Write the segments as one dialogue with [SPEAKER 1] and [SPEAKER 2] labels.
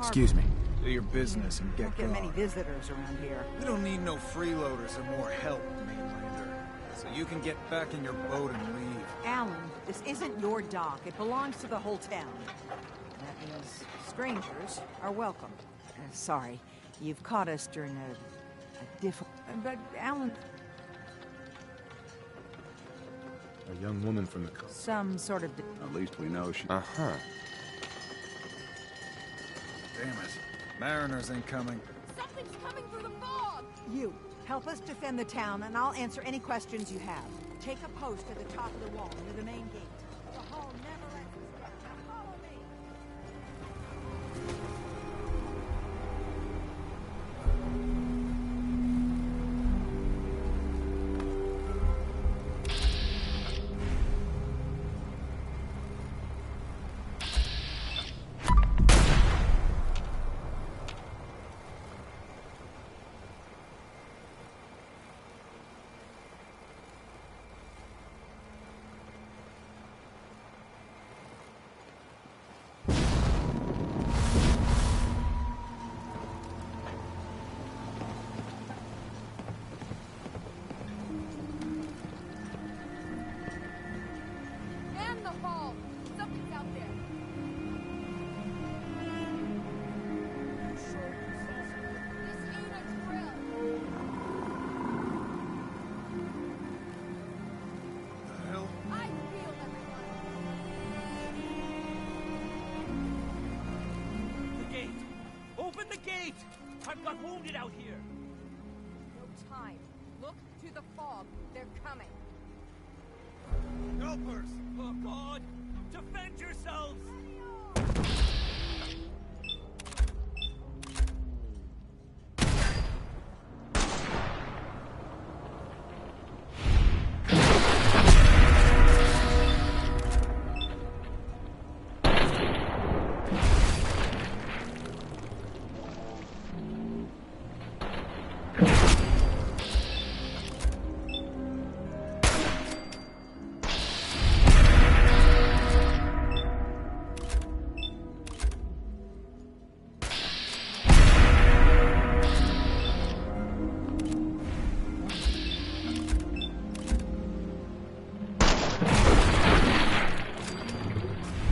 [SPEAKER 1] Excuse me.
[SPEAKER 2] Do your business and get
[SPEAKER 3] Don't get many
[SPEAKER 2] going.
[SPEAKER 3] visitors around here.
[SPEAKER 2] We don't need no freeloaders or more help, Mainlander. So you can get back in your boat and leave.
[SPEAKER 3] Alan, this isn't your dock. It belongs to the whole town. That means strangers are welcome. Sorry, you've caught us during a difficult... But Alan...
[SPEAKER 1] A young woman from the...
[SPEAKER 3] Some sort of...
[SPEAKER 4] At least we know she...
[SPEAKER 1] Uh-huh.
[SPEAKER 2] Damn it. Mariners ain't coming.
[SPEAKER 5] Something's coming through the fog!
[SPEAKER 3] You, help us defend the town, and I'll answer any questions you have. Take a post at the top of the wall, near the main gate. The hall never lets us down. Now follow me!
[SPEAKER 5] And the hall! Something's out there! This ain't a drill!
[SPEAKER 2] The hell?
[SPEAKER 5] I feel everyone!
[SPEAKER 6] The gate! Open the gate! I've got wounded out here!
[SPEAKER 5] No time. Look to the fog. They're coming.
[SPEAKER 2] Helpers!
[SPEAKER 6] Oh God! Defend yourselves!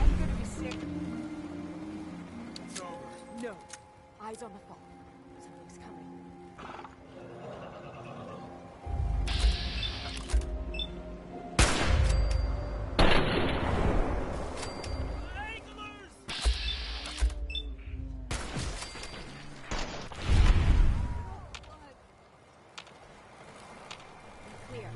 [SPEAKER 3] Are you gonna be sick?
[SPEAKER 2] It's over.
[SPEAKER 3] No. Eyes on the fog. Something's coming. Clear.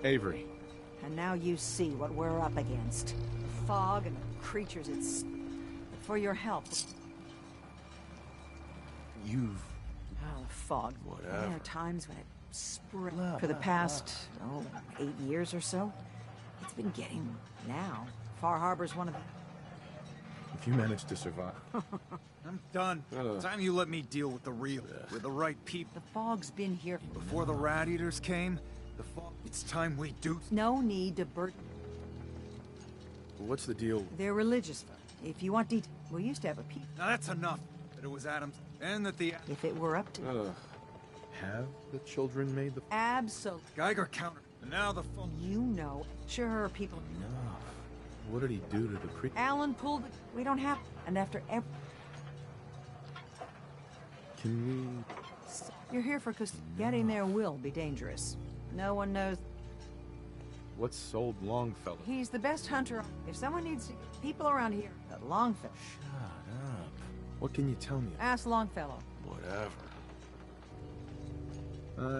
[SPEAKER 1] Avery.
[SPEAKER 3] And now you see what we're up against. The fog and the creatures it's... For your help.
[SPEAKER 1] You've...
[SPEAKER 3] Oh, the fog.
[SPEAKER 1] Whatever.
[SPEAKER 3] There are times when it spread. For the past, 8 years or so, it's been getting now. Far Harbor's one of the...
[SPEAKER 1] If you manage to survive...
[SPEAKER 2] I'm done. Time you let me deal with the real, with the right people.
[SPEAKER 3] The fog's been here.
[SPEAKER 2] Before the rat eaters came, the fog. It's time we do.
[SPEAKER 3] No need to burden.
[SPEAKER 1] What's the deal?
[SPEAKER 3] They're religious. If you want detail, we used to have a peep.
[SPEAKER 2] Now that's enough. That it was Adams, and that the
[SPEAKER 3] If it were up to
[SPEAKER 1] Have the children made the...
[SPEAKER 3] absolute,
[SPEAKER 2] Geiger counter, and now the phone.
[SPEAKER 3] you know, sure people.
[SPEAKER 1] Enough. What did he do to the creature?
[SPEAKER 3] Alan pulled it. We don't have. And after every,
[SPEAKER 1] Can
[SPEAKER 3] you're here for cause getting there will be dangerous. No one knows.
[SPEAKER 1] we... What's old Longfellow?
[SPEAKER 3] He's the best hunter. If someone needs people around here, at Longfellow.
[SPEAKER 1] Shut up. What can you tell me?
[SPEAKER 3] Ask Longfellow.
[SPEAKER 1] Whatever.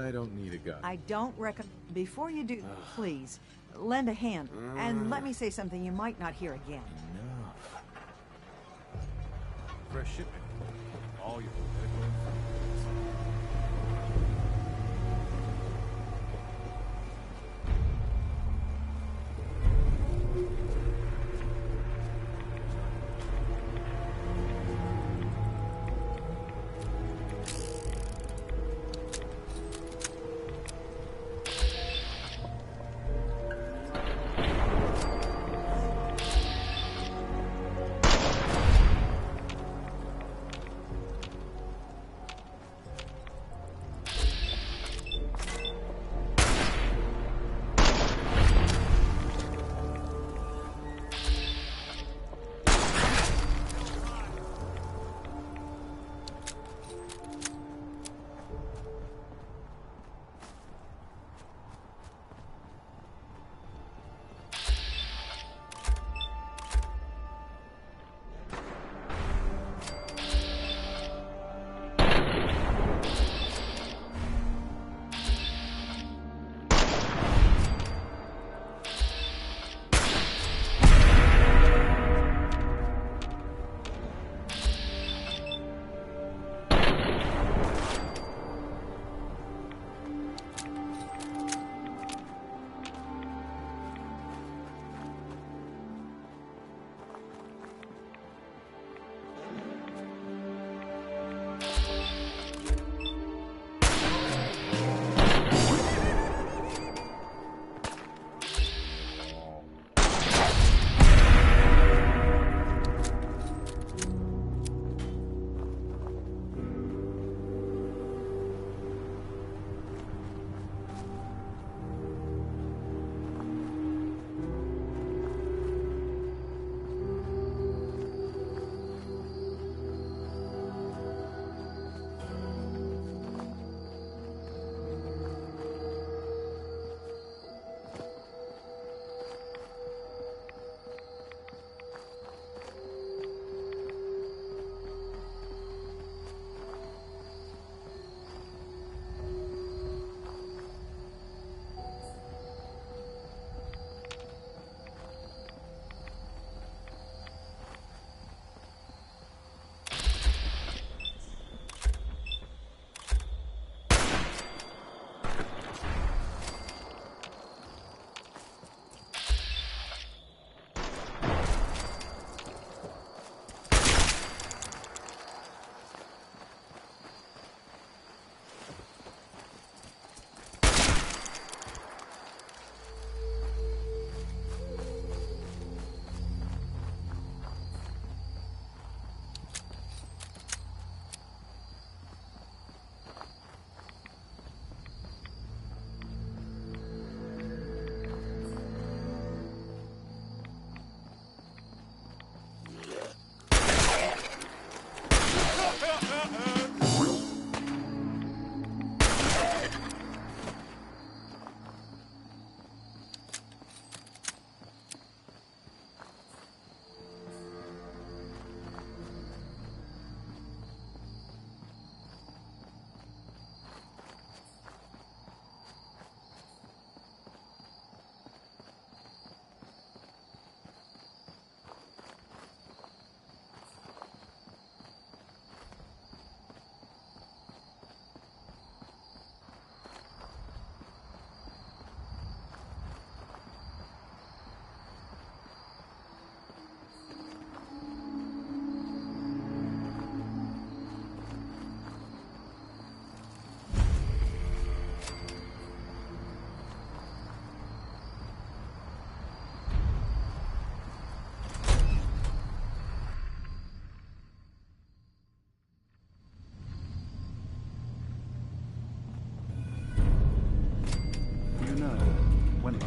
[SPEAKER 1] I don't need a guy.
[SPEAKER 3] I don't recommend. Before you do, please lend a hand. And let me say something you might not hear again.
[SPEAKER 1] Enough.
[SPEAKER 4] fresh shipment. All your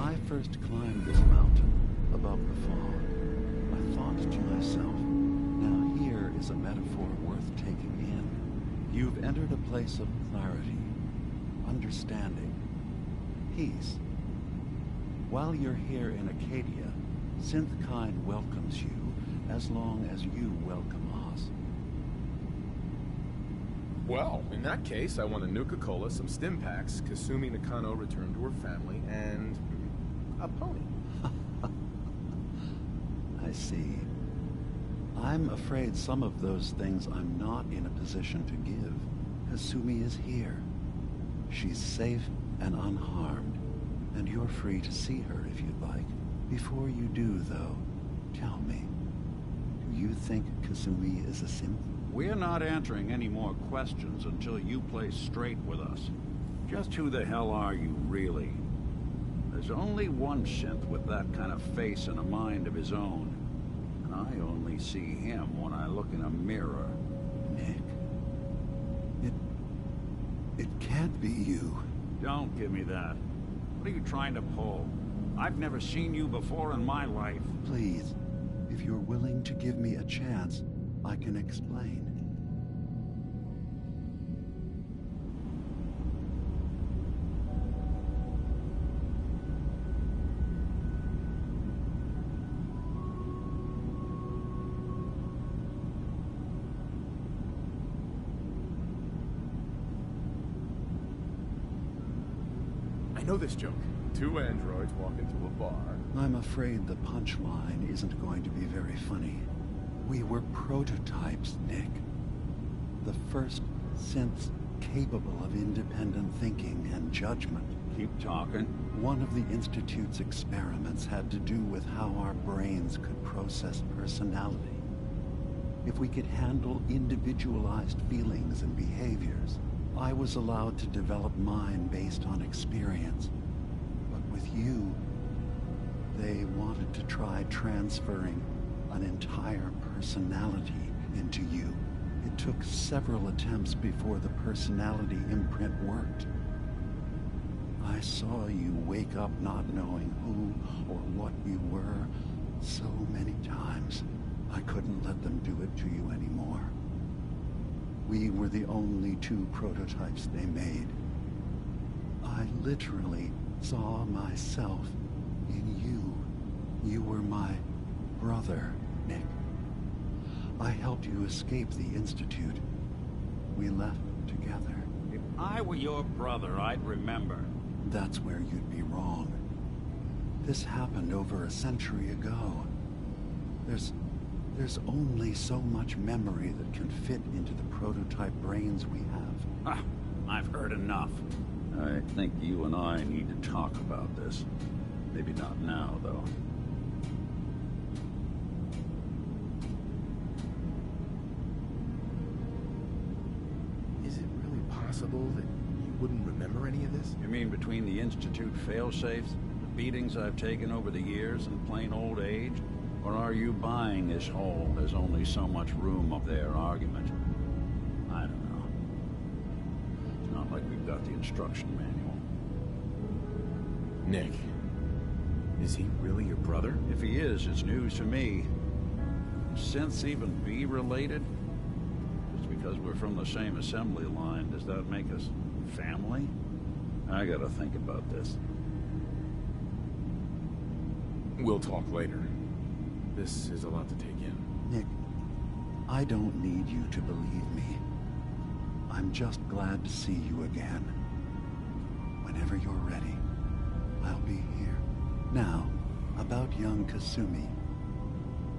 [SPEAKER 7] I first climbed this mountain above the fog, I thought to myself, now here is a metaphor worth taking in. You've entered a place of clarity, understanding, peace. While you're here in Acadia, Synthkind welcomes you as long as you welcome us.
[SPEAKER 1] Well, in that case, I want a Nuka-Cola, some stim packs, Kasumi Nakano returned to her family, and a pony.
[SPEAKER 7] I see. I'm afraid some of those things I'm not in a position to give. Kasumi is here. She's safe and unharmed, and you're free to see her if you'd like. Before you do, though, tell me, do you think Kasumi is a synth?
[SPEAKER 4] We're not answering any more questions until you play straight with us. Just who the hell are you, really? There's only one synth with that kind of face and a mind of his own. And I only see him when I look in a mirror.
[SPEAKER 7] Nick, it can't be you.
[SPEAKER 4] Don't give me that. What are you trying to pull? I've never seen you before in my life.
[SPEAKER 7] Please, if you're willing to give me a chance, I can explain.
[SPEAKER 1] I know this joke. Two androids walk into a bar.
[SPEAKER 7] I'm afraid the punchline isn't going to be very funny. We were prototypes, Nick. The first synths capable of independent thinking and judgment.
[SPEAKER 4] Keep talking.
[SPEAKER 7] One of the Institute's experiments had to do with how our brains could process personality. If we could handle individualized feelings and behaviors, I was allowed to develop mine based on experience. But with you, they wanted to try transferring an entire personality into you. It took several attempts before the personality imprint worked. I saw you wake up not knowing who or what you were so many times. I couldn't let them do it to you anymore. We were the only two prototypes they made. I literally saw myself in you. You were my brother, Nick. I helped you escape the Institute. We left together.
[SPEAKER 4] If I were your brother, I'd remember.
[SPEAKER 7] That's where you'd be wrong. This happened over a century ago. There's only so much memory that can fit into the prototype brains we have.
[SPEAKER 4] I've heard enough. I think you and I need to talk about this. Maybe not now, though.
[SPEAKER 1] Is it really possible that you wouldn't remember any of this?
[SPEAKER 4] You mean between the Institute failsafes, the beatings I've taken over the years, and plain old age? Or are you buying this whole "there's only so much room up there" argument? I don't know. It's not like we've got the instruction manual.
[SPEAKER 1] Nick, is he really your brother?
[SPEAKER 4] If he is, it's news to me. Can synths even be related? Just because we're from the same assembly line, does that make us family? I gotta think about this.
[SPEAKER 1] We'll talk later. This is a lot to take in.
[SPEAKER 7] Nick, I don't need you to believe me. I'm just glad to see you again. Whenever you're ready, I'll be here. Now, about young Kasumi.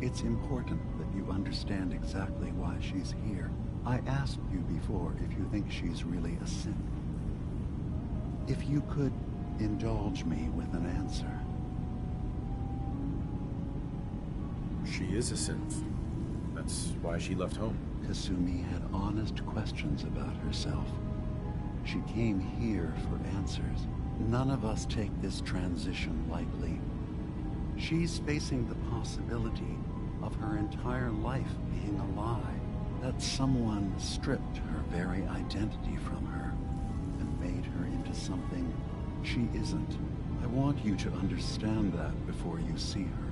[SPEAKER 7] It's important that you understand exactly why she's here. I asked you before if you think she's really a synth. If you could indulge me with an answer.
[SPEAKER 1] She is a synth. That's why she left home.
[SPEAKER 7] Kasumi had honest questions about herself. She came here for answers. None of us take this transition lightly. She's facing the possibility of her entire life being a lie. That someone stripped her very identity from her and made her into something she isn't. I want you to understand that before you see her.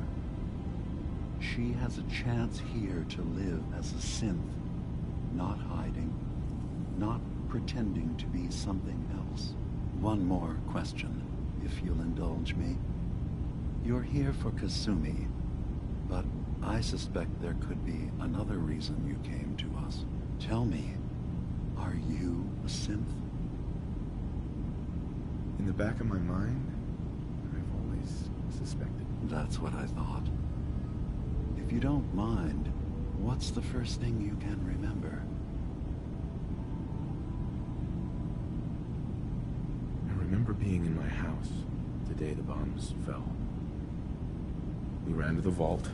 [SPEAKER 7] She has a chance here to live as a synth, not hiding, not pretending to be something else. One more question, if you'll indulge me. You're here for Kasumi, but I suspect there could be another reason you came to us. Tell me, are you a synth?
[SPEAKER 1] In the back of my mind, I've always suspected.
[SPEAKER 7] That's what I thought. If you don't mind, what's the first thing you can remember?
[SPEAKER 1] I remember being in my house the day the bombs fell. We ran to the vault.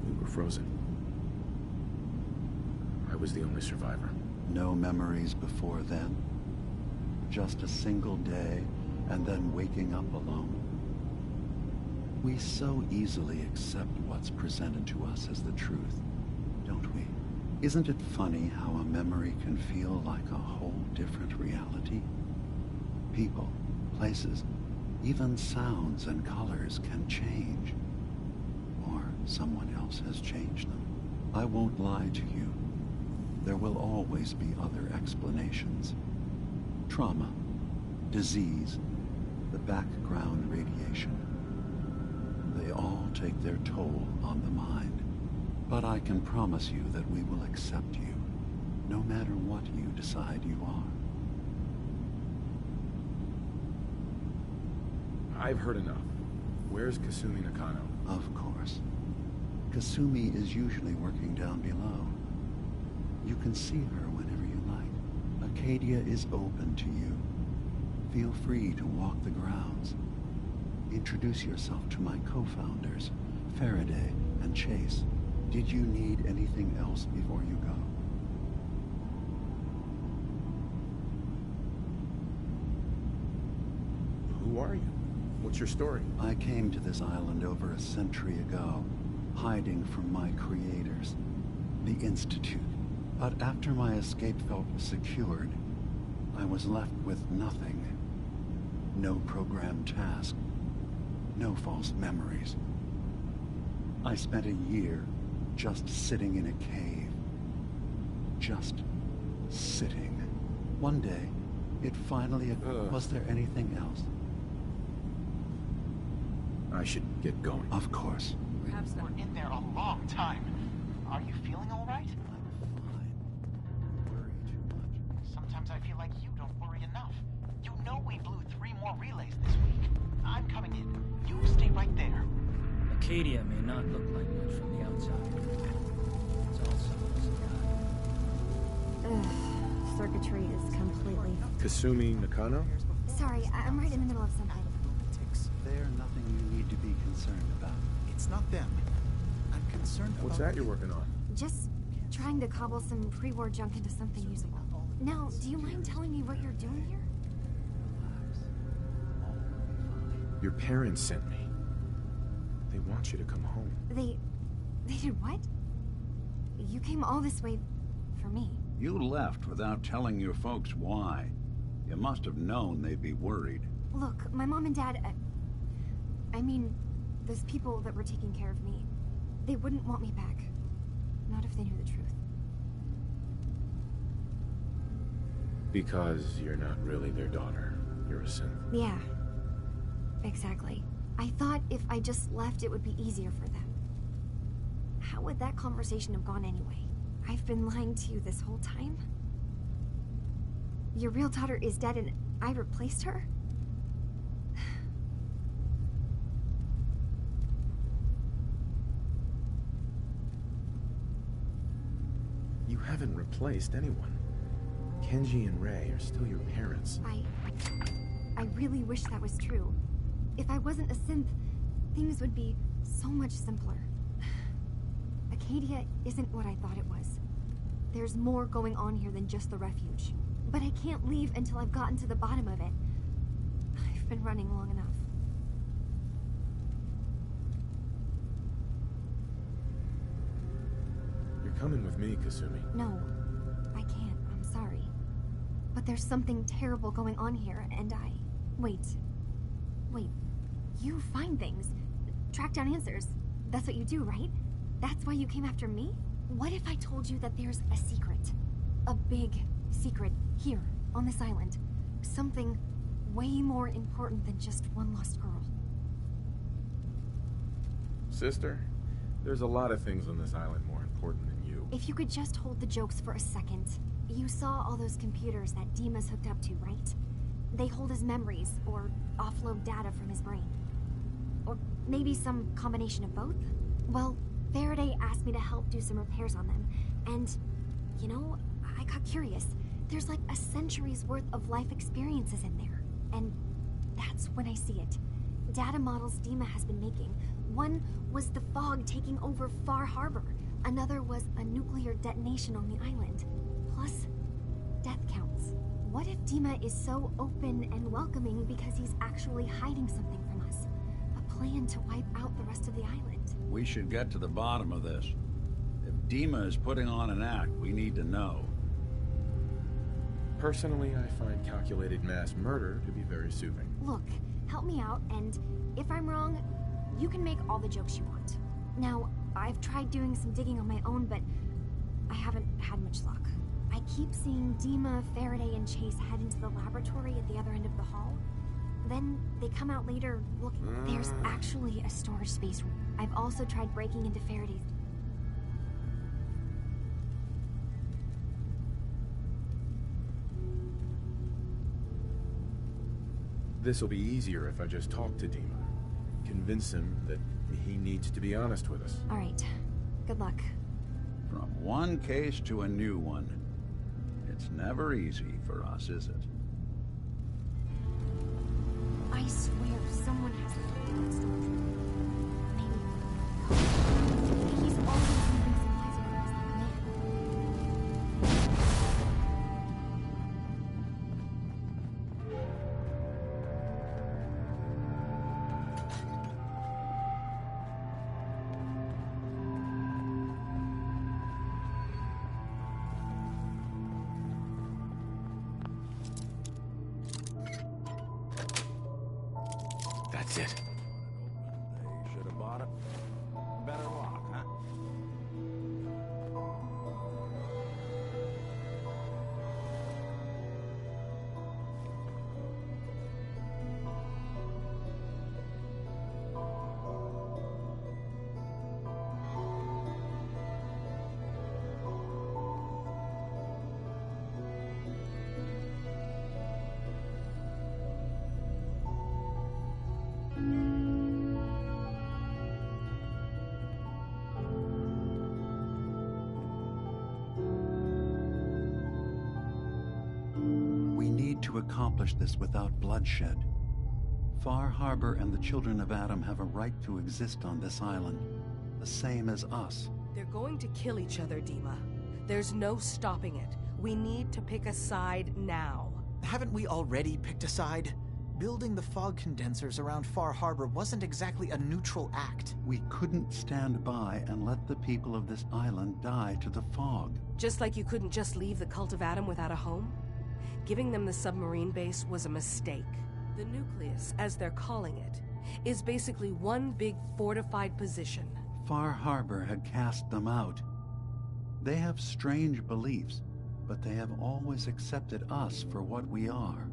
[SPEAKER 1] We were frozen. I was the only survivor.
[SPEAKER 7] No memories before then? Just a single day, and then waking up alone? We so easily accept what's presented to us as the truth, don't we? Isn't it funny how a memory can feel like a whole different reality? People, places, even sounds and colors can change. Or someone else has changed them. I won't lie to you. There will always be other explanations. Trauma, disease, the background radiation. They all take their toll on the mind. But I can promise you that we will accept you, no matter what you decide you are.
[SPEAKER 1] I've heard enough. Where's Kasumi Nakano?
[SPEAKER 7] Of course. Kasumi is usually working down below. You can see her whenever you like. Acadia is open to you. Feel free to walk the grounds. Introduce yourself to my co-founders, Faraday and Chase. Did you need anything else before you go?
[SPEAKER 1] Who are you? What's your story?
[SPEAKER 7] I came to this island over a century ago, hiding from my creators, the Institute. But after my escape felt secured, I was left with nothing. No programmed task. No false memories. I spent a year just sitting in a cave. Just sitting. One day, it finally... Was there anything else?
[SPEAKER 1] I should get going.
[SPEAKER 7] Of course.
[SPEAKER 8] Perhaps we're in there a long time. Are you feeling all right?
[SPEAKER 7] I'm fine. Don't worry too much.
[SPEAKER 8] Sometimes I feel like you don't worry enough. You know we blew 3 more relays this week. I'm coming in. You stay right there.
[SPEAKER 6] Acadia may not look like much from the outside. It's also
[SPEAKER 9] Ugh, circuitry is completely...
[SPEAKER 1] Kasumi Nakano?
[SPEAKER 9] Sorry, I'm right in the middle of something.
[SPEAKER 7] They're nothing you need to be concerned about.
[SPEAKER 2] It's not them. I'm concerned
[SPEAKER 1] What's
[SPEAKER 2] about
[SPEAKER 1] that you're working on?
[SPEAKER 9] Just trying to cobble some pre-war junk into something usable. Now, do you mind telling me what you're doing here?
[SPEAKER 1] Your parents sent me. They want you to come home.
[SPEAKER 9] They did what? You came all this way for me.
[SPEAKER 4] You left without telling your folks why. You must have known they'd be worried.
[SPEAKER 9] Look, my mom and dad... I mean, those people that were taking care of me, they wouldn't want me back. Not if they knew the truth.
[SPEAKER 1] Because you're not really their daughter. You're a synth.
[SPEAKER 9] Yeah, exactly. I thought if I just left, it would be easier for them. How would that conversation have gone anyway? I've been lying to you this whole time? Your real daughter is dead and I replaced her?
[SPEAKER 1] You haven't replaced anyone. Kenji and Rei are still your parents.
[SPEAKER 9] I really wish that was true. If I wasn't a synth, things would be so much simpler. Acadia isn't what I thought it was. There's more going on here than just the refuge. But I can't leave until I've gotten to the bottom of it. I've been running long enough.
[SPEAKER 1] You're coming with me, Kasumi.
[SPEAKER 9] No, I can't. I'm sorry. But there's something terrible going on here, and Wait. Wait, you find things, track down answers. That's what you do, right? That's why you came after me? What if I told you that there's a secret? A big secret here, on this island. Something way more important than just one lost girl.
[SPEAKER 1] Sister, there's a lot of things on this island more important than you.
[SPEAKER 9] If you could just hold the jokes for a second. You saw all those computers that Dima's hooked up to, right? They hold his memories, or offload data from his brain. Or maybe some combination of both? Well, Faraday asked me to help do some repairs on them, and, you know, I got curious. There's like a century's worth of life experiences in there, and that's when I see it. Data models Dima has been making. One was the fog taking over Far Harbor. Another was a nuclear detonation on the island. Plus, death counts. What if Dima is so open and welcoming because he's actually hiding something from us? A plan to wipe out the rest of the island.
[SPEAKER 4] We should get to the bottom of this. If Dima is putting on an act, we need to know.
[SPEAKER 1] Personally, I find calculated mass murder to be very soothing.
[SPEAKER 9] Look, help me out, and if I'm wrong, you can make all the jokes you want. Now, I've tried doing some digging on my own, but I haven't had much luck. I keep seeing Dima, Faraday, and Chase head into the laboratory at the other end of the hall. Then they come out later. Look, there's actually a storage space. I've also tried breaking into Faraday's.
[SPEAKER 1] This'll be easier if I just talk to Dima. Convince him that he needs to be honest with us.
[SPEAKER 9] All right. Good luck.
[SPEAKER 4] From one case to a new one. It's never easy for us, is it?
[SPEAKER 9] I swear someone has to storage room. Maybe. He's always moving supplies around us like a man.
[SPEAKER 1] That's it.
[SPEAKER 4] They should have bought it. Better lock, huh?
[SPEAKER 7] We need to accomplish this without bloodshed. Far Harbor and the Children of Adam have a right to exist on this island, the same as us.
[SPEAKER 10] They're going to kill each other, Dima. There's no stopping it. We need to pick a side now.
[SPEAKER 8] Haven't we already picked a side? Building the fog condensers around Far Harbor wasn't exactly a neutral act.
[SPEAKER 7] We couldn't stand by and let the people of this island die to the fog.
[SPEAKER 10] Just like you couldn't just leave the Cult of Adam without a home? Giving them the submarine base was a mistake. The nucleus, as they're calling it, is basically one big fortified position.
[SPEAKER 7] Far Harbor had cast them out. They have strange beliefs, but they have always accepted us for what we are.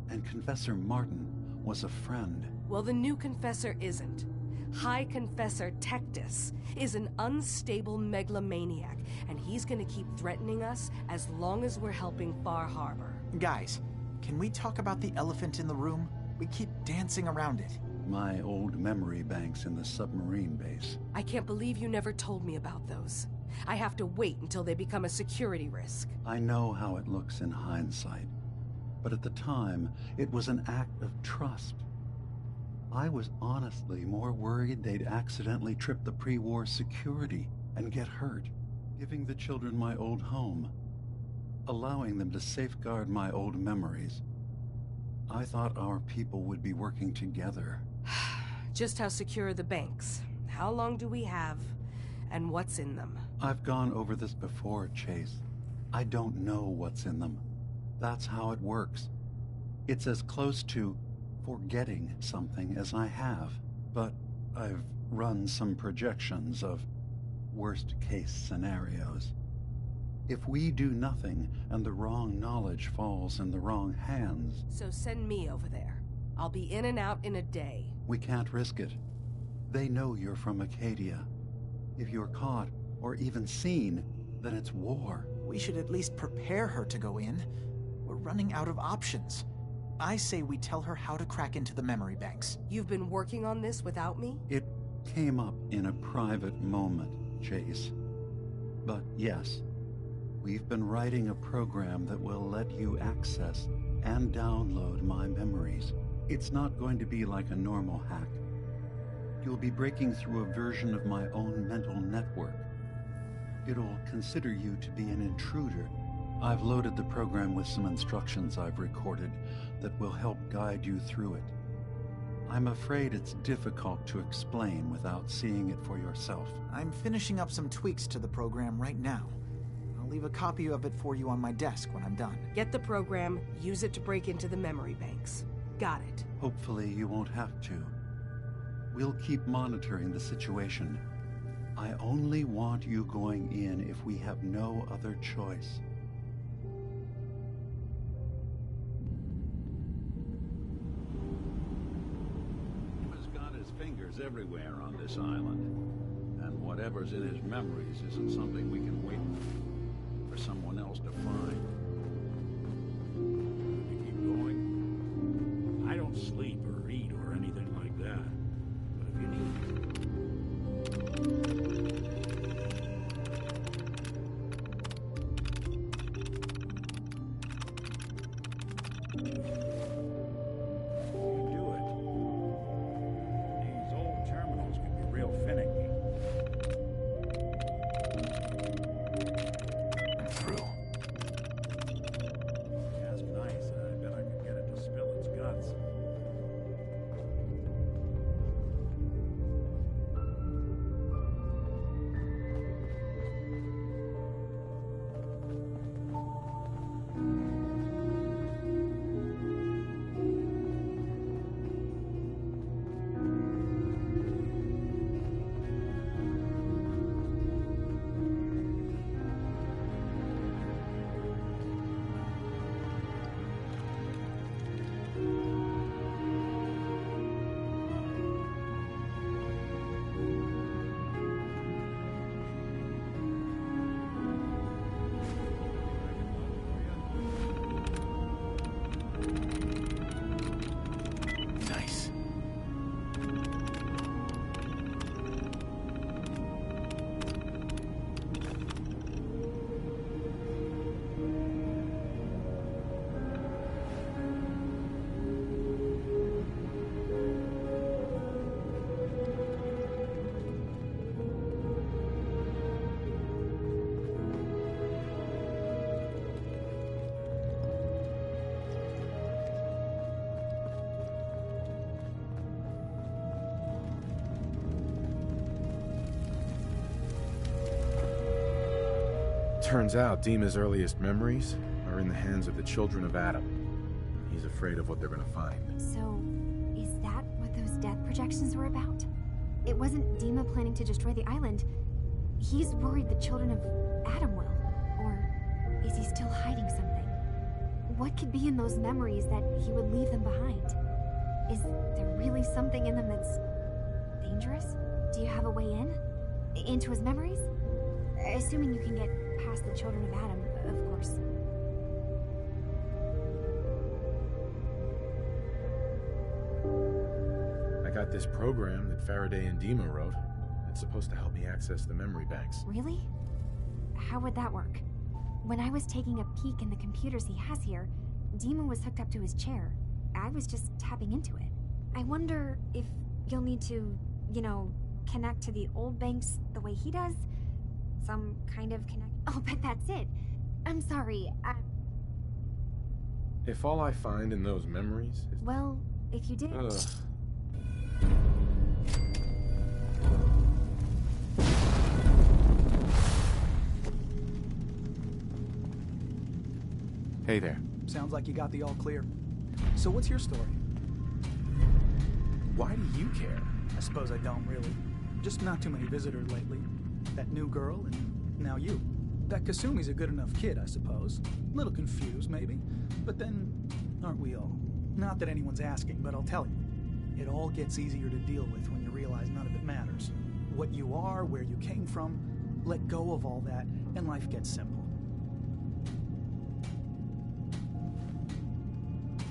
[SPEAKER 7] And Confessor Martin was a friend.
[SPEAKER 10] Well, the new Confessor isn't. High Confessor Tectus is an unstable megalomaniac, and he's gonna keep threatening us as long as we're helping Far Harbor.
[SPEAKER 8] Guys, can we talk about the elephant in the room? We keep dancing around it.
[SPEAKER 7] My old memory banks in the submarine base.
[SPEAKER 10] I can't believe you never told me about those. I have to wait until they become a security risk.
[SPEAKER 7] I know how it looks in hindsight, but at the time, it was an act of trust. I was honestly more worried they'd accidentally trip the pre-war security and get hurt, giving the children my old home, allowing them to safeguard my old memories. I thought our people would be working together.
[SPEAKER 10] Just how secure are the banks? How long do we have? And what's in them?
[SPEAKER 7] I've gone over this before, Chase. I don't know what's in them. That's how it works. It's as close to forgetting something as I have, but I've run some projections of worst-case scenarios. If we do nothing and the wrong knowledge falls in the wrong hands...
[SPEAKER 10] So send me over there. I'll be in and out in a day.
[SPEAKER 7] We can't risk it. They know you're from Acadia. If you're caught, or even seen, then it's war.
[SPEAKER 8] We should at least prepare her to go in. We're running out of options. I say we tell her how to crack into the memory banks.
[SPEAKER 10] You've been working on this without me?
[SPEAKER 7] It came up in a private moment, Chase. But yes, we've been writing a program that will let you access and download my memories. It's not going to be like a normal hack. You'll be breaking through a version of my own mental network. It'll consider you to be an intruder. I've loaded the program with some instructions I've recorded that will help guide you through it. I'm afraid it's difficult to explain without seeing it for yourself.
[SPEAKER 8] I'm finishing up some tweaks to the program right now. I'll leave a copy of it for you on my desk when I'm done.
[SPEAKER 10] Get the program, use it to break into the memory banks. Got it.
[SPEAKER 7] Hopefully you won't have to. We'll keep monitoring the situation. I only want you going in if we have no other choice.
[SPEAKER 4] He's got his fingers everywhere on this island. And whatever's in his memories isn't something we can wait for someone else to find.
[SPEAKER 11] To keep going? I don't sleep or eat or anything like that. But if you need...
[SPEAKER 1] Turns out Dima's earliest memories are in the hands of the children of Adam. He's afraid of what they're gonna find.
[SPEAKER 9] So, is that what those death projections were about? It wasn't Dima planning to destroy the island. He's worried the children of Adam will. Or is he still hiding something? What could be in those memories that he would leave them behind? Is there really something in them that's dangerous? Do you have a way in? Into his memories? Assuming you can get past the children of Adam, of course.
[SPEAKER 1] I got this program that Faraday and Dima wrote. It's supposed to help me access the memory banks.
[SPEAKER 9] Really? How would that work? When I was taking a peek in the computers he has here, Dima was hooked up to his chair. I was just tapping into it. I wonder if you'll need to, connect to the old banks the way he does? Some kind of connect... Oh, but that's it. I'm sorry,
[SPEAKER 1] If all I find in those memories is...
[SPEAKER 9] Well, if you did...
[SPEAKER 1] Ugh. Hey there.
[SPEAKER 8] Sounds like you got the all clear. So what's your story?
[SPEAKER 1] Why do you care?
[SPEAKER 8] I suppose I don't really. Just not too many visitors lately. That new girl, and now you. That Kasumi's a good enough kid, I suppose. Little confused, maybe. But then, aren't we all? Not that anyone's asking, but I'll tell you. It all gets easier to deal with when you realize none of it matters. What you are, where you came from, let go of all that, and life gets simple.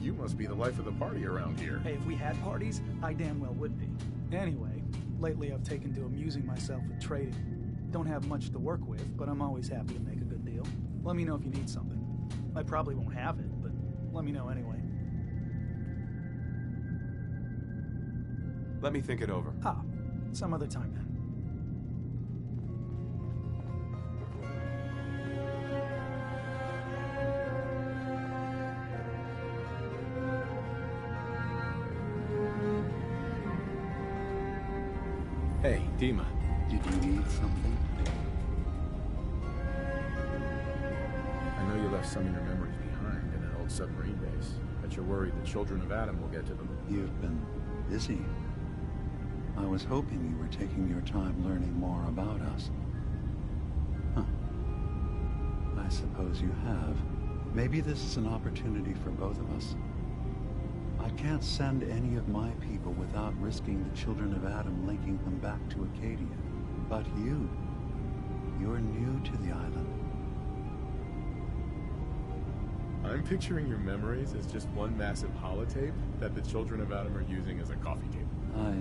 [SPEAKER 1] You must be the life of the party around here.
[SPEAKER 8] Hey, if we had parties, I damn well would be. Anyway, lately I've taken to amusing myself with trading. Don't have much to work with, but I'm always happy to make a good deal. Let me know if you need something. I probably won't have it, but let me know anyway.
[SPEAKER 1] Let me think it over.
[SPEAKER 8] Some other time then.
[SPEAKER 1] Hey, Dima.
[SPEAKER 7] Did you need something?
[SPEAKER 1] I know you left some of your memories behind in an old submarine base, but you're worried the children of Adam will get to them.
[SPEAKER 7] You've been busy. I was hoping you were taking your time learning more about us. Huh. I suppose you have. Maybe this is an opportunity for both of us. I can't send any of my people without risking the children of Adam linking them back to Acadia. But you're new to the island.
[SPEAKER 1] I'm picturing your memories as just one massive holotape that the children of Adam are using as a coffee table.
[SPEAKER 7] I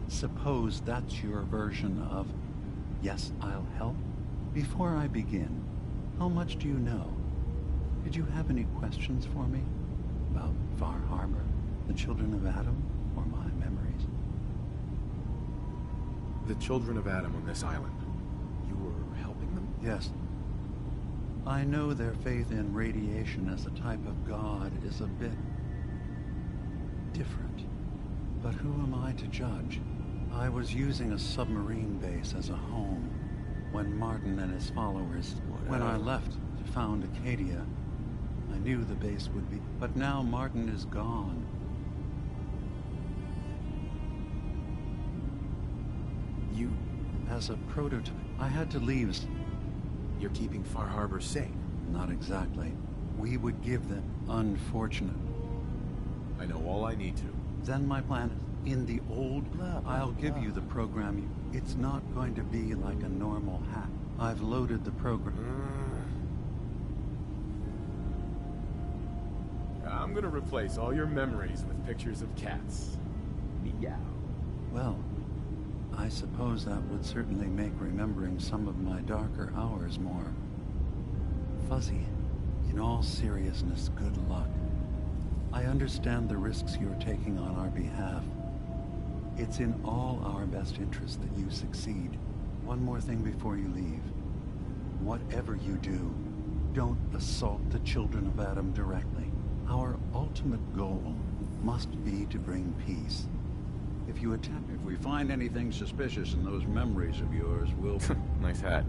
[SPEAKER 7] suppose that's your version of, yes, I'll help? Before I begin, how much do you know? Did you have any questions for me? About Far Harbor, the children of Adam, or my memories?
[SPEAKER 1] The children of Adam on this island. You were helping them?
[SPEAKER 7] Yes. I know their faith in radiation as a type of god is a bit different. But who am I to judge? I was using a submarine base as a home when Martin and his followers... When I left to found Acadia, I knew the base would be... But now Martin is gone.
[SPEAKER 1] You...
[SPEAKER 7] As a prototype, I had to leave.
[SPEAKER 1] You're keeping Far Harbor safe?
[SPEAKER 7] Not exactly. We would give them... Unfortunate.
[SPEAKER 1] I know all I need to.
[SPEAKER 7] Then my plan is, in the old... I'll give you the program. It's not going to be like a normal hack. I've loaded the program.
[SPEAKER 1] I'm gonna replace all your memories with pictures of cats. Meow.
[SPEAKER 7] Well, I suppose that would certainly make remembering some of my darker hours more fuzzy. In all seriousness, good luck. I understand the risks you're taking on our behalf. It's in all our best interest that you succeed. One more thing before you leave. Whatever you do, don't assault the children of Adam directly. Our ultimate goal must be to bring peace. If you attempt...
[SPEAKER 4] If we find anything suspicious in those memories of yours, we'll...
[SPEAKER 1] Nice hat.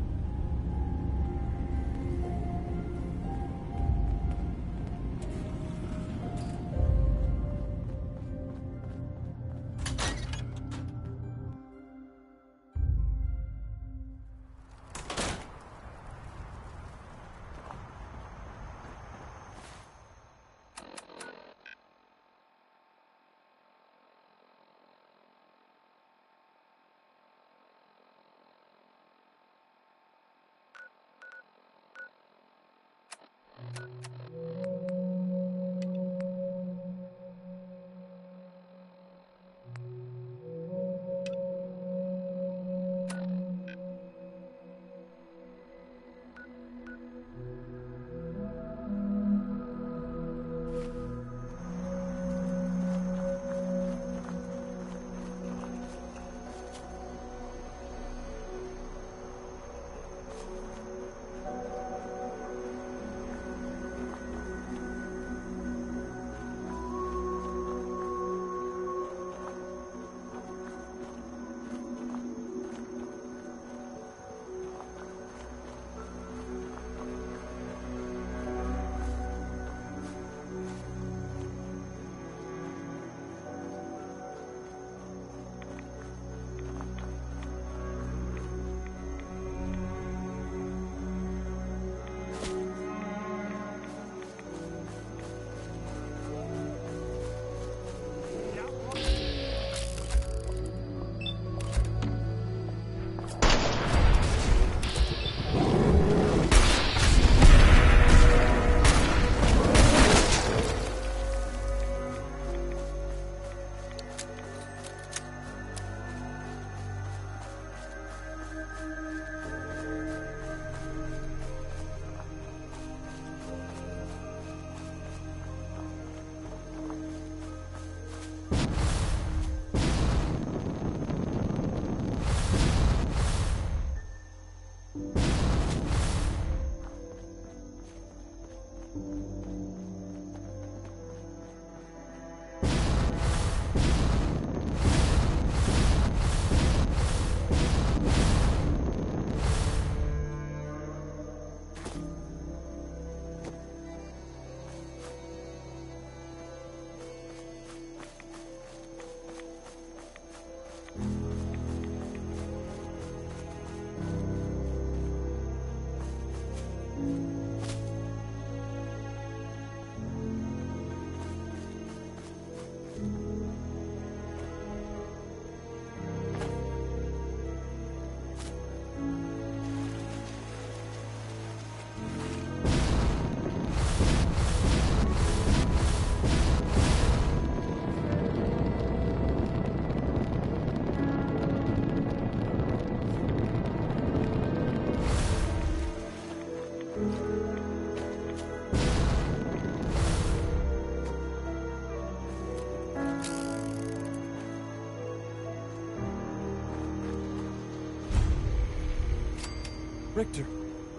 [SPEAKER 12] Richter,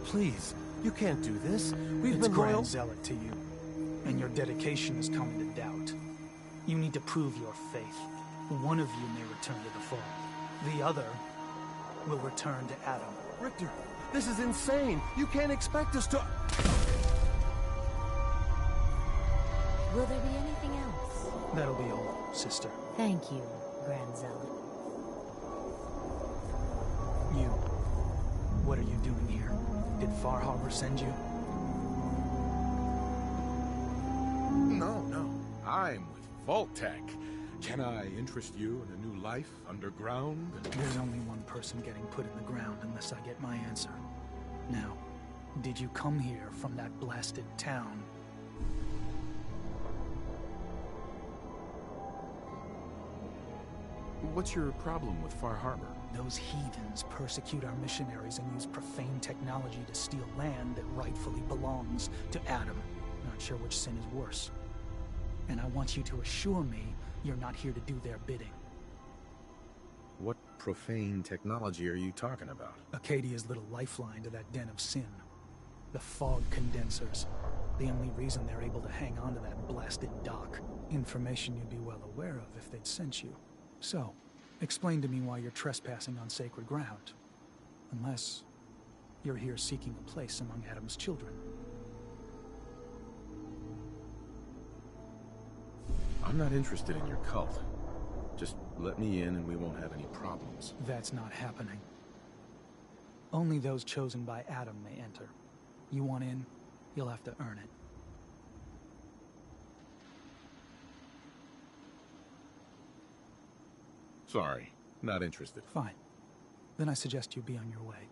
[SPEAKER 12] please, you can't do this. We've
[SPEAKER 8] It's
[SPEAKER 12] been loyal.
[SPEAKER 8] Grand Zealot to you, and your dedication is coming to doubt. You need to prove your faith. One of you may return to the Fall. The other will return to Adam.
[SPEAKER 12] Richter, this is insane. You can't expect us to...
[SPEAKER 13] Will there be anything else?
[SPEAKER 8] That'll be all, sister.
[SPEAKER 13] Thank you, Grand Zealot.
[SPEAKER 8] You. What are you doing here? Did Far Harbor send you?
[SPEAKER 1] No. I'm with Vault-Tec. Can I interest you in a new life underground?
[SPEAKER 8] There's only one person getting put in the ground unless I get my answer. Now, did you come here from that blasted town?
[SPEAKER 1] What's your problem with Far Harbor?
[SPEAKER 8] Those heathens persecute our missionaries and use profane technology to steal land that rightfully belongs to Adam. Not sure which sin is worse. And I want you to assure me you're not here to do their bidding.
[SPEAKER 1] What profane technology are you talking about?
[SPEAKER 8] Acadia's little lifeline to that den of sin. The fog condensers. The only reason they're able to hang on to that blasted dock. Information you'd be well aware of if they'd sent you. So, explain to me why you're trespassing on sacred ground. Unless you're here seeking a place among Adam's children.
[SPEAKER 1] I'm not interested in your cult. Just let me in and we won't have any problems.
[SPEAKER 8] That's not happening. Only those chosen by Adam may enter. You want in, you'll have to earn it.
[SPEAKER 1] Sorry, not interested.
[SPEAKER 8] Fine. Then I suggest you be on your way.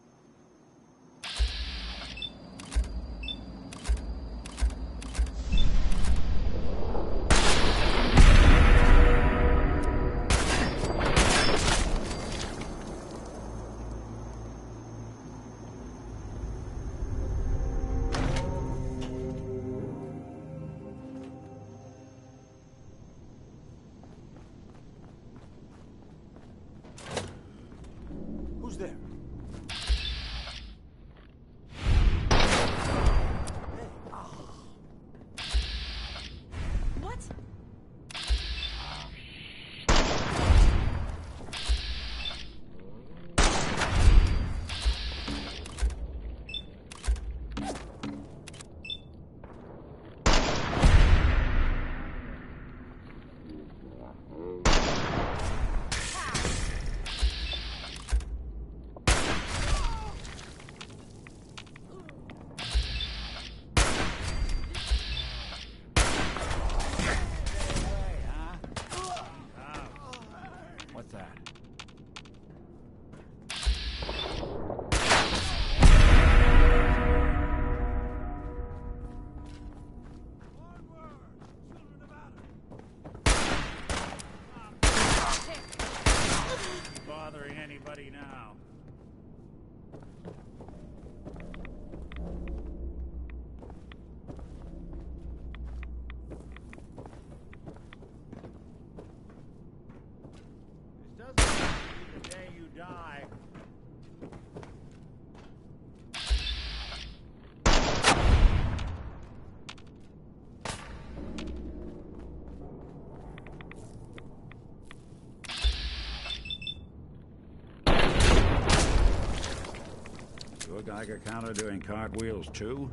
[SPEAKER 12] Who's there?
[SPEAKER 4] Geiger counter doing cartwheels too?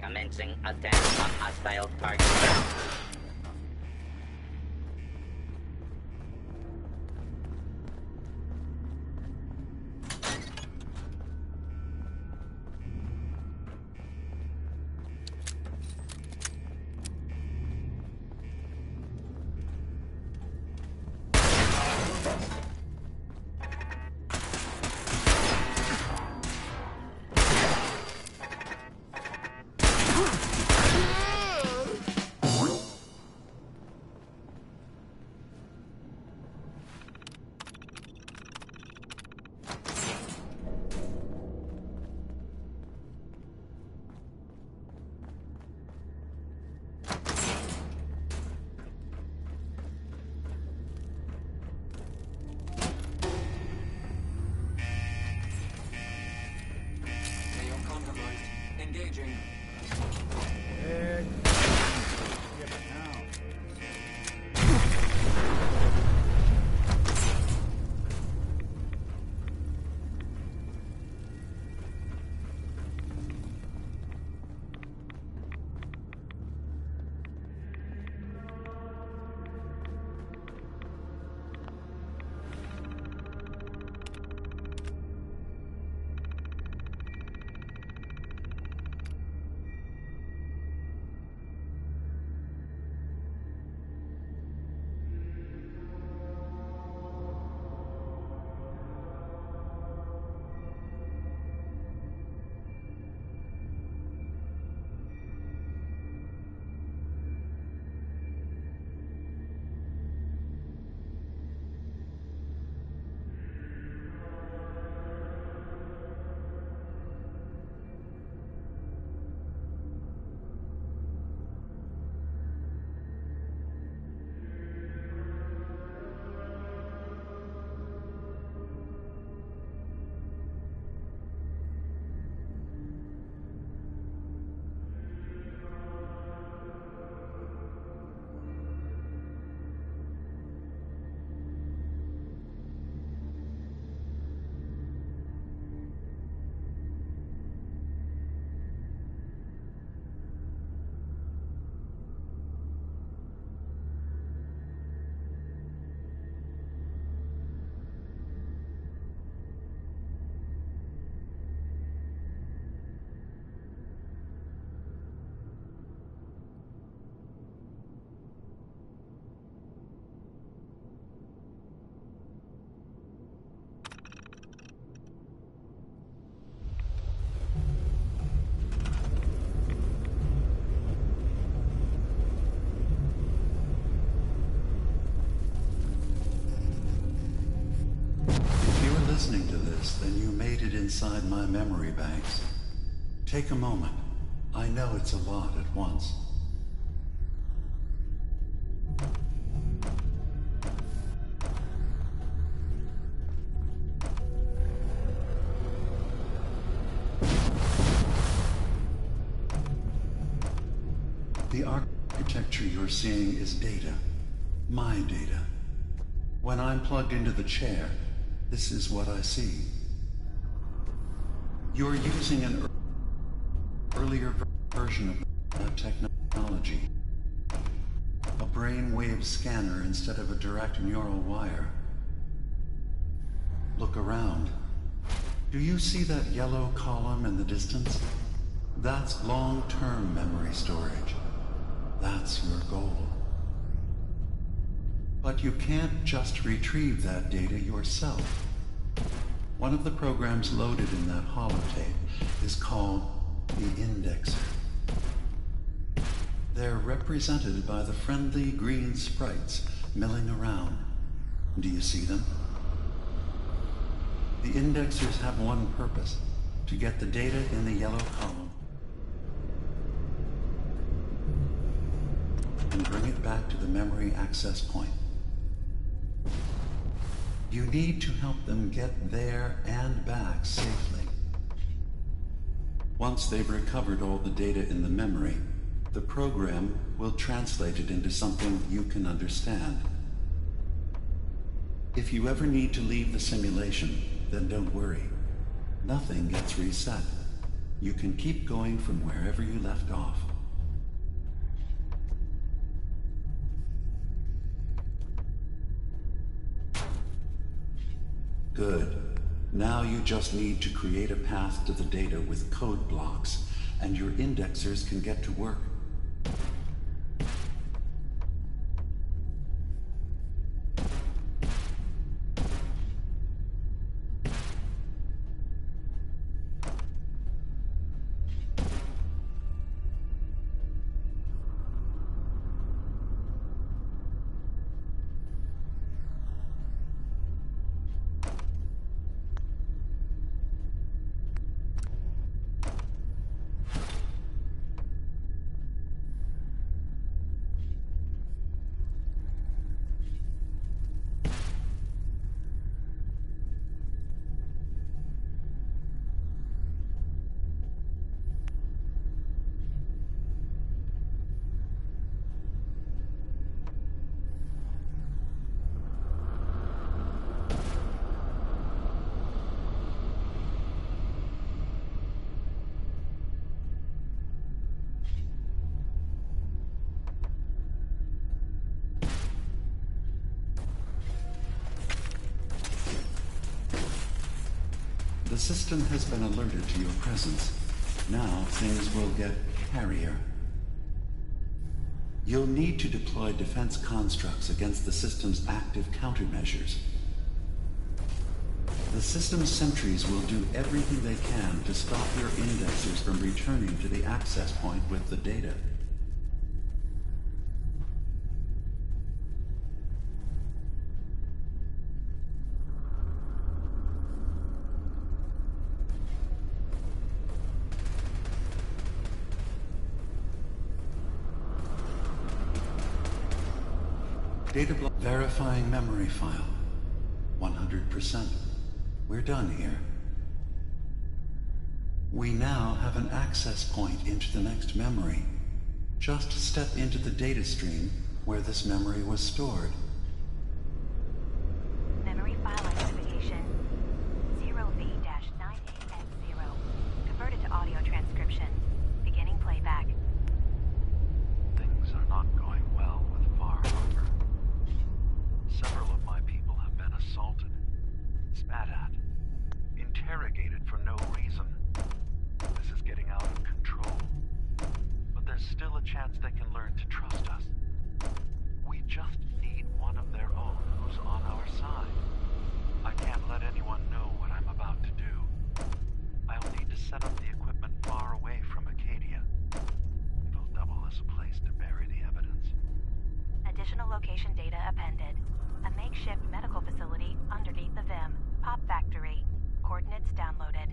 [SPEAKER 14] Commencing attack on hostile target.
[SPEAKER 15] Engaging.
[SPEAKER 7] made it inside my memory banks. Take a moment. I know it's a lot at once. The architecture you're seeing is data. My data. When I'm plugged into the chair, this is what I see. You're using an earlier version of that technology. A brainwave scanner instead of a direct neural wire. Look around. Do you see that yellow column in the distance? That's long-term memory storage. That's your goal. But you can't just retrieve that data yourself. One of the programs loaded in that holotape is called the Indexer. They're represented by the friendly green sprites milling around. Do you see them? The Indexers have one purpose: to get the data in the yellow column and bring it back to the memory access point. You need to help them get there and back safely. Once they've recovered all the data in the memory, the program will translate it into something you can understand. If you ever need to leave the simulation, then don't worry. Nothing gets reset. You can keep going from wherever you left off. Good. Now you just need to create a path to the data with code blocks, and your indexers can get to work. The system has been alerted to your presence. Now things will get hairier. You'll need to deploy defense constructs against the system's active countermeasures. The system's sentries will do everything they can to stop your indexers from returning to the access point with the data. Data block verifying memory file. 100%. We're done here. We now have an access point into the next memory. Just step into the data stream where this memory was stored.
[SPEAKER 15] Memory file identification 0V-98X0. Converted to audio transcription. Beginning playback.
[SPEAKER 7] Things are not going well with Far Harbor. Several of my people have been assaulted, spat at, interrogated for no reason. This is getting out of control. But there's still a chance they can learn to trust us. We just need one of their own who's on our side. I can't let anyone know what I'm about to do. I'll need to set up the equipment far away from Acadia. It'll double as a place to bury the evidence.
[SPEAKER 15] Additional location data appended. A makeshift medical facility underneath the VIM, Pop Factory. Coordinates downloaded.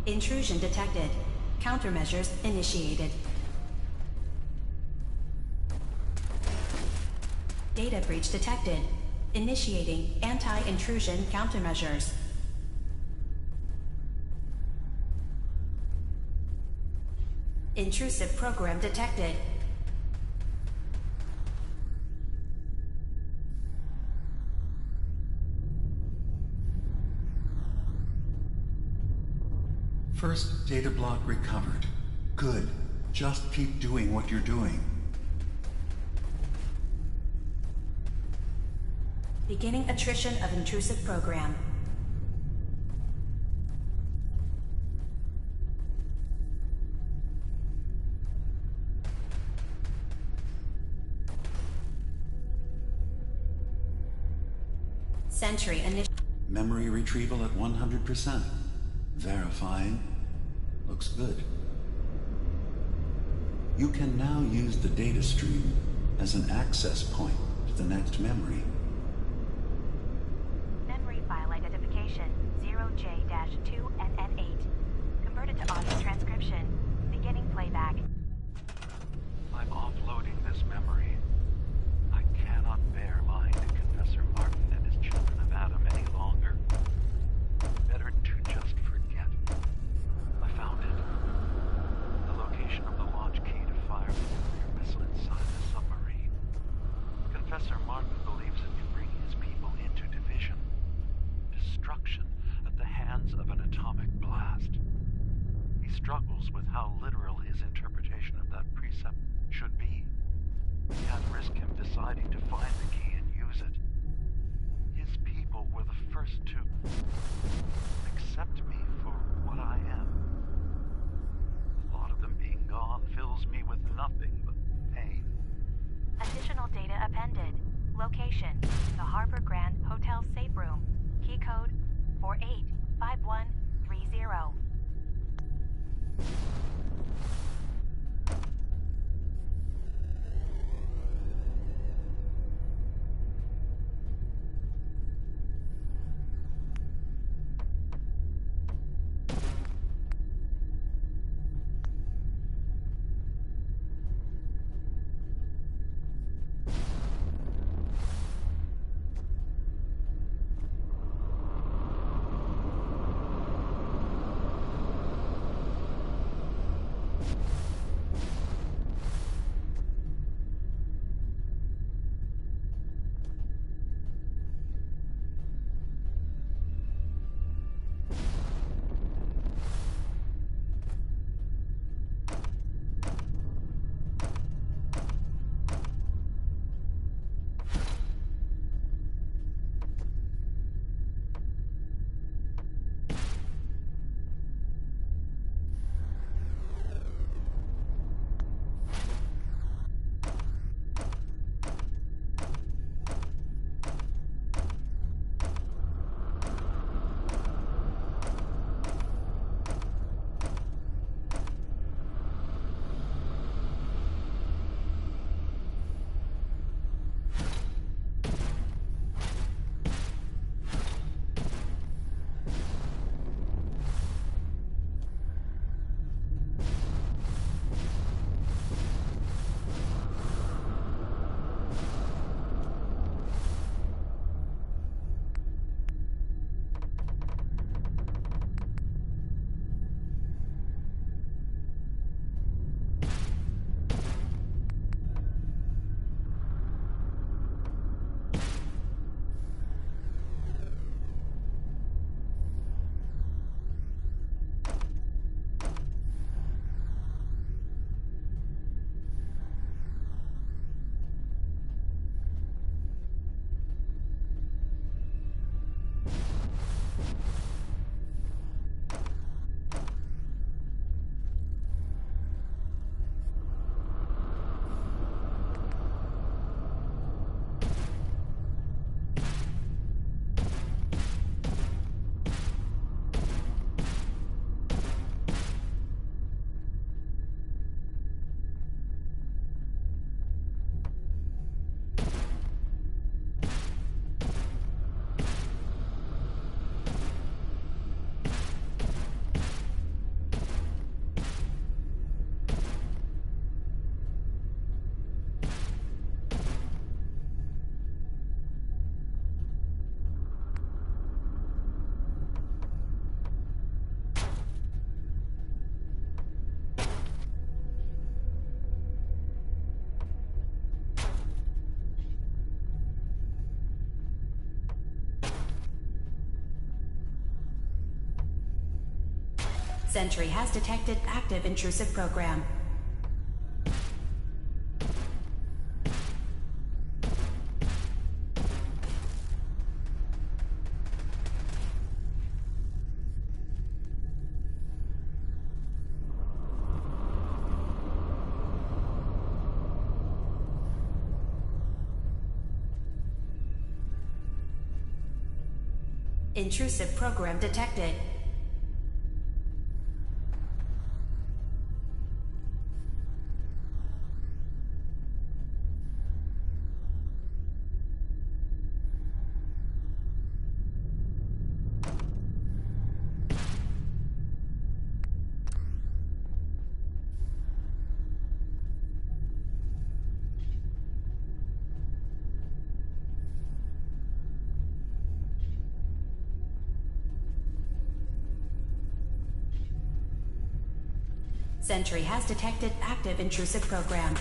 [SPEAKER 15] Intrusion detected. Countermeasures initiated. Data breach detected. Initiating anti-intrusion countermeasures. Intrusive program detected.
[SPEAKER 7] First data block recovered. Good. Just keep doing what you're doing.
[SPEAKER 15] Beginning attrition of intrusive program. Sentry initial.
[SPEAKER 7] Memory retrieval at 100%. Verifying. Looks good. You can now use the data stream as an access point to the next memory.
[SPEAKER 15] Memory file identification 0J-2NN8. Converted to audio transcription. Beginning playback.
[SPEAKER 7] I'm offloading this memory. I cannot bear lying to Confessor Martin and his children of Adam any longer. Better to just forget. I found it. The location of the launch key to fire the nuclear missile inside the submarine. Confessor Martin believes it
[SPEAKER 15] Personal data appended. Location, the Harbor Grand Hotel safe room. Key code 485130. Sentry has detected active intrusive program. Intrusive program detected. Sentry has detected active intrusive program.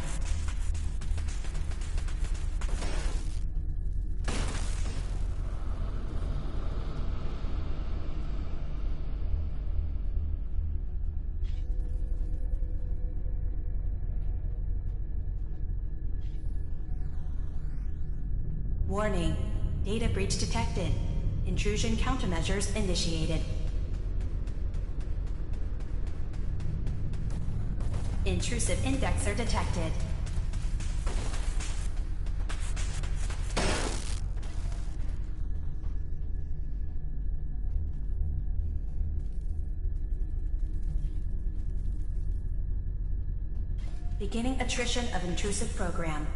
[SPEAKER 15] Warning. Data breach detected. Intrusion countermeasures initiated. Intrusive indexer detected. Beginning attrition of intrusive program.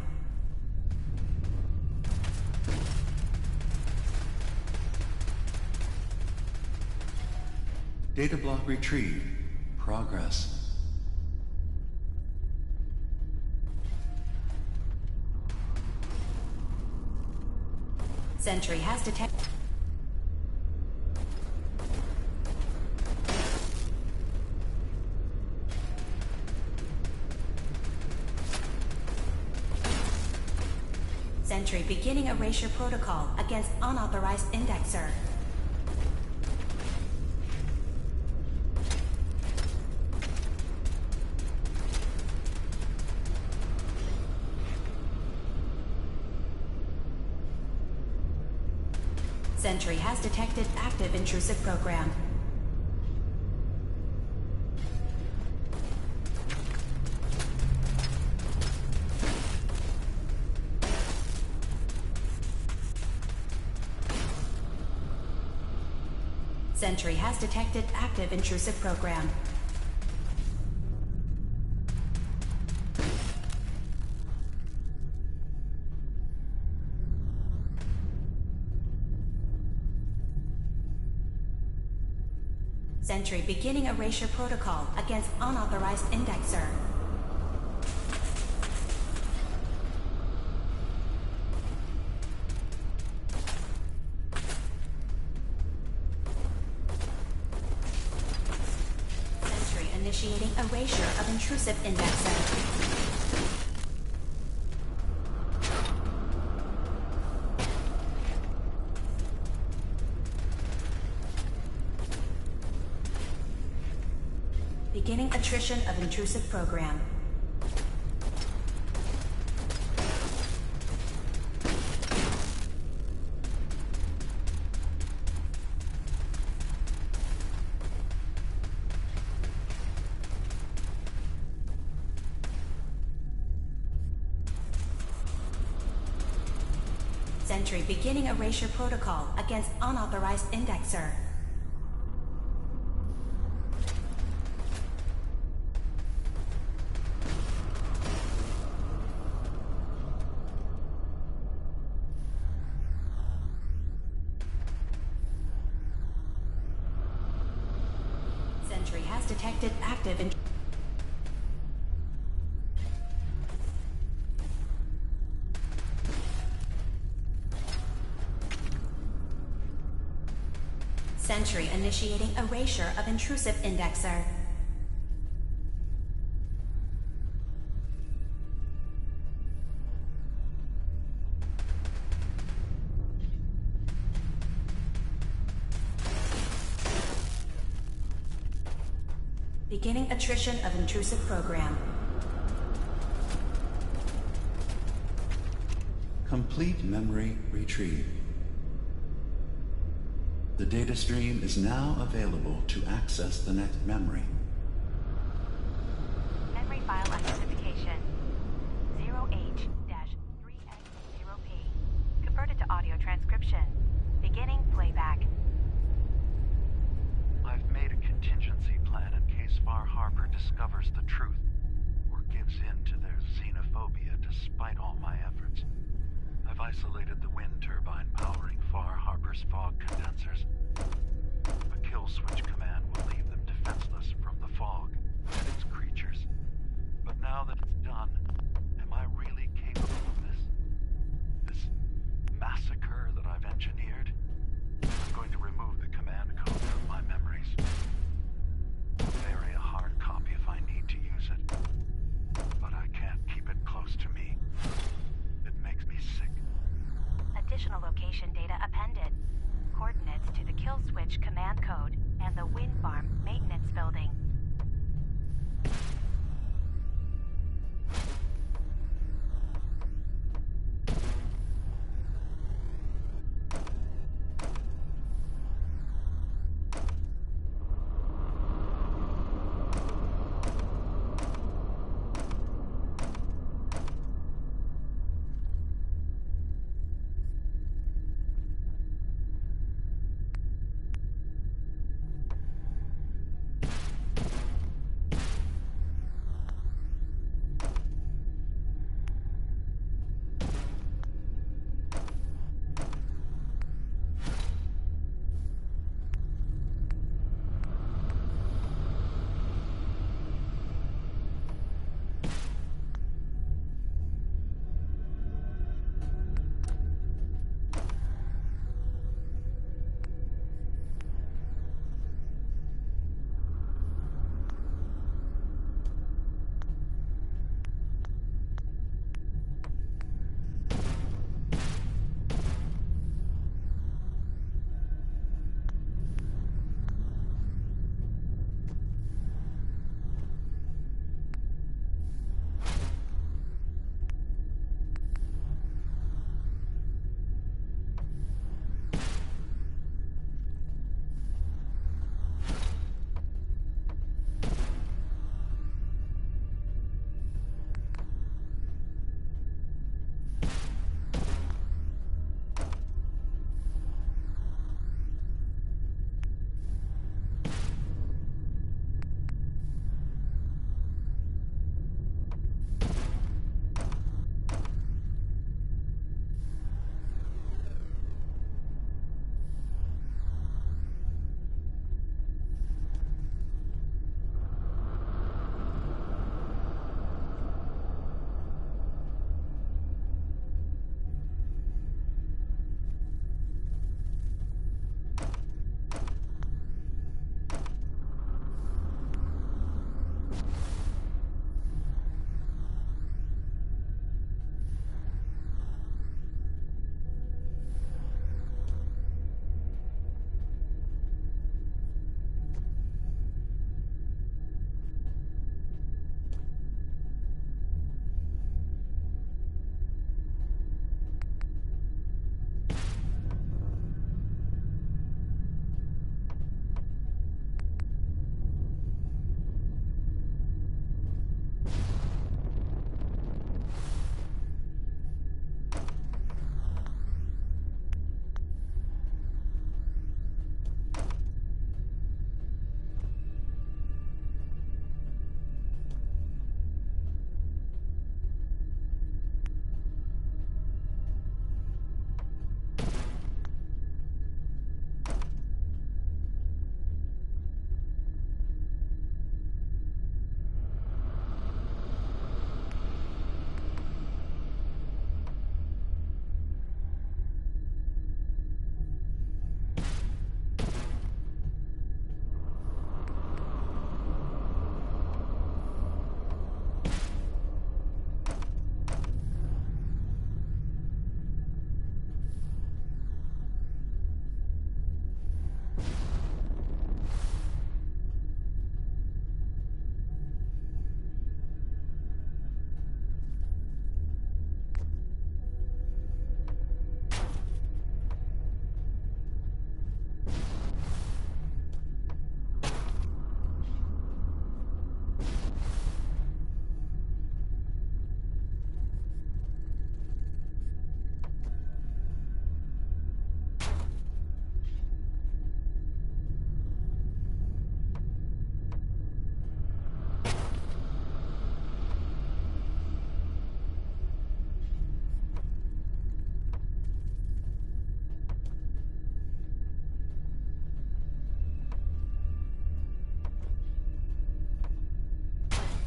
[SPEAKER 7] Data block retrieved. Progress.
[SPEAKER 15] Sentry has detected. Sentry beginning erasure protocol against unauthorized indexer. Sentry has detected active intrusive program. Sentry has detected active intrusive program. Sentry beginning erasure protocol against unauthorized indexer. Sentry initiating erasure of intrusive indexer. Beginning attrition of intrusive program. Sentry beginning erasure protocol against unauthorized indexer. Sentry has detected active in Sentry initiating erasure of intrusive indexer. Beginning attrition of intrusive program.
[SPEAKER 7] Complete memory retrieved. The data stream is now available to access the next memory.
[SPEAKER 15] Memory file identification 0H-3X0P. Converted to audio transcription. Beginning playback.
[SPEAKER 7] I've made a contingency plan in case Far Harbor discovers the truth or gives in to their xenophobia despite all my efforts. I've isolated the wind turbine powering Far Harbor's fog condensers. A kill switch command will leave them defenseless from the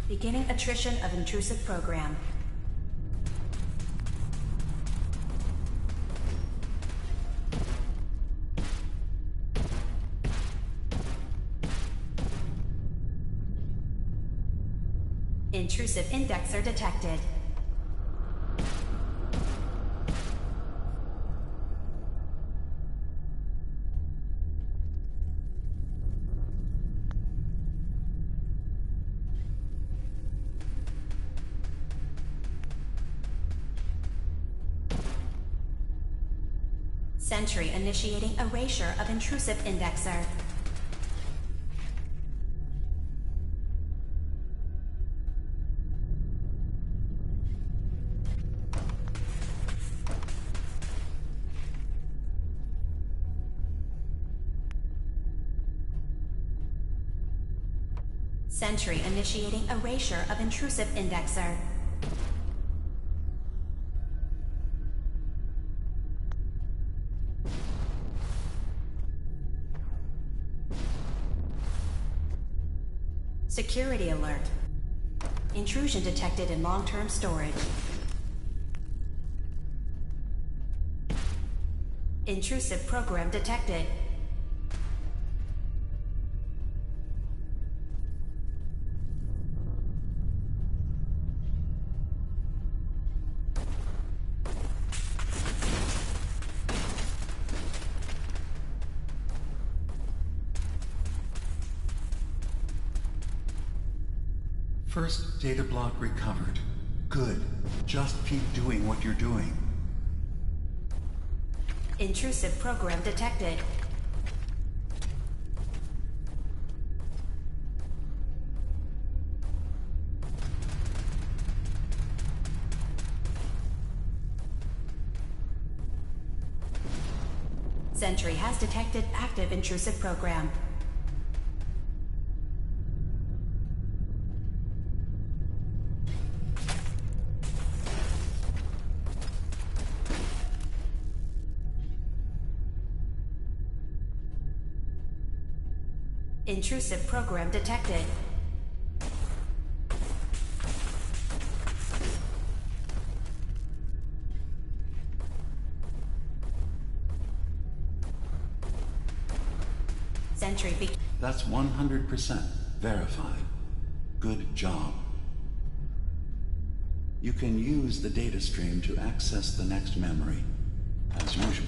[SPEAKER 15] Beginning attrition of intrusive program. Intrusive indexer detected. Sentry initiating erasure of intrusive indexer. Sentry initiating erasure of intrusive indexer. Security alert. Intrusion detected in long-term storage. Intrusive program detected.
[SPEAKER 7] First data block recovered. Good. Just keep doing what you're doing.
[SPEAKER 15] Intrusive program detected. Sentry has detected active intrusive program. Intrusive program detected. Sentry be-
[SPEAKER 7] That's 100% verified. Good job. You can use the data stream to access the next memory, as usual.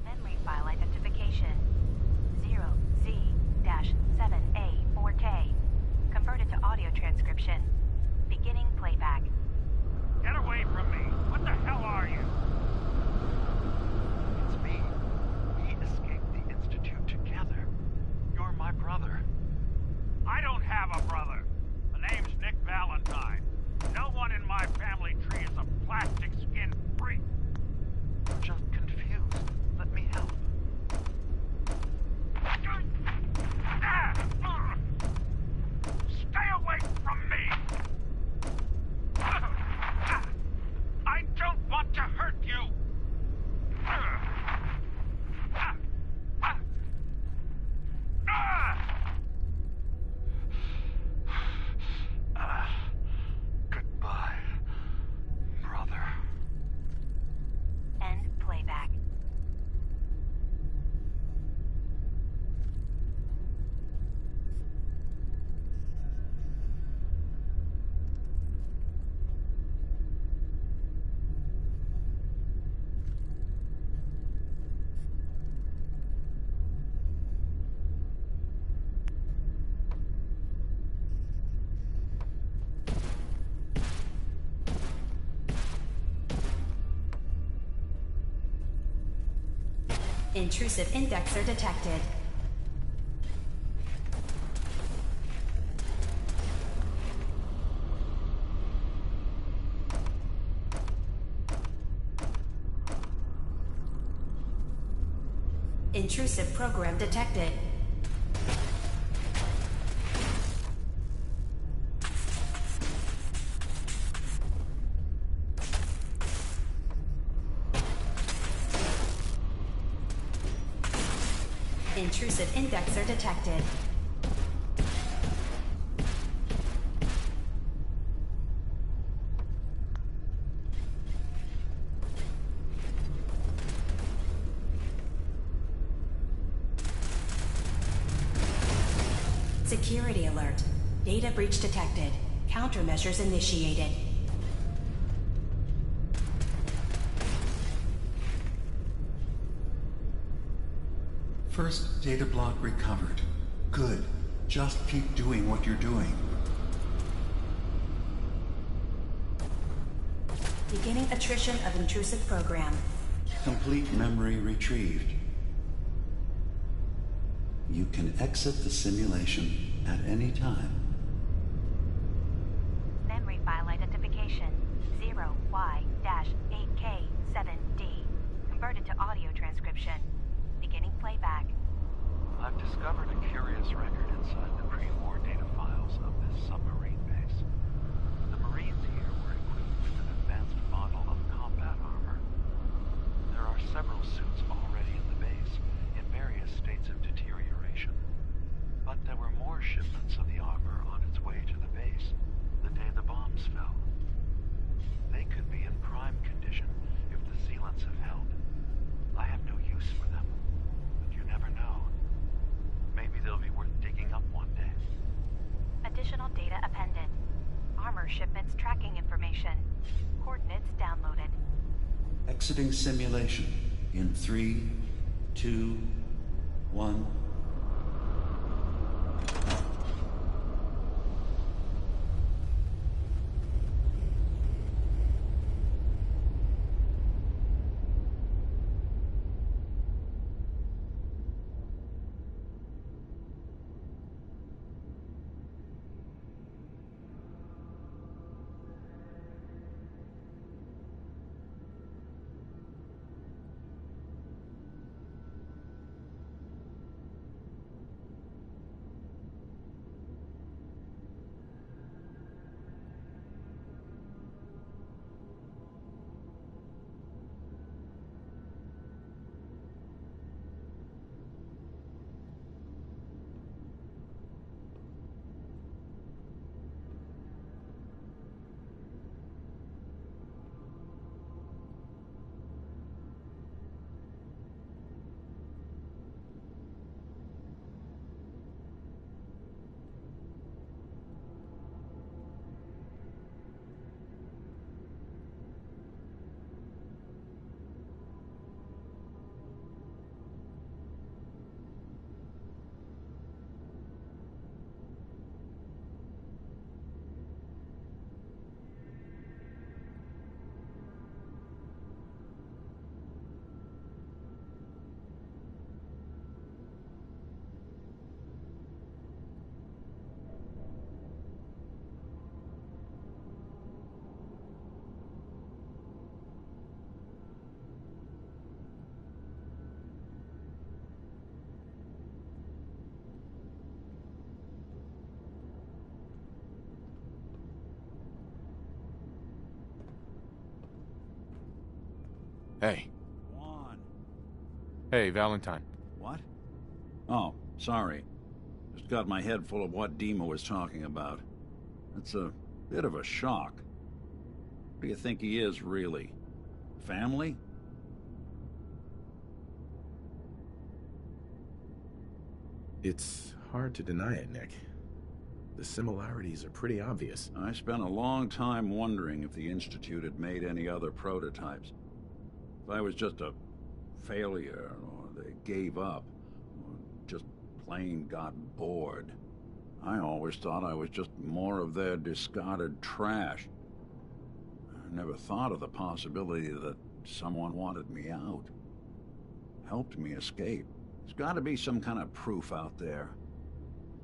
[SPEAKER 15] Memory file identification 0Z-7A4K. Converted to audio transcription. Beginning playback.
[SPEAKER 11] Get away from me! What the hell are you?
[SPEAKER 7] It's me. We escaped the Institute together. You're my brother.
[SPEAKER 11] I don't have a brother. The name's Nick Valentine. No one in my family tree is a plastic skin freak.
[SPEAKER 7] I'm just confused. Let me help.
[SPEAKER 11] Stay away from me! I don't want to hurt you!
[SPEAKER 7] Goodbye, brother.
[SPEAKER 15] End playback. Intrusive indexer detected. Intrusive program detected. Intrusive indexer detected.
[SPEAKER 16] security alert. Data breach detected. Countermeasures initiated.
[SPEAKER 7] First data block recovered. Good. Just keep doing what you're doing.
[SPEAKER 16] Beginning attrition of intrusive program.
[SPEAKER 7] Complete memory retrieved. You can exit the simulation at any time.
[SPEAKER 15] Memory file identification 0Y-8K7D. Converted to audio transcription. Beginning playback.
[SPEAKER 17] I've discovered a curious record inside the pre-war data files of this submarine base. The Marines here were equipped with an advanced model of combat armor. There are several suits already in the base, in various states of deterioration. But there were more shipments of the armor on its way to the base the day the bombs fell. They could be in prime condition if the sealants have held. I have no use for them, but you never know. Maybe they'll be worth digging up one day.
[SPEAKER 15] Additional data appended. Armor shipments tracking information. Coordinates downloaded.
[SPEAKER 7] Exiting simulation in 3, 2, 1.
[SPEAKER 1] Hey.
[SPEAKER 4] Juan.
[SPEAKER 1] Hey, Valentine.
[SPEAKER 4] What? Oh, sorry. Just got my head full of what Dima was talking about. It's a bit of a shock. What do you think he is, really? Family?
[SPEAKER 1] It's hard to deny it, Nick. The similarities are pretty obvious.
[SPEAKER 4] I spent a long time wondering if the Institute had made any other prototypes. If I was just a failure, or they gave up, or just plain got bored. I always thought I was just more of their discarded trash. I never thought of the possibility that someone wanted me out. Helped me escape. There's got to be some kind of proof out there.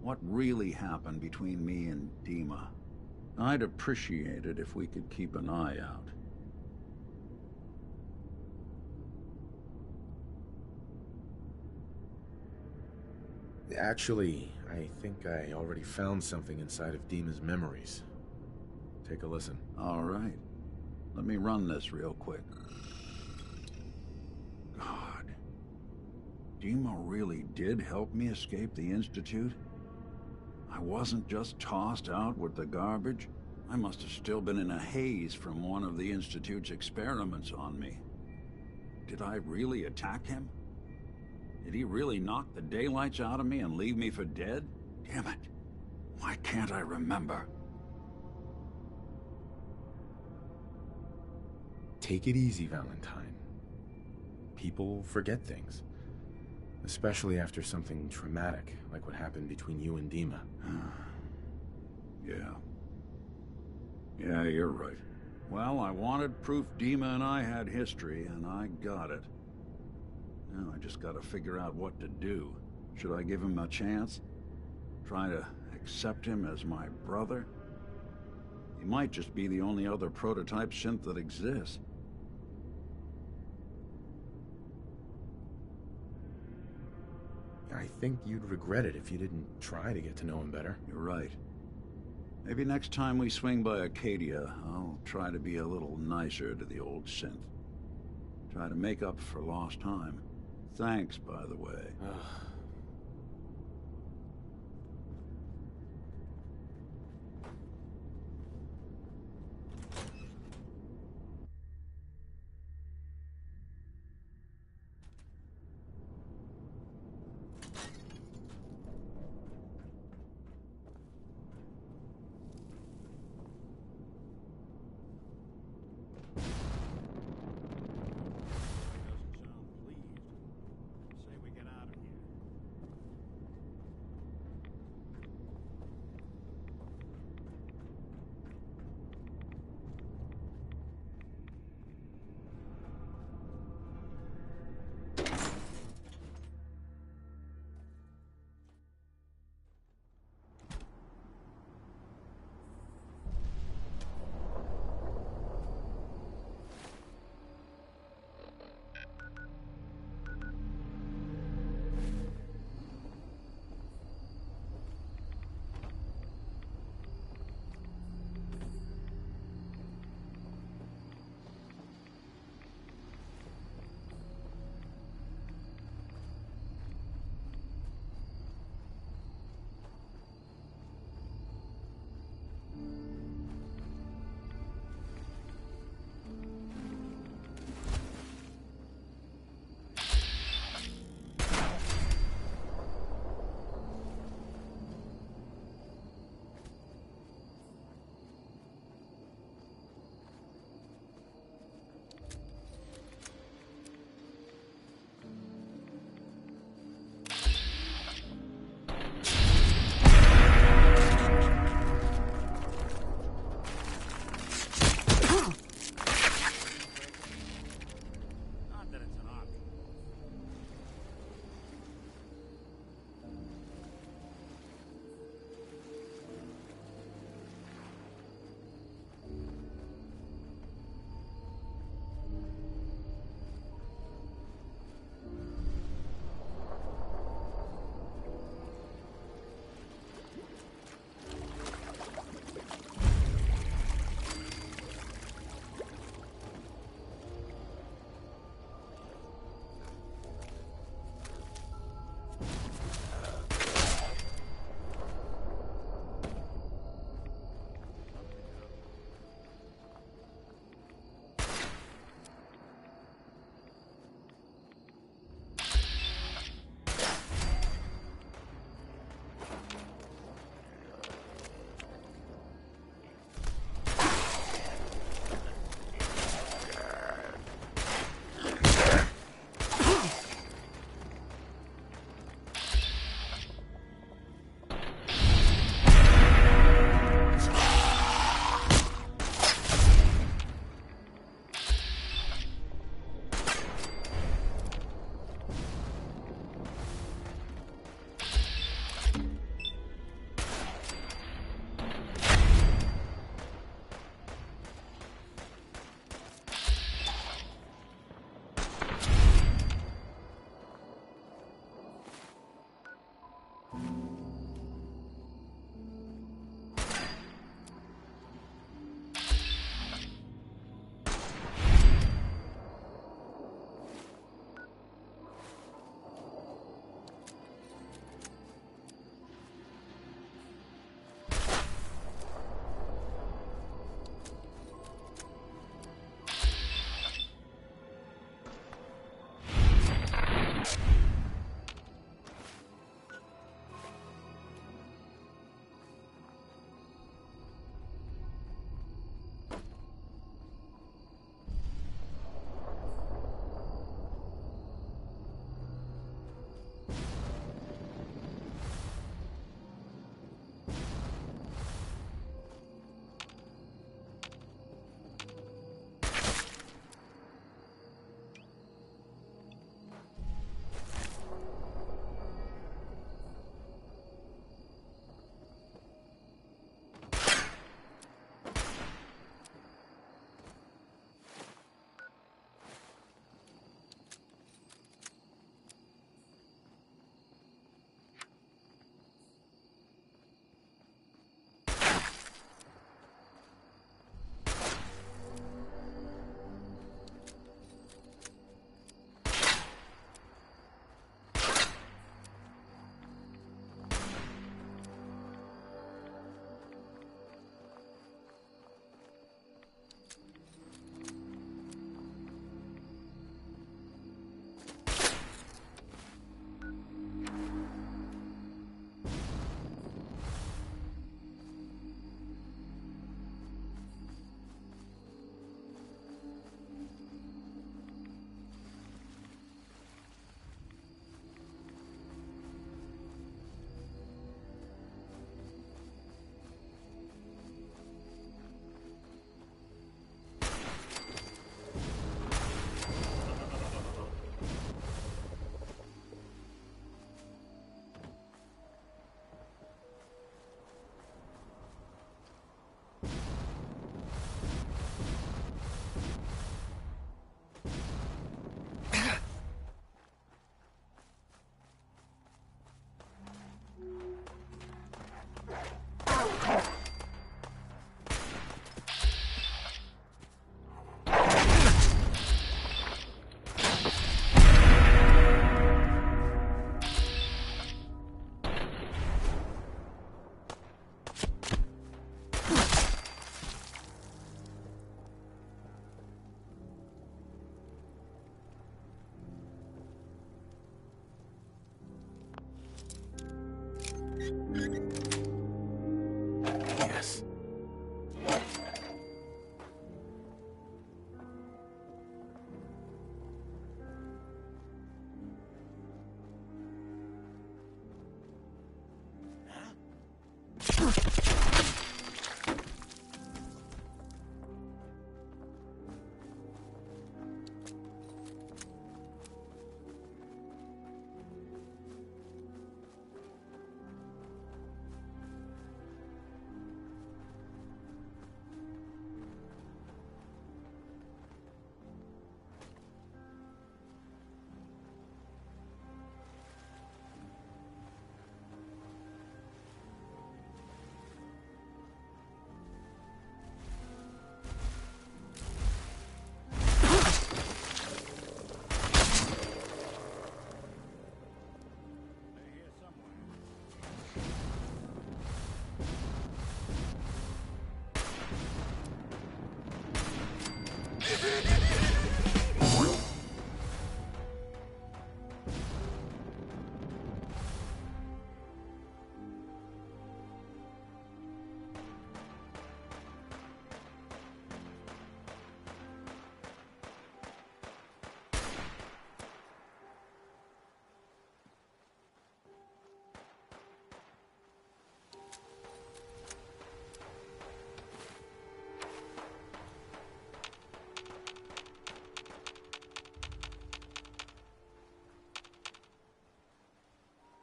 [SPEAKER 4] What really happened between me and Dima? I'd appreciate it if we could keep an eye out.
[SPEAKER 1] Actually, I think I already found something inside of Dima's memories. Take a listen.
[SPEAKER 4] All right. Let me run this real quick. God. Dima really did help me escape the Institute? I wasn't just tossed out with the garbage. I must have still been in a haze from one of the Institute's experiments on me. Did I really attack him? Did he really knock the daylights out of me and leave me for dead? Damn it. Why can't I remember?
[SPEAKER 1] Take it easy, Valentine. People forget things. Especially after something traumatic, like what happened between you and Dima.
[SPEAKER 4] Yeah. Yeah, you're right. Well, I wanted proof Dima and I had history, and I got it. Now I just gotta figure out what to do. Should I give him a chance? Try to accept him as my brother? He might just be the only other prototype synth that exists.
[SPEAKER 1] I think you'd regret it if you didn't try to get to know him better.
[SPEAKER 4] You're right. Maybe next time we swing by Acadia, I'll try to be a little nicer to the old synth. Try to make up for lost time. Thanks, by the way.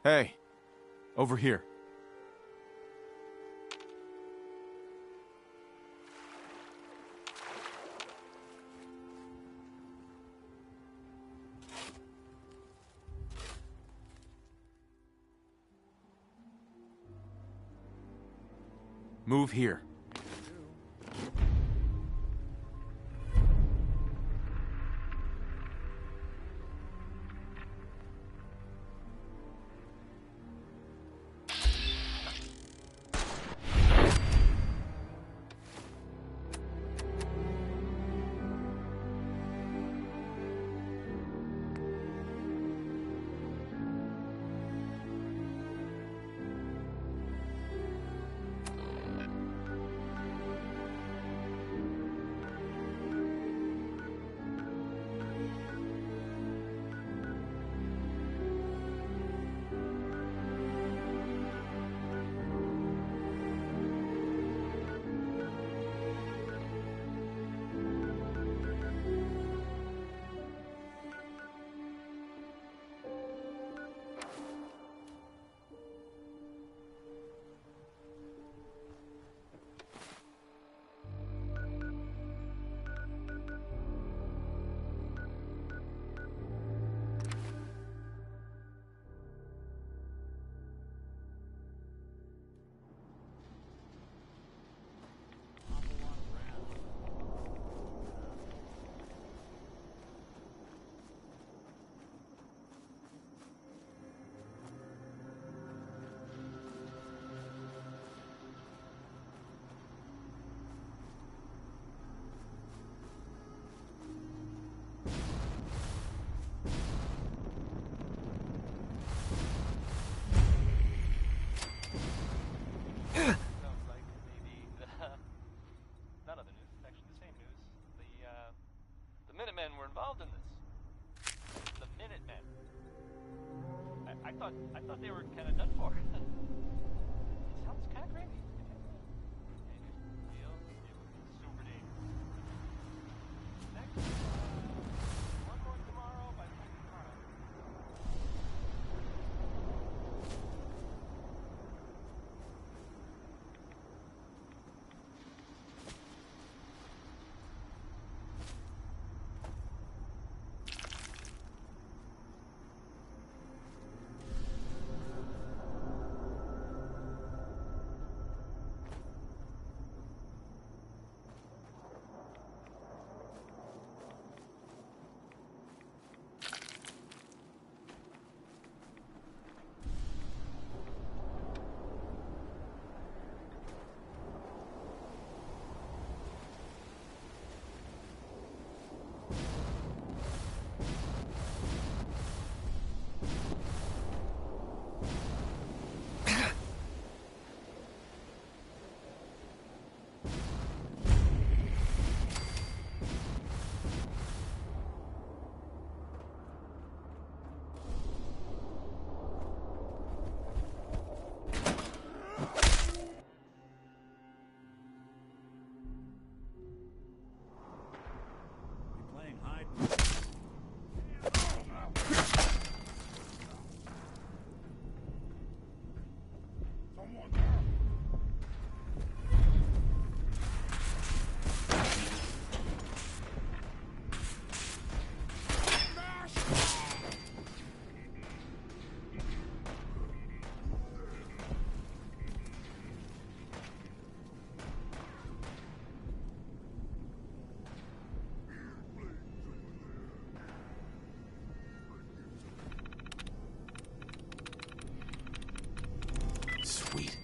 [SPEAKER 1] Hey, over here. Move here.
[SPEAKER 18] Minutemen were involved in this. The Minutemen. I thought they were kind of done for. It sounds kind of crazy. Deal. It would be super dangerous. Next, one more tomorrow by tomorrow.
[SPEAKER 1] Sweet.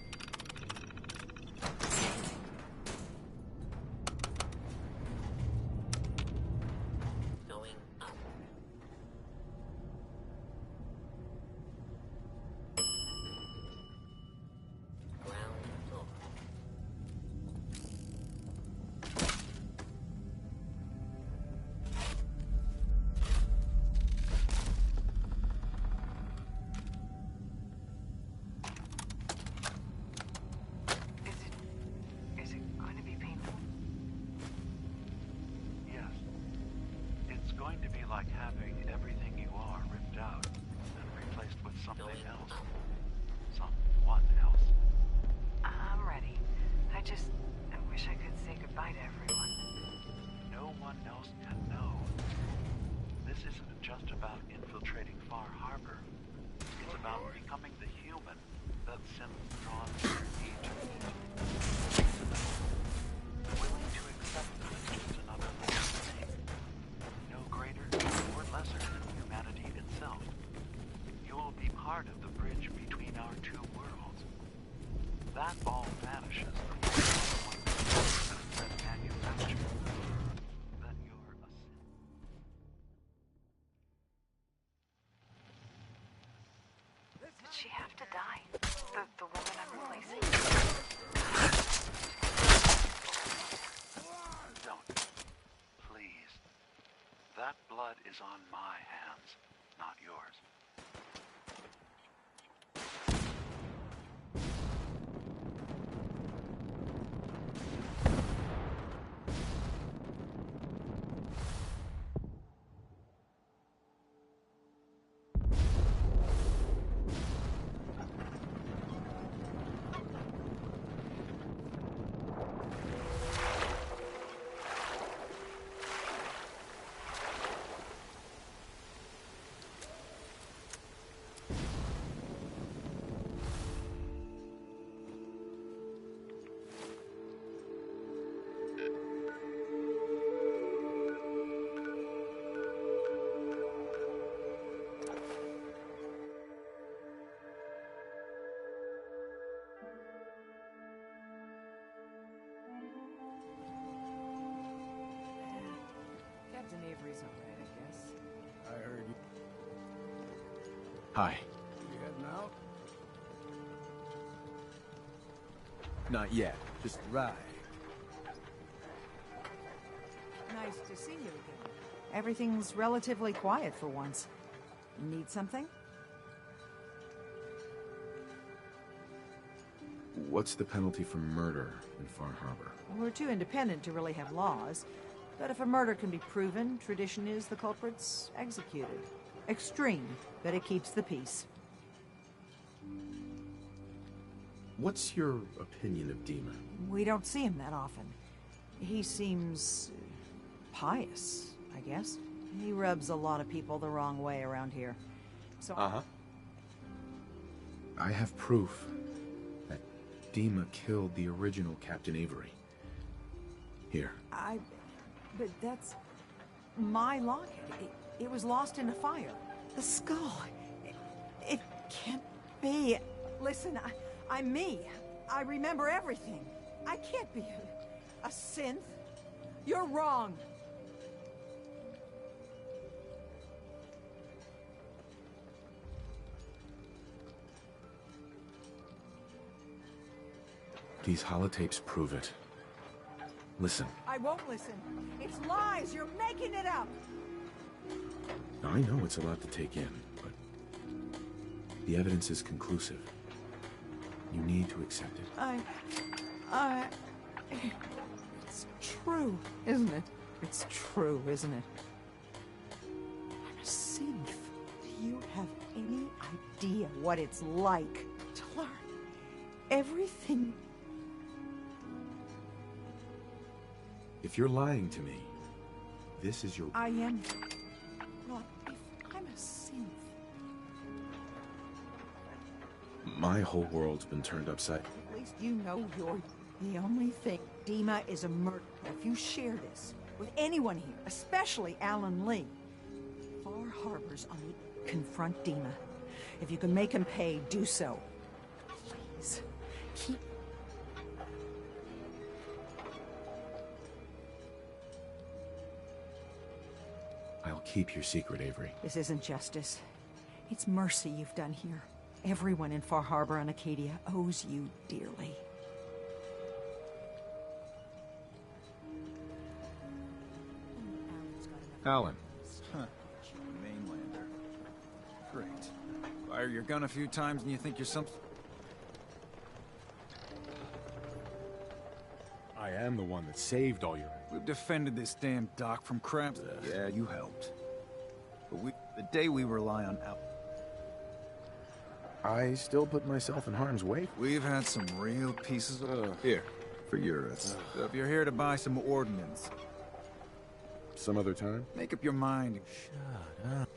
[SPEAKER 13] Going up. Ground floor.
[SPEAKER 17] Is it going to be painful? Yes. It's going to be like having everything you are ripped out and replaced with something else.
[SPEAKER 19] I wish I could say goodbye to everyone.
[SPEAKER 17] No one else can know. This isn't just about infiltrating Far Harbor. It's about becoming the human that synth drawn to each of you. Willing to accept that it's just another living thing. No greater or lesser than humanity itself. You will be part of the bridge between our two worlds. That all vanishes the moment that manufactures that you're a synth.
[SPEAKER 19] Did she have to die? The woman I'm replacing?
[SPEAKER 17] Don't. Please. That blood is on my hands, not yours.
[SPEAKER 3] Captain Avery's alright, I guess.
[SPEAKER 2] I heard you.
[SPEAKER 1] Hi.
[SPEAKER 2] You heading out?
[SPEAKER 1] Not yet. Just
[SPEAKER 2] Right.
[SPEAKER 3] Nice to see you again. Everything's relatively quiet for once. Need something?
[SPEAKER 1] what's the penalty for murder in Far Harbor?
[SPEAKER 3] We're too independent to really have laws. But if a murder can be proven, tradition is the culprit's executed. Extreme, but it keeps the peace.
[SPEAKER 1] What's your opinion of Dima?
[SPEAKER 3] We don't see him that often. He seems pious, I guess. He rubs a lot of people the wrong way around here. So
[SPEAKER 1] Uh-huh. I have proof that Dima killed the original Captain Avery. Here.
[SPEAKER 3] But that's my locket. It was lost in a fire. The skull. It can't be. Listen, I'm me. I remember everything. I can't be a synth. You're wrong.
[SPEAKER 1] These holotapes prove it. Listen.
[SPEAKER 3] I won't listen. It's lies. You're making it up.
[SPEAKER 1] I know it's a lot to take in, but the evidence is conclusive. You need to accept it.
[SPEAKER 3] It's true, isn't it? It's true, isn't it? I'm a synth. Do you have any idea what it's like to learn everything?
[SPEAKER 1] If you're lying to me, this is your...
[SPEAKER 3] I am... Well, if I'm a synth...
[SPEAKER 1] My whole world's been turned upside...
[SPEAKER 3] At least you know you're the only thing. Dima is a murderer. If you share this with anyone here, especially Alan Lee, Far Harbor's on the... Confront Dima. If you can make him pay, do so. Please, keep...
[SPEAKER 1] I'll keep your secret, Avery.
[SPEAKER 3] This isn't justice. It's mercy you've done here. Everyone in Far Harbor and Acadia owes you dearly.
[SPEAKER 1] Alan.
[SPEAKER 2] Huh. Mainlander. Great. Fire your gun a few times and you think you're something...
[SPEAKER 1] I am the one that saved all your...
[SPEAKER 2] We've defended this damn dock from crabs. Yeah, you helped. But the day we rely on out...
[SPEAKER 1] I still put myself in harm's way.
[SPEAKER 2] We've had some real pieces of...
[SPEAKER 1] Here.
[SPEAKER 2] For Eurus. So if you're here to buy some ordnance,
[SPEAKER 1] Some other time?
[SPEAKER 2] make up your mind.
[SPEAKER 12] Shut up.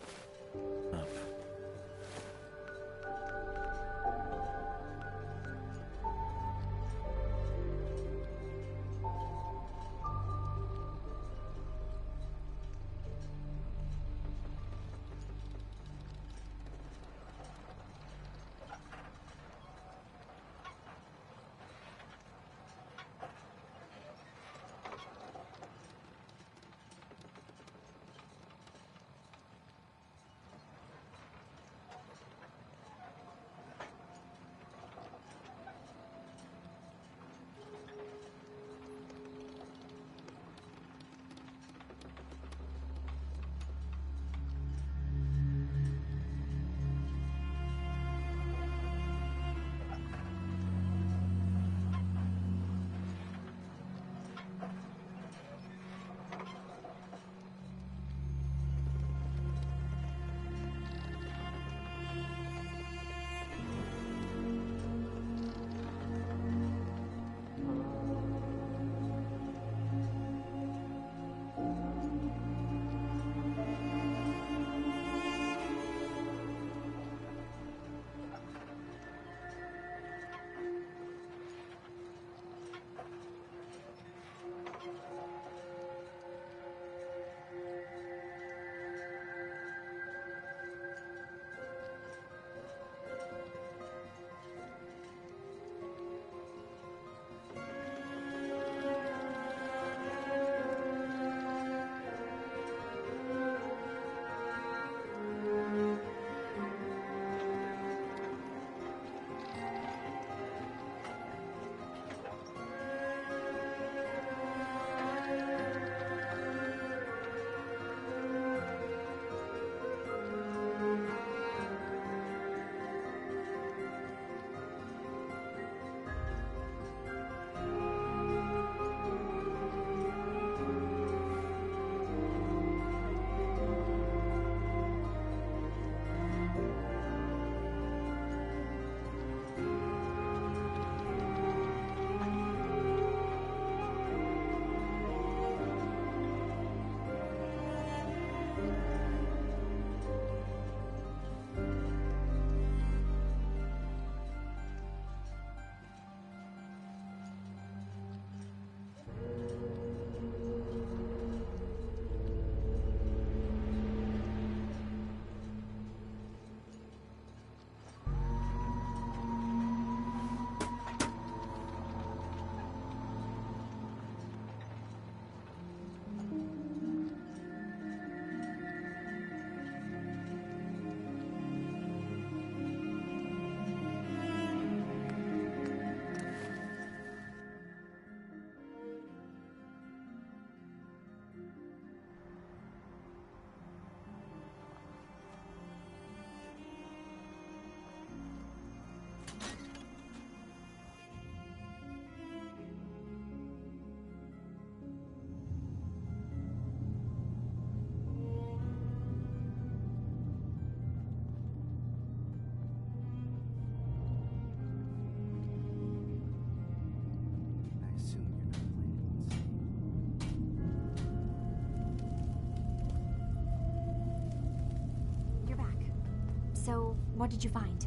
[SPEAKER 9] So, what did you find?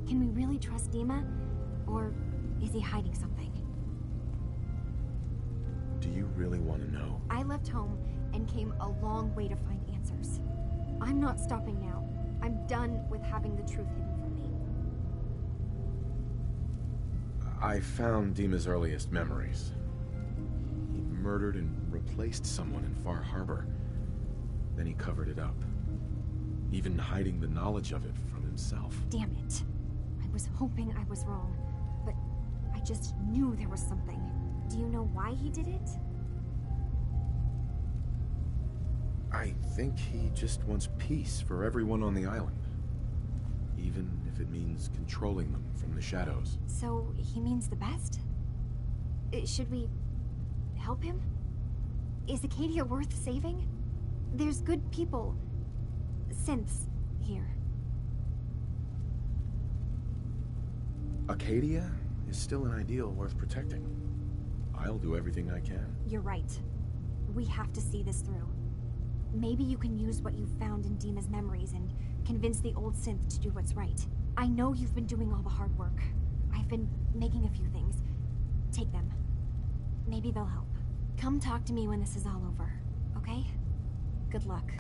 [SPEAKER 9] Can we really trust Dima? Or is he hiding something?
[SPEAKER 1] Do you really want to know?
[SPEAKER 9] I left home and came a long way to find answers. I'm not stopping now. I'm done with having the truth hidden from me.
[SPEAKER 1] I found Dima's earliest memories. He murdered and replaced someone in Far Harbor. Then he covered it up, even hiding the knowledge of it from himself.
[SPEAKER 9] Damn it. I was hoping I was wrong, but I just knew there was something. Do you know why he did it?
[SPEAKER 1] I think he just wants peace for everyone on the island. Even if it means controlling them from the shadows.
[SPEAKER 9] So, he means the best? Should we help him? Is Acadia worth saving? There's good people, synths, here.
[SPEAKER 1] Acadia is still an ideal worth protecting. I'll do everything I can.
[SPEAKER 9] You're right. We have to see this through. Maybe you can use what you found in Dima's memories and convince the old synth to do what's right. I know you've been doing all the hard work. I've been making a few things. Take them. Maybe they'll help. Come talk to me when this is all over, okay? Good luck.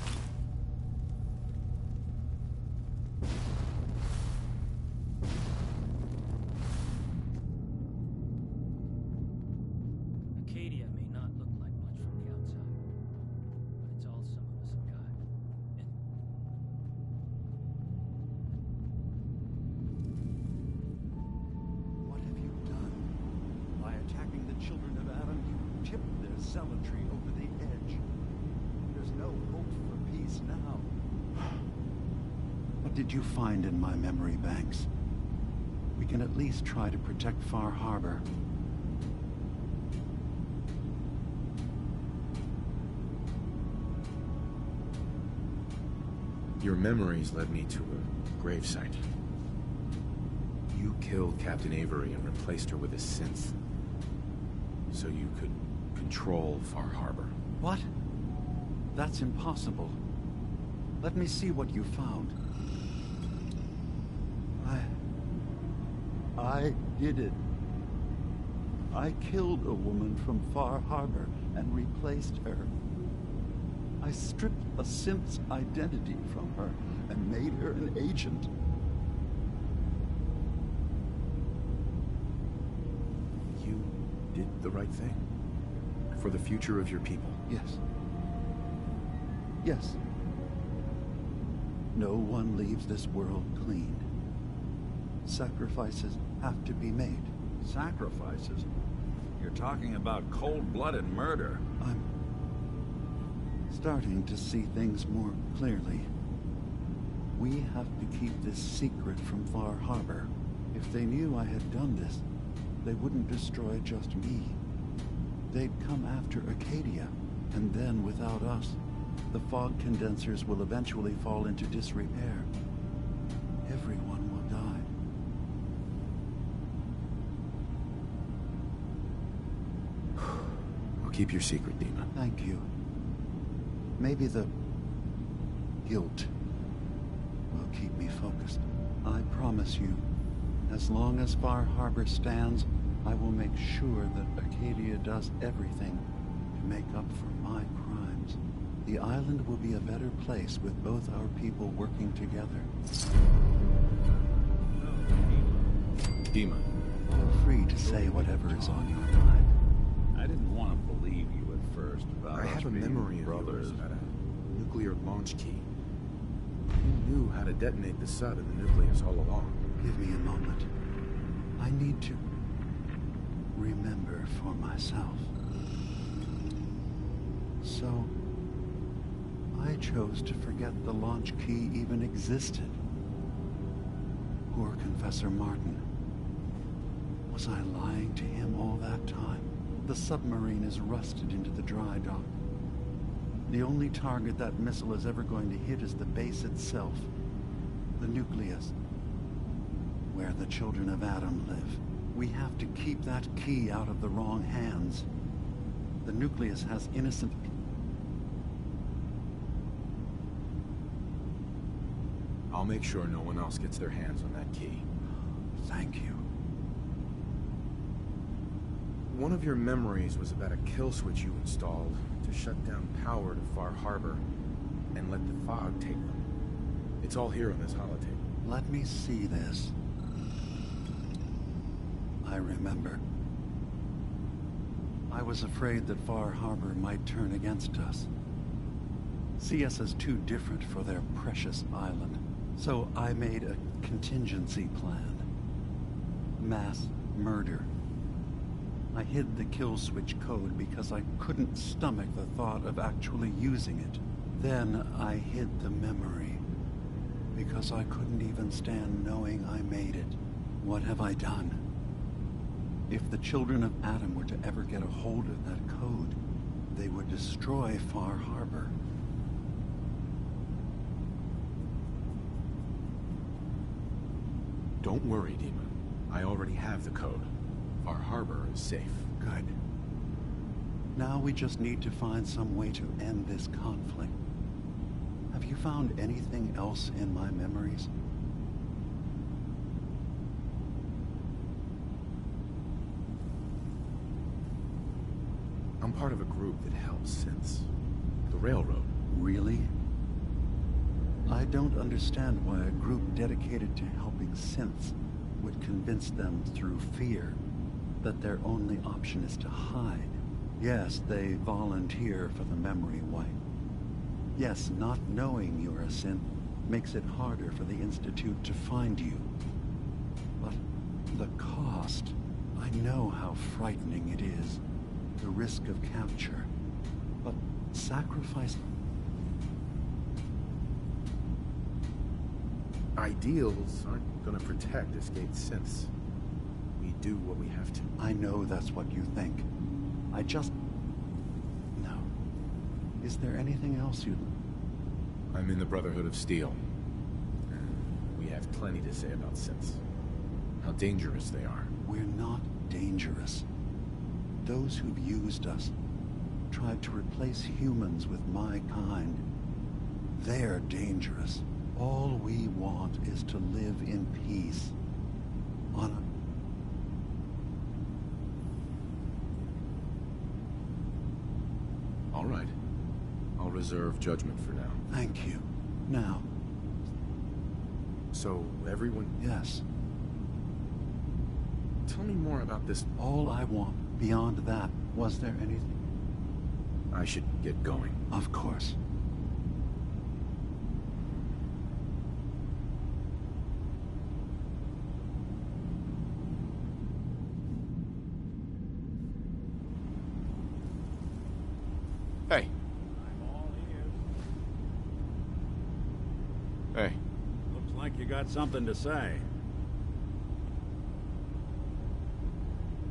[SPEAKER 6] Acadia may not look like much from the outside, but it's all some of us have got.
[SPEAKER 7] What have you done? By attacking the children of Adam, you tipped their zealotry over the edge. There's no hope for peace now. What did you find in my memory banks? We can at least try to protect Far Harbor.
[SPEAKER 1] Your memories led me to a gravesite. You killed Captain Avery and replaced her with a synth, so you could control Far Harbor.
[SPEAKER 7] What? That's impossible. Let me see what you found. I did it. I killed a woman from Far Harbor and replaced her. I stripped a synth's identity from her and made her an agent.
[SPEAKER 1] You did the right thing. For the future of your people.
[SPEAKER 7] Yes. Yes. No one leaves this world clean. Sacrifices have to be made.
[SPEAKER 4] Sacrifices? You're talking about cold-blooded murder.
[SPEAKER 7] I'm starting to see things more clearly. We have to keep this secret from Far Harbor. If they knew I had done this, they wouldn't destroy just me. They'd come after Acadia, and then without us, the fog condensers will eventually fall into disrepair. Everyone will die.
[SPEAKER 1] I'll keep your secret, Dima.
[SPEAKER 7] Thank you. Maybe the guilt will keep me focused. I promise you, as long as Far Harbor stands, I will make sure that Acadia does everything to make up for my crimes. The island will be a better place with both our people working together.
[SPEAKER 1] Dima.
[SPEAKER 7] Feel free to say whatever is on your mind.
[SPEAKER 4] I didn't want to believe you at first about
[SPEAKER 1] I
[SPEAKER 4] us
[SPEAKER 1] have a
[SPEAKER 4] being
[SPEAKER 1] memory of
[SPEAKER 4] brothers.
[SPEAKER 1] yours about a nuclear launch key. You knew how to detonate the sub in the nucleus all along.
[SPEAKER 7] Give me a moment. I need to remember for myself. So, I chose to forget the launch key even existed. Poor Confessor Martin. Was I lying to him all that time? The submarine is rusted into the dry dock. The only target that missile is ever going to hit is the base itself. The nucleus. Where the children of Adam live. We have to keep that key out of the wrong hands. The nucleus has innocent...
[SPEAKER 1] I'll make sure no one else gets their hands on that key.
[SPEAKER 7] Thank you.
[SPEAKER 1] One of your memories was about a kill switch you installed to shut down power to Far Harbor and let the fog take them. It's all here on this holotape.
[SPEAKER 7] Let me see this. I remember. I was afraid that Far Harbor might turn against us. See us as too different for their precious island. So I made a contingency plan. Mass murder. I hid the kill switch code because I couldn't stomach the thought of actually using it. Then I hid the memory because I couldn't even stand knowing I made it. What have I done? If the children of Adam were to ever get a hold of that code, they would destroy Far Harbor.
[SPEAKER 1] Don't worry, Dima. I already have the code. Far Harbor is safe.
[SPEAKER 7] Good. Now we just need to find some way to end this conflict. Have you found anything else in my memories?
[SPEAKER 1] I'm part of a group that helps synths. The Railroad.
[SPEAKER 7] Really? I don't understand why a group dedicated to helping synths would convince them through fear that their only option is to hide. Yes, they volunteer for the memory wipe. Yes, not knowing you're a synth makes it harder for the Institute to find you. But the cost, I know how frightening it is. The risk of capture. But sacrifice...
[SPEAKER 1] Ideals aren't gonna protect escaped synths. We do what we have to.
[SPEAKER 7] I know that's what you think. I just... No. Is there anything else you'd...
[SPEAKER 1] I'm in the Brotherhood of Steel. We have plenty to say about synths. How dangerous they are.
[SPEAKER 7] We're not dangerous. Those who've used us, tried to replace humans with my kind, they're dangerous. All we want is to live in peace. On a...
[SPEAKER 1] All right. I'll reserve judgment for now.
[SPEAKER 7] Thank you. Now.
[SPEAKER 1] So, everyone...
[SPEAKER 7] Yes.
[SPEAKER 1] Tell me more about this...
[SPEAKER 7] All I want, beyond that, was there anything?
[SPEAKER 1] I should get going.
[SPEAKER 7] Of course.
[SPEAKER 1] Hey.
[SPEAKER 4] I'm all ears.
[SPEAKER 1] Hey.
[SPEAKER 4] Looks like you got something to say.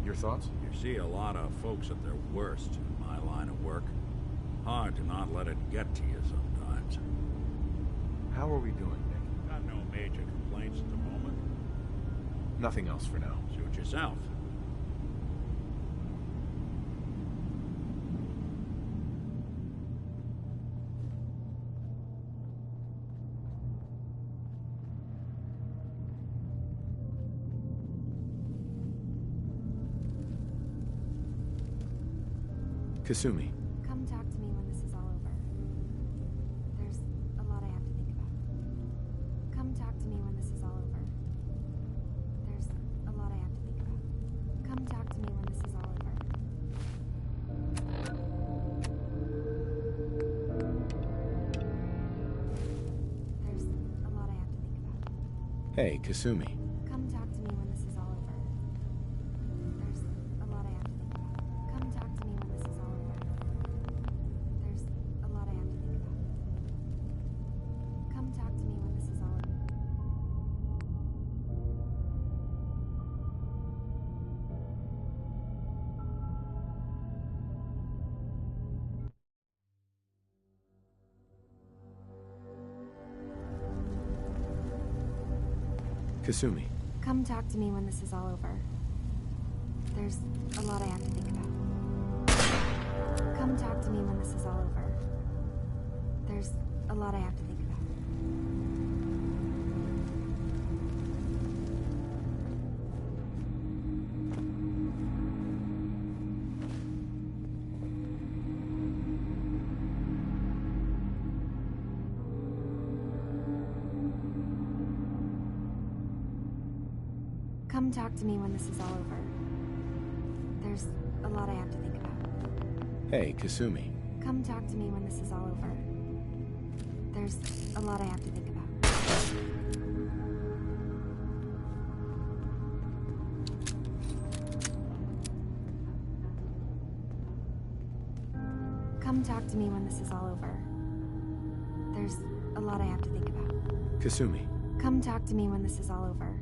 [SPEAKER 1] Your thoughts?
[SPEAKER 4] You see a lot of folks at their worst in my line of work. Hard to not let it get to you sometimes.
[SPEAKER 1] How are we doing, Nick?
[SPEAKER 4] Got no major complaints at the moment.
[SPEAKER 1] Nothing else for now.
[SPEAKER 4] Suit yourself.
[SPEAKER 1] Kasumi.
[SPEAKER 9] Come talk to me when this is all over. There's a lot I have to think about. Come talk to me when this is all over. There's a lot I have to think about. Come talk to me when this is all over. There's a lot I have to think about.
[SPEAKER 1] Hey, Kasumi.
[SPEAKER 9] Come talk to me when this is all over. There's a lot I have to think about. Come talk to me when this is all over. There's a lot I have to think about. Come talk to me when this is all over.
[SPEAKER 1] Kasumi.
[SPEAKER 9] Come talk to me when this is all over. There's a lot I have to think about. Come talk to me when this is all over. There's a lot I have to think about. Come talk to me when this is all over. There's a lot I have to think about.
[SPEAKER 1] Hey, Kasumi.
[SPEAKER 9] Come talk to me when this is all over. There's a lot I have to think about. Come talk to me when this is all over. There's a lot I have to think about.
[SPEAKER 1] Kasumi.
[SPEAKER 9] Come talk to me when this is all over.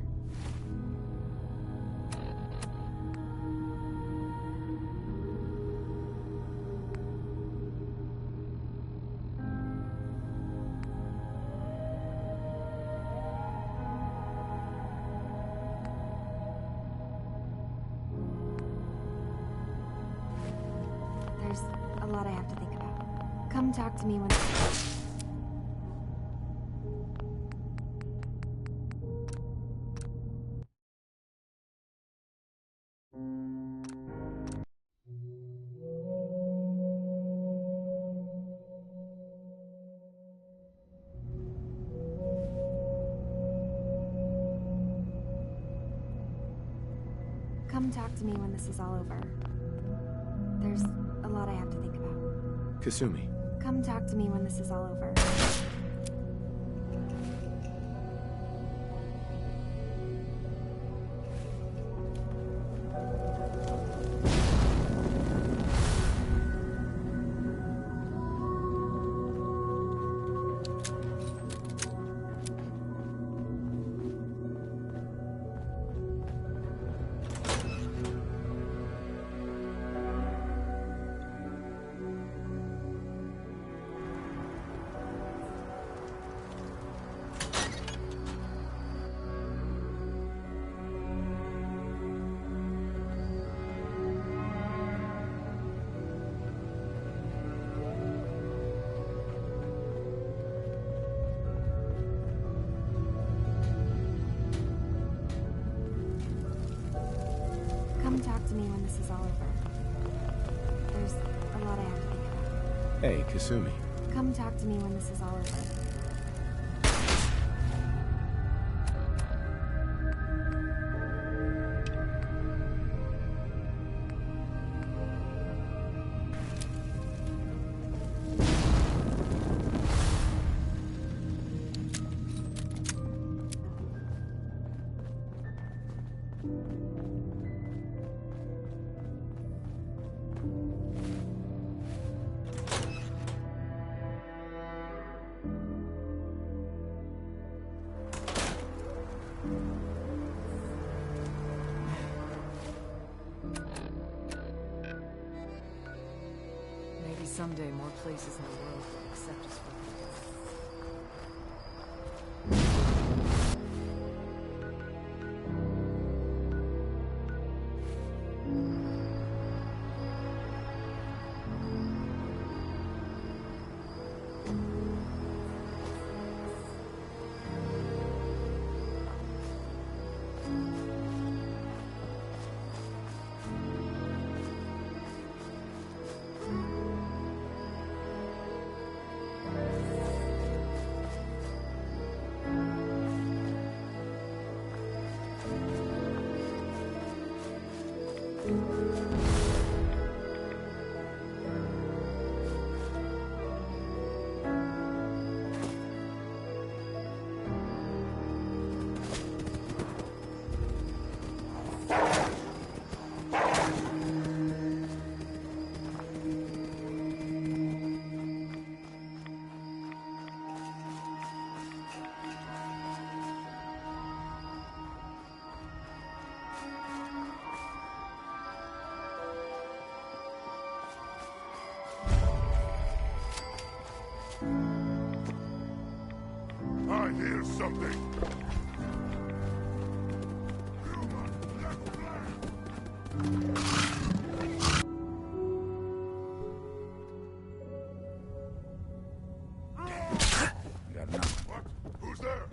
[SPEAKER 9] There's lot I have to think about. Come talk to me when... Come talk to me when this is all over. There's a lot I have to think about.
[SPEAKER 1] Kasumi.
[SPEAKER 9] Come talk to me when this is all over. Come talk to me when this is all over. There's a lot I have to think about.
[SPEAKER 1] Hey, Kasumi.
[SPEAKER 9] Come talk to me when this is all over.
[SPEAKER 3] Maybe someday more places in the world will accept us for who we are.
[SPEAKER 20] I hear something.
[SPEAKER 4] Got enough.
[SPEAKER 20] What? Who's there?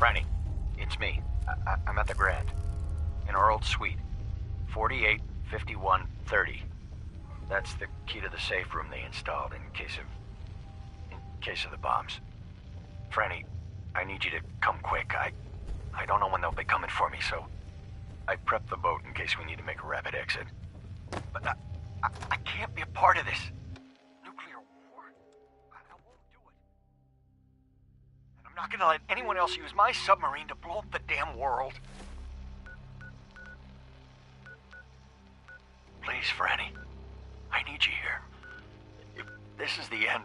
[SPEAKER 21] Franny, it's me. I'm at the Grand. In our old suite. 485130. That's the key to the safe room they installed in case of the bombs. Franny, I need you to come quick. I don't know when they'll be coming for me, so I prepped the boat in case we need to make a rapid exit. But I can't be a part of this. Nuclear war. I won't do it. And I'm not gonna let anyone else use my submarine to blow up the damn world. Please, Franny. I need you here. If this is the end,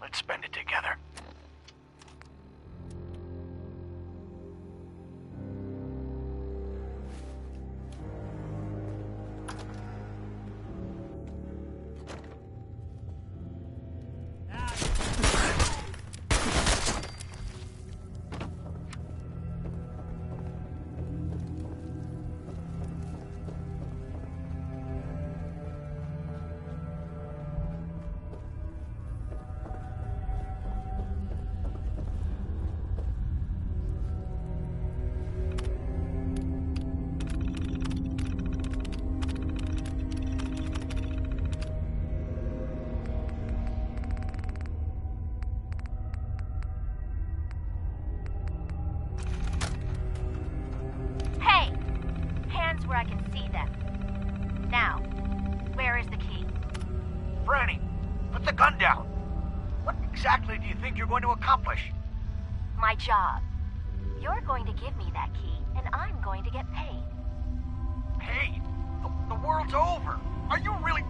[SPEAKER 21] let's spend it together.
[SPEAKER 15] Where I can see them. Now, where is the key?
[SPEAKER 21] Franny, put the gun down. What exactly do you think you're going to accomplish?
[SPEAKER 15] My job. You're going to give me that key, and I'm going to get paid.
[SPEAKER 21] Paid? The world's over. Are you really...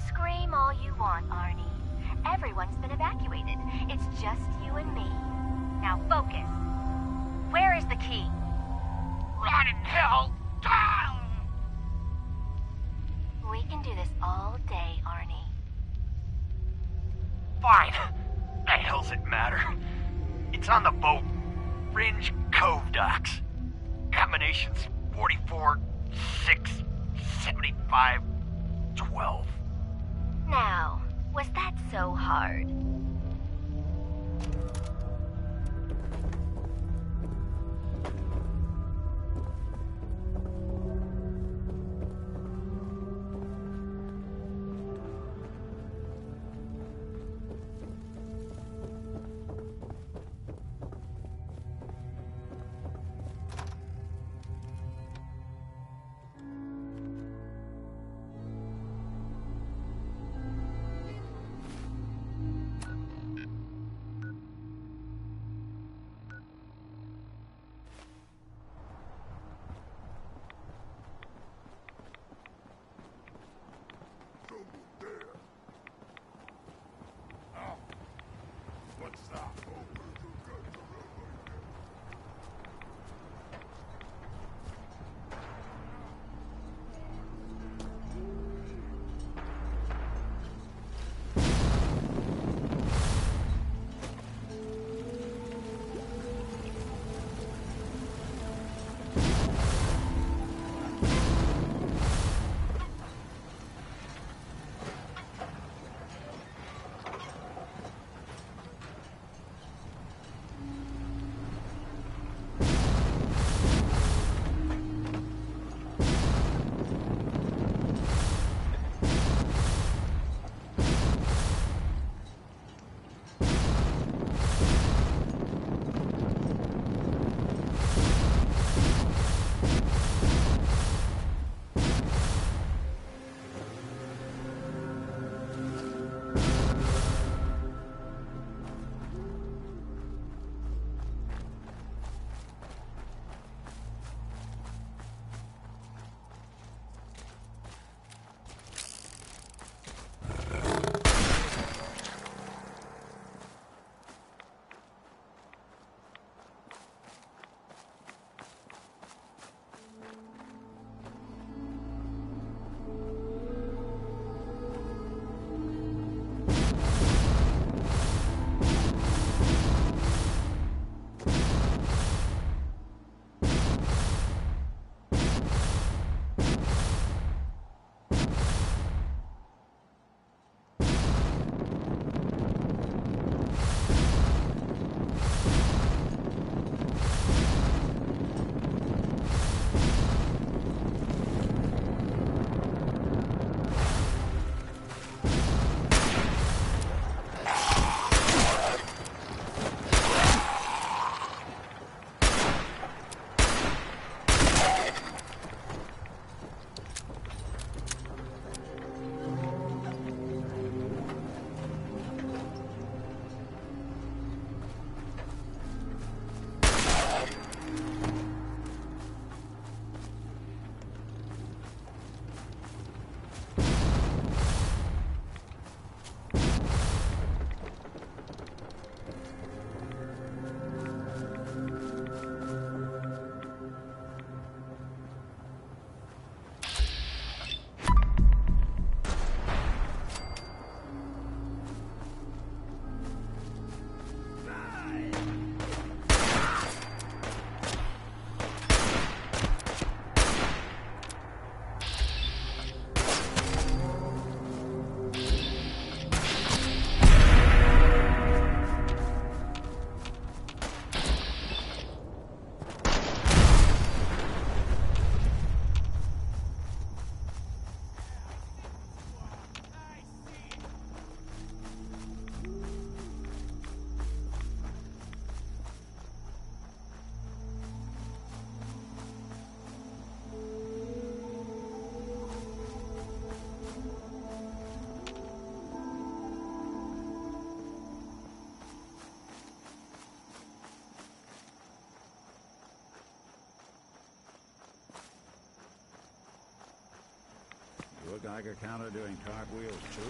[SPEAKER 15] Scream all you want, Arnie. Everyone's been evacuated. It's just you and me. Now focus. Where is the key?
[SPEAKER 21] Rot in hell!
[SPEAKER 15] We can do this all day, Arnie.
[SPEAKER 21] Fine. The hell's it matter? It's on the boat. Fringe Cove docks. Combinations 44, 6, 75, 12.
[SPEAKER 15] Now, was that so hard?
[SPEAKER 4] Geiger counter doing cartwheels too?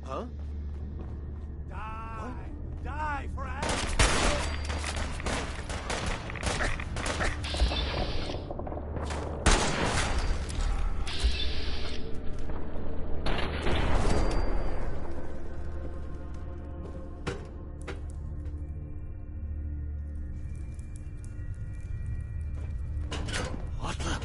[SPEAKER 12] Huh?
[SPEAKER 18] Die! Die for
[SPEAKER 12] What the?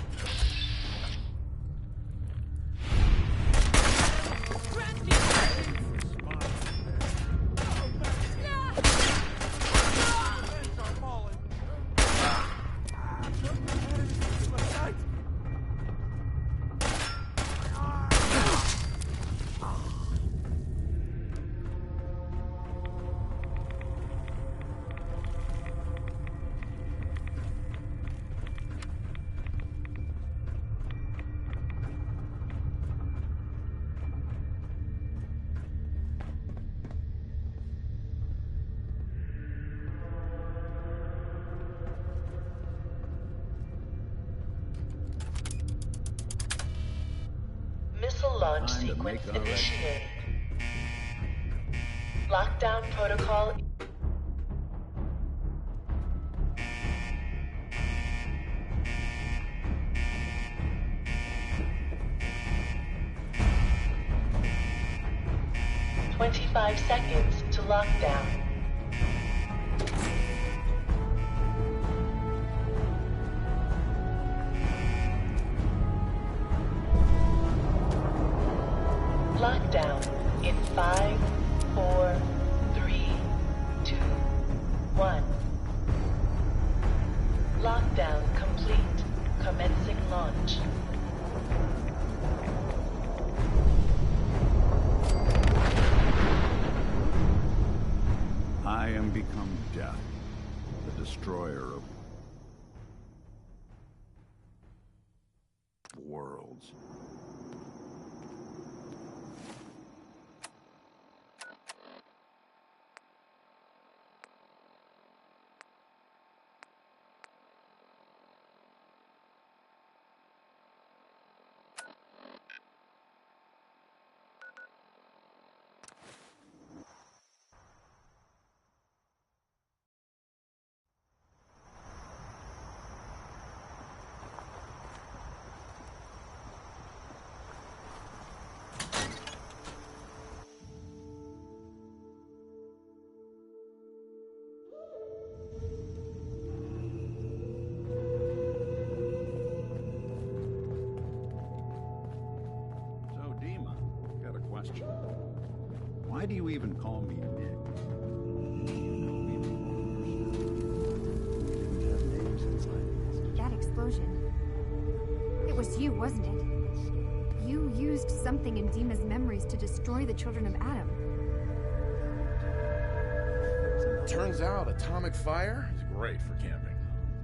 [SPEAKER 5] Missile launch sequence initiated. Lockdown protocol. "25 seconds to lockdown." Lockdown in 5, 4, 3, 2, 1. Lockdown complete. Commencing launch.
[SPEAKER 4] I am become death, the destroyer of worlds. you even call me Nick?
[SPEAKER 9] That explosion. It was you, wasn't it? You used something in Dima's memories to destroy the children of Adam.
[SPEAKER 1] Turns out atomic fire is great for camping.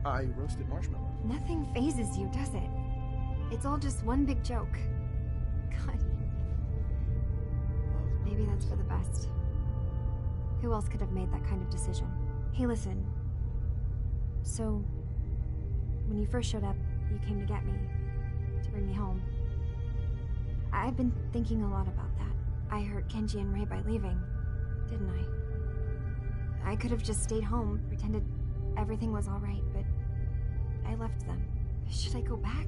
[SPEAKER 1] I roasted marshmallows.
[SPEAKER 9] Nothing phases you, does it? It's all just one big joke. God. Maybe that's for the best. Who else could have made that kind of decision? Hey, listen. So, when you first showed up, you came to get me, to bring me home. I've been thinking a lot about that. I hurt Kenji and Ray by leaving, didn't I? I could have just stayed home, pretended everything was all right, but I left them. Should I go back?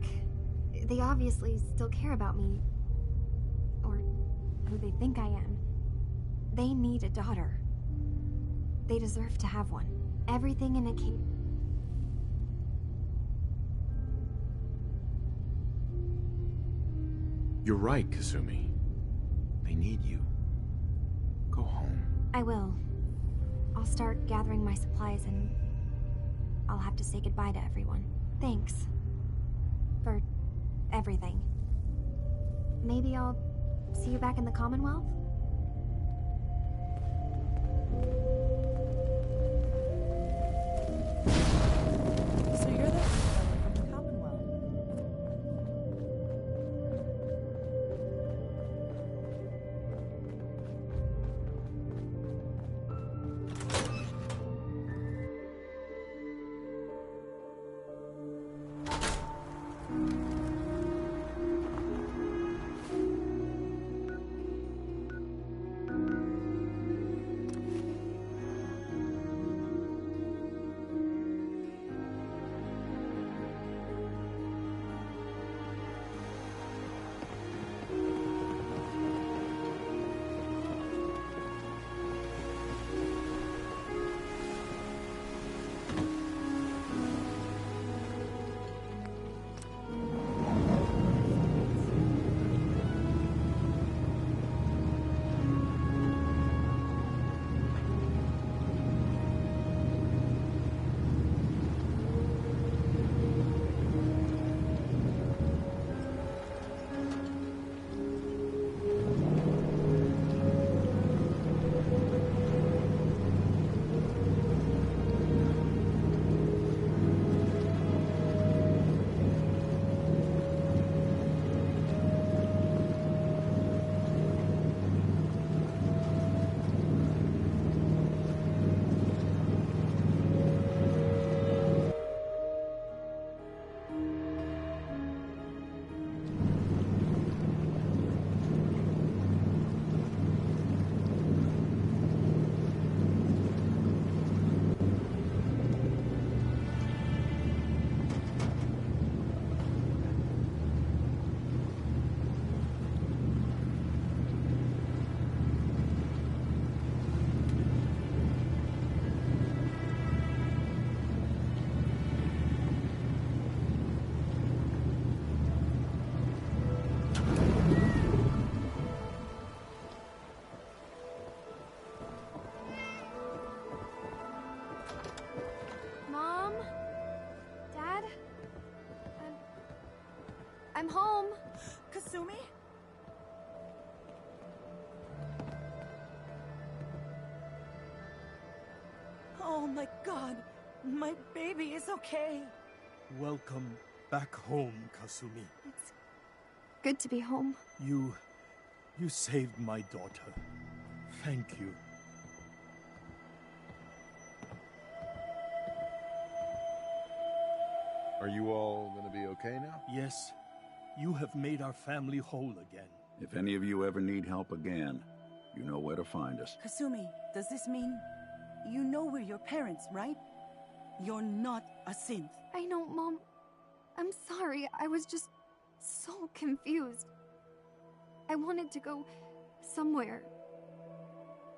[SPEAKER 9] They obviously still care about me. Or who they think I am. They need a daughter. They deserve to have one. Everything in a cave.
[SPEAKER 1] You're right, Kasumi. They need you. Go home.
[SPEAKER 9] I will. I'll start gathering my supplies and I'll have to say goodbye to everyone. Thanks. For everything. Maybe I'll see you back in the Commonwealth?
[SPEAKER 3] So you're the fellow from the Commonwealth.
[SPEAKER 9] Mom? Dad? I'm home.
[SPEAKER 3] Kasumi? Oh my god. My baby is okay.
[SPEAKER 12] Welcome back home, Kasumi.
[SPEAKER 9] It's good to be home.
[SPEAKER 12] You saved my daughter. Thank you.
[SPEAKER 1] Are you all gonna be okay now?
[SPEAKER 12] Yes, you have made our family whole again.
[SPEAKER 4] If any of you ever need help again, you know where to find us.
[SPEAKER 3] Kasumi, does this mean you know we're your parents, right? You're not a synth.
[SPEAKER 9] I know, Mom. I'm sorry. I was just so confused. I wanted to go somewhere.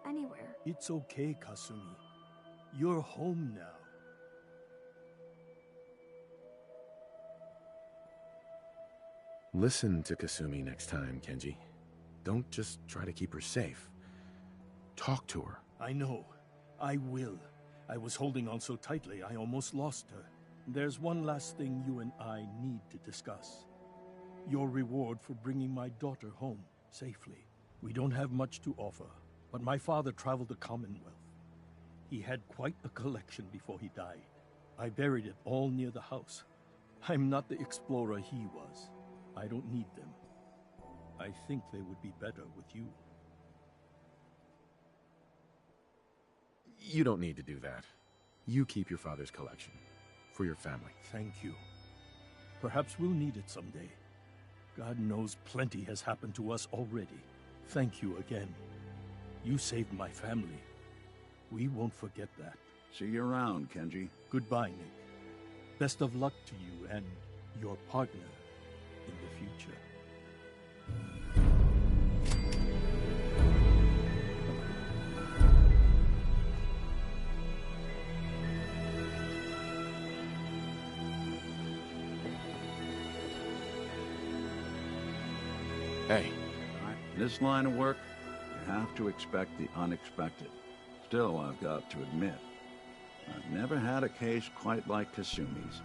[SPEAKER 9] Anywhere.
[SPEAKER 12] It's okay, Kasumi. You're home now.
[SPEAKER 1] Listen to Kasumi next time, Kenji. Don't just try to keep her safe. Talk to her.
[SPEAKER 10] I know. I will. I was holding on so tightly I almost lost her. There's one last thing you and I need to discuss. Your reward for bringing my daughter home safely. We don't have much to offer, but my father traveled the Commonwealth. He had quite a collection before he died. I buried it all near the house. I'm not the explorer he was. I don't need them. I think they would be better with you.
[SPEAKER 1] You don't need to do that. You keep your father's collection. For your family.
[SPEAKER 10] Thank you. Perhaps we'll need it someday. God knows plenty has happened to us already. Thank you again. You saved my family. We won't forget that.
[SPEAKER 4] See you around, Kenji.
[SPEAKER 10] Goodbye, Nick. Best of luck to you and your partner in the future.
[SPEAKER 1] Hey.
[SPEAKER 4] In this line of work, you have to expect the unexpected. Still, I've got to admit, I've never had a case quite like Kasumi's.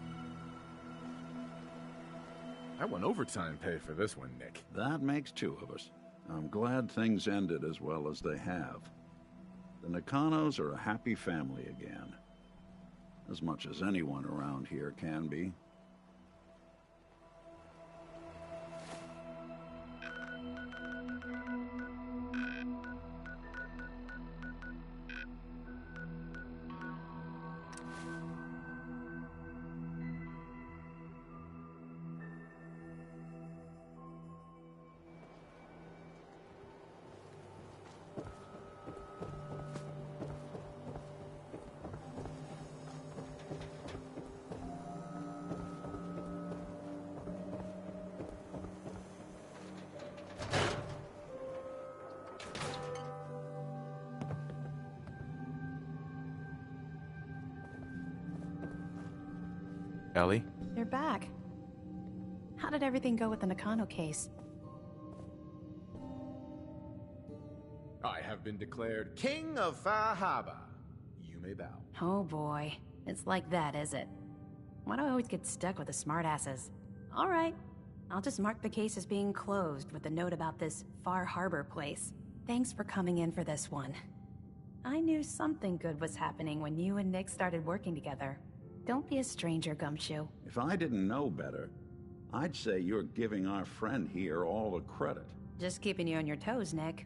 [SPEAKER 1] I want overtime pay for this one, Nick.
[SPEAKER 4] That makes two of us. I'm glad things ended as well as they have. The Nakanos are a happy family again. As much as anyone around here can be.
[SPEAKER 1] Ellie?
[SPEAKER 16] You're back. How did everything go with the Nakano case?
[SPEAKER 1] I have been declared King of Far Harbor. You may bow.
[SPEAKER 16] Oh boy. It's like that, is it? Why do I always get stuck with the smartasses? Alright. I'll just mark the case as being closed with a note about this Far Harbor place. Thanks for coming in for this one. I knew something good was happening when you and Nick started working together. Don't be a stranger, Gumshoe.
[SPEAKER 4] If I didn't know better, I'd say you're giving our friend here all the credit.
[SPEAKER 16] Just keeping you on your toes, Nick.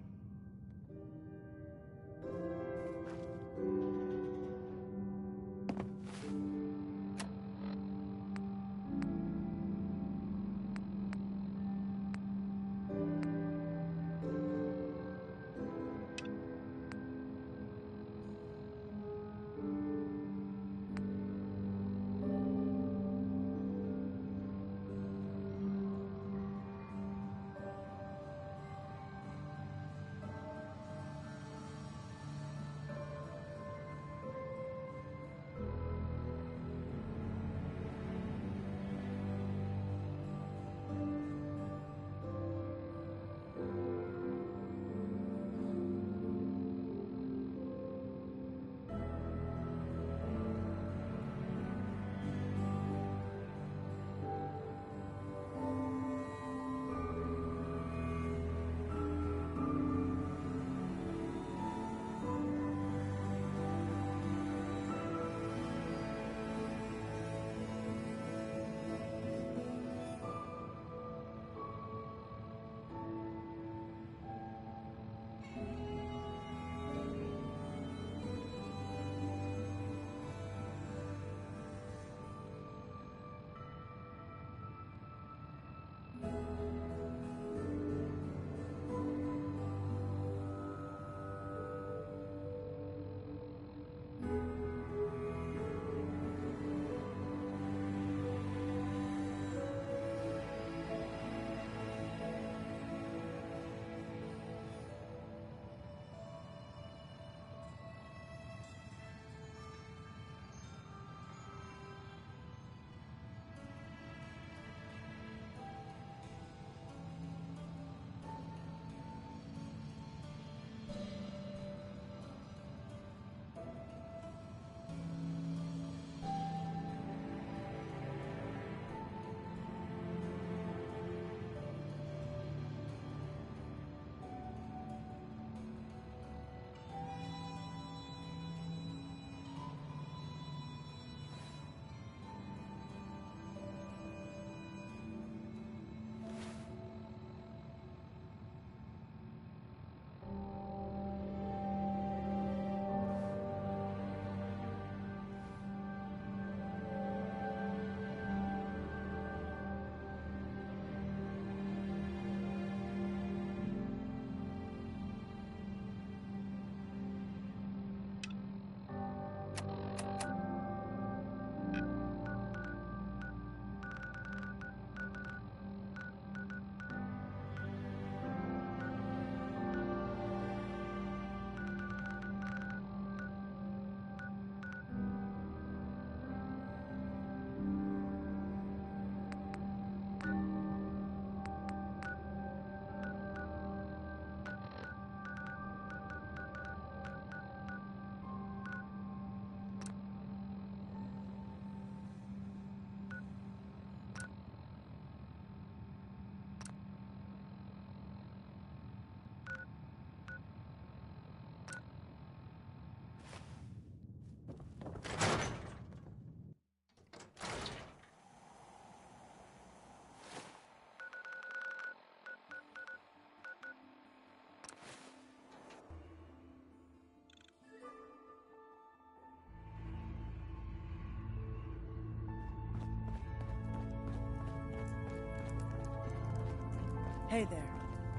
[SPEAKER 8] Hey there.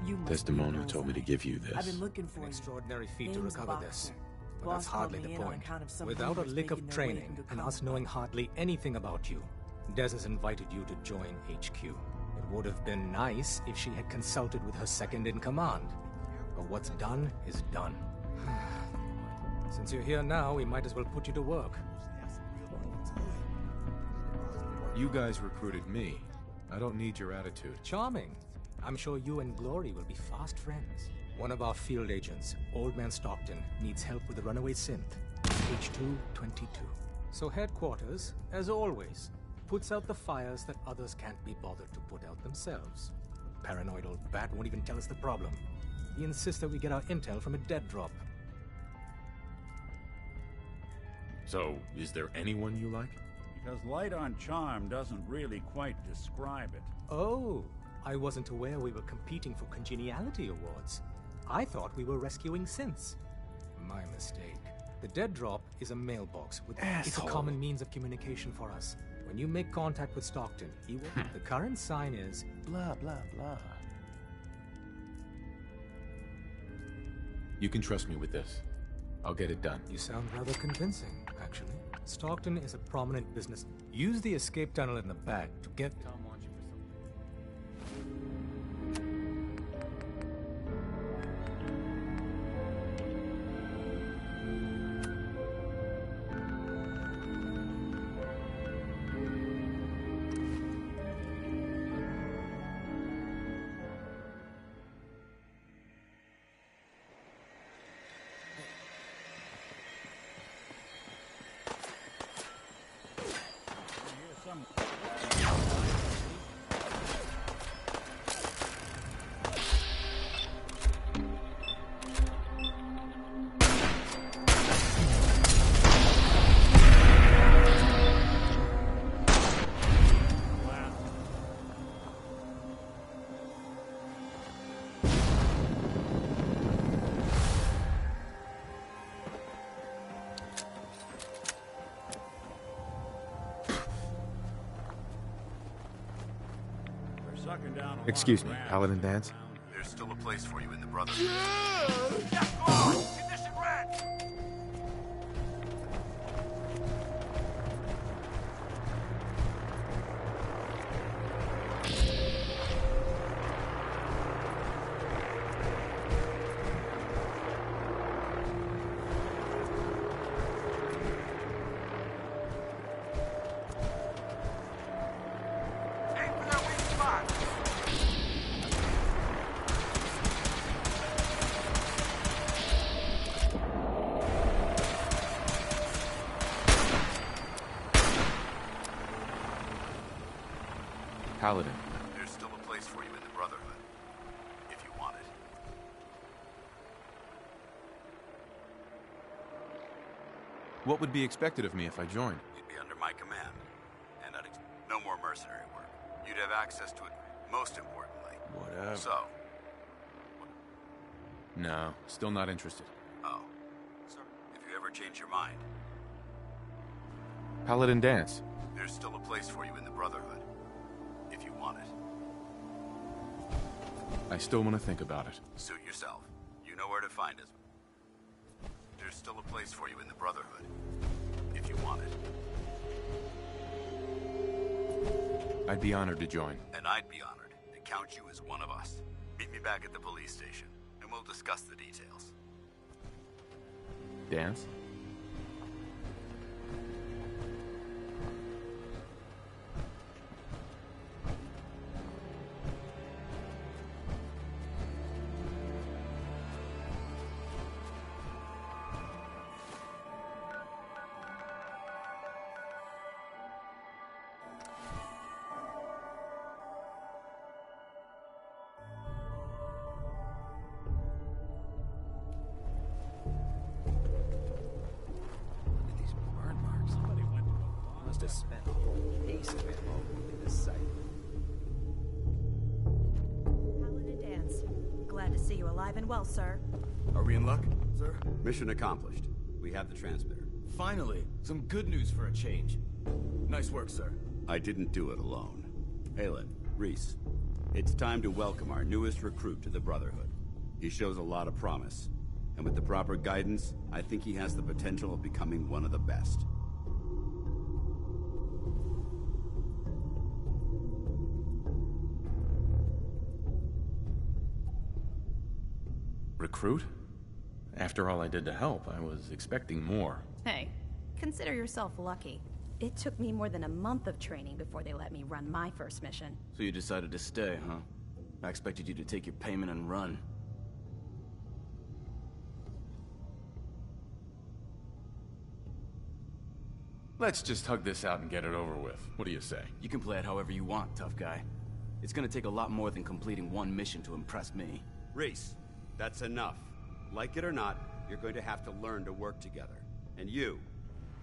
[SPEAKER 8] You must
[SPEAKER 1] Desdemona told me to give you this.
[SPEAKER 8] I've been looking for
[SPEAKER 12] An
[SPEAKER 8] you.
[SPEAKER 12] extraordinary feat to
[SPEAKER 8] Name's
[SPEAKER 12] recover
[SPEAKER 8] Boxer.
[SPEAKER 12] this. But
[SPEAKER 8] Boss
[SPEAKER 12] that's hardly
[SPEAKER 8] called
[SPEAKER 12] the
[SPEAKER 8] me in on
[SPEAKER 12] point.
[SPEAKER 8] account of some
[SPEAKER 12] Without a
[SPEAKER 8] rumors
[SPEAKER 12] lick of
[SPEAKER 8] making their way
[SPEAKER 12] training,
[SPEAKER 8] into
[SPEAKER 12] and us
[SPEAKER 8] Commonwealth.
[SPEAKER 12] knowing hardly anything about you, Des has invited you to join HQ. It would have been nice if she had consulted with her second-in-command. But what's done is done. Since you're here now, we might as well put you to work.
[SPEAKER 1] You guys recruited me. I don't need your attitude.
[SPEAKER 12] Charming. I'm sure you and Glory will be fast friends. One of our field agents, Old Man Stockton, needs help with the runaway synth. H222. So headquarters, as always, puts out the fires that others can't be bothered to put out themselves. Paranoid old bat won't even tell us the problem. He insists that we get our intel from a dead drop.
[SPEAKER 1] So, is there anyone you like?
[SPEAKER 4] Because light on charm doesn't really quite describe it.
[SPEAKER 12] Oh, I wasn't aware we were competing for congeniality awards. I thought we were rescuing synths. My mistake. The dead drop is a mailbox with it's a common means of communication for us. When you make contact with Stockton, he will. The current sign is blah blah blah.
[SPEAKER 1] You can trust me with this. I'll get it done.
[SPEAKER 12] You sound rather convincing, actually. Stockton is a prominent business. Use the escape tunnel in the back to get... Tom wants you for
[SPEAKER 1] Excuse me, Paladin Dance?
[SPEAKER 7] There's still a place for you in the Brotherhood.
[SPEAKER 11] Condition red!
[SPEAKER 1] Paladin.
[SPEAKER 7] There's still a place for you in the Brotherhood, if you want it.
[SPEAKER 1] What would be expected of me if I joined?
[SPEAKER 7] You'd be under my command, and no more mercenary work. You'd have access to it, most importantly.
[SPEAKER 1] Whatever.
[SPEAKER 7] So,
[SPEAKER 1] No, still not interested.
[SPEAKER 7] oh. If you ever change your mind,
[SPEAKER 1] Paladin Dance.
[SPEAKER 7] there's still a place for you in the Brotherhood, if you want it.
[SPEAKER 1] I still want to think about it.
[SPEAKER 7] Suit yourself. You know where to find us. There's still a place for you in the Brotherhood, if you want it.
[SPEAKER 1] I'd be honored to join.
[SPEAKER 7] And I'd be honored to count you as one of us. Meet me back at the police station, and we'll discuss the details.
[SPEAKER 1] Dance?
[SPEAKER 12] To spend a whole piece of it in this site.
[SPEAKER 22] Paladin Dance. Glad to see you alive and well, sir.
[SPEAKER 23] Are we in luck, sir?
[SPEAKER 24] Mission accomplished. We have the transmitter.
[SPEAKER 23] Finally, some good news for a change. Nice work, sir.
[SPEAKER 24] I didn't do it alone. Aelin, Reese, It's time to welcome our newest recruit to the Brotherhood. He shows a lot of promise, and with the proper guidance, I think he has the potential of becoming one of the best.
[SPEAKER 1] Recruit? After all I did to help, I was expecting more.
[SPEAKER 16] Hey, consider yourself lucky. It took me more than a month of training before they let me run my first mission.
[SPEAKER 23] So you decided to stay, huh? I expected you to take your payment and run.
[SPEAKER 1] Let's just hug this out and get it over with. What do you say?
[SPEAKER 23] You can play it however you want, tough guy. It's gonna take a lot more than completing one mission to impress me.
[SPEAKER 24] Reese, that's enough. Like it or not, you're going to have to learn to work together. And you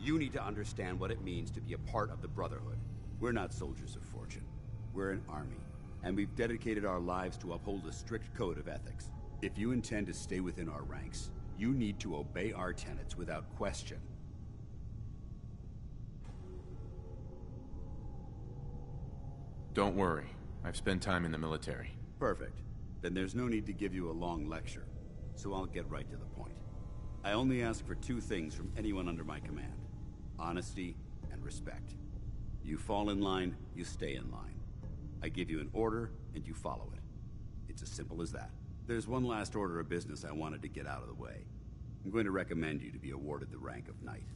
[SPEAKER 24] need to understand what it means to be a part of the Brotherhood. We're not soldiers of fortune. We're an army, and we've dedicated our lives to uphold a strict code of ethics. If you intend to stay within our ranks, you need to obey our tenets without question.
[SPEAKER 1] Don't worry. I've spent time in the military.
[SPEAKER 24] Perfect. Then there's no need to give you a long lecture, so I'll get right to the point. I only ask for two things from anyone under my command: honesty and respect. You fall in line, you stay in line. I give you an order, and you follow it. It's as simple as that. There's one last order of business I wanted to get out of the way. I'm going to recommend you to be awarded the rank of Knight.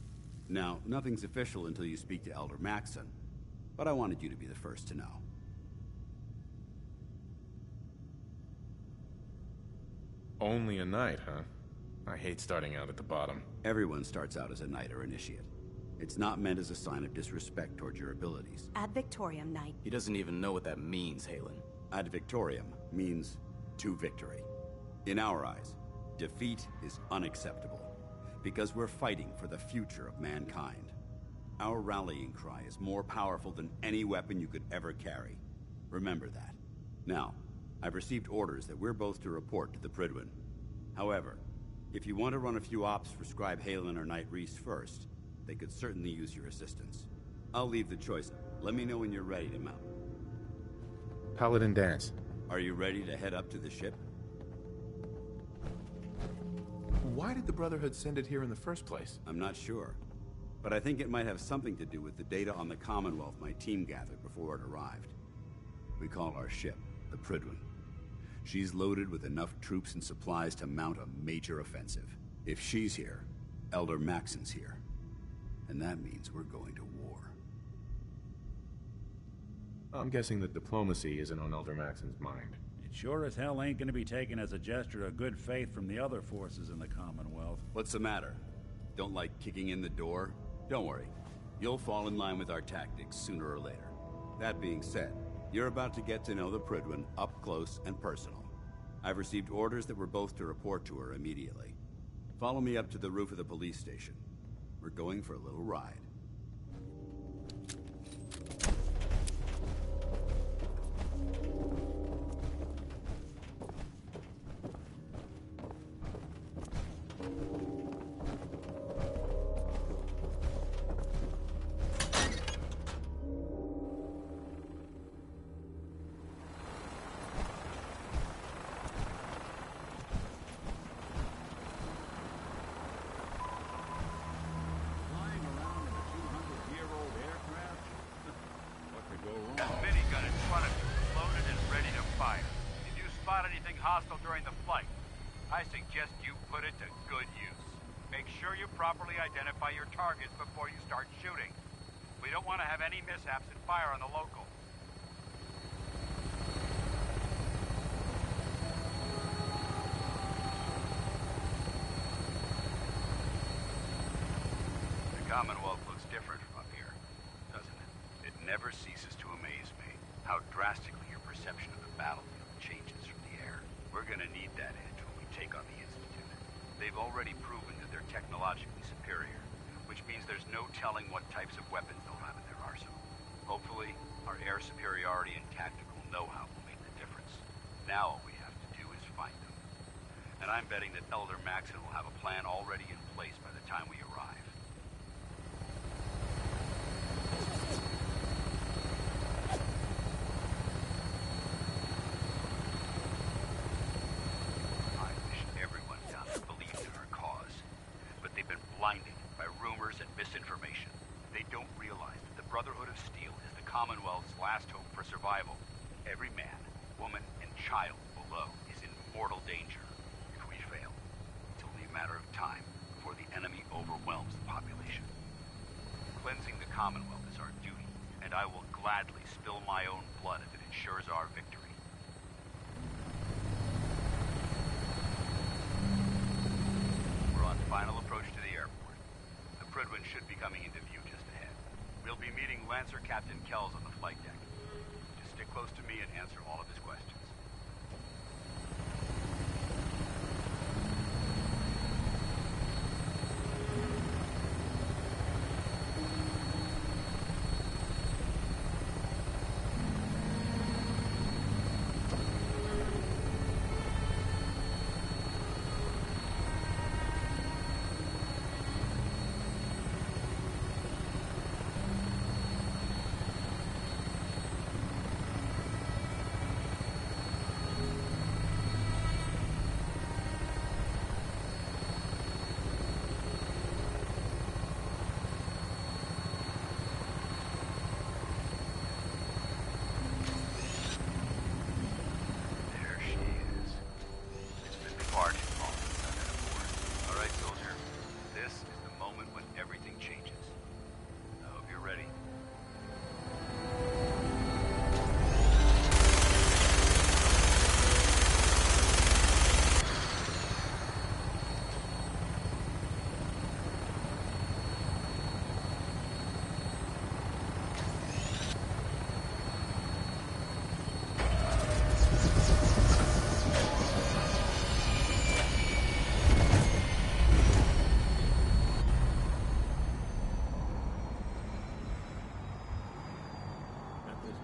[SPEAKER 24] Now, nothing's official until you speak to Elder Maxson, but I wanted you to be the first to know.
[SPEAKER 1] Only a knight, huh? I hate starting out at the bottom.
[SPEAKER 24] Everyone starts out as a knight or initiate. It's not meant as a sign of disrespect towards your abilities.
[SPEAKER 16] Ad Victoriam, Knight.
[SPEAKER 23] He doesn't even know what that means, Halen.
[SPEAKER 24] Ad Victoriam means to victory. In our eyes, defeat is unacceptable, because we're fighting for the future of mankind. Our rallying cry is more powerful than any weapon you could ever carry. Remember that. Now, I've received orders that we're both to report to the Prydwen. However, if you want to run a few ops for Scribe Halen or Knight Reese first, they could certainly use your assistance. I'll leave the choice. Let me know when you're ready to mount.
[SPEAKER 1] Paladin Danse.
[SPEAKER 24] Are you ready to head up to the ship?
[SPEAKER 1] Why did the Brotherhood send it here in the first place?
[SPEAKER 24] I'm not sure, but I think it might have something to do with the data on the Commonwealth my team gathered before it arrived. We call our ship the Prydwen. She's loaded with enough troops and supplies to mount a major offensive. If she's here, Elder Maxson's here. And that means we're going to war.
[SPEAKER 1] I'm guessing that diplomacy isn't on Elder Maxson's mind.
[SPEAKER 11] It sure as hell ain't gonna be taken as a gesture of good faith from the other forces in the Commonwealth.
[SPEAKER 24] What's the matter? Don't like kicking in the door? Don't worry. You'll fall in line with our tactics sooner or later. That being said, you're about to get to know the Prydwen up close and personal. I've received orders that we're both to report to her immediately. Follow me up to the roof of the police station. We're going for a little ride.
[SPEAKER 11] Hostile during the flight. I suggest you put it to good use. Make sure you properly identify your targets before you start shooting. We don't want to have any mishaps and fire on the local. The Commonwealth looks different from up here, doesn't it? It never ceases to amaze me how drastically your perception of the battlefield changes from the air. We're gonna need that edge when we take on the Institute. They've already proven that they're technologically superior, which means there's no telling what types of weapons they'll have in their arsenal. Hopefully, our air superiority and tactical know-how will make the difference. Now all we have to do is find them. And I'm betting that Elder Maxson will have a plan already in place by the time we arrive. Commonwealth's last hope for survival. Every man, woman, and child below is in mortal danger. If we fail, it's only a matter of time before the enemy overwhelms the population. Cleansing the Commonwealth is our duty, and I will gladly spill my own blood if it ensures our victory. We're on final approach to the airport. The Prydwen should be coming into view just ahead. We'll be meeting Lancer Captain Kells on the flight deck. Just stick close to me and answer all of his questions.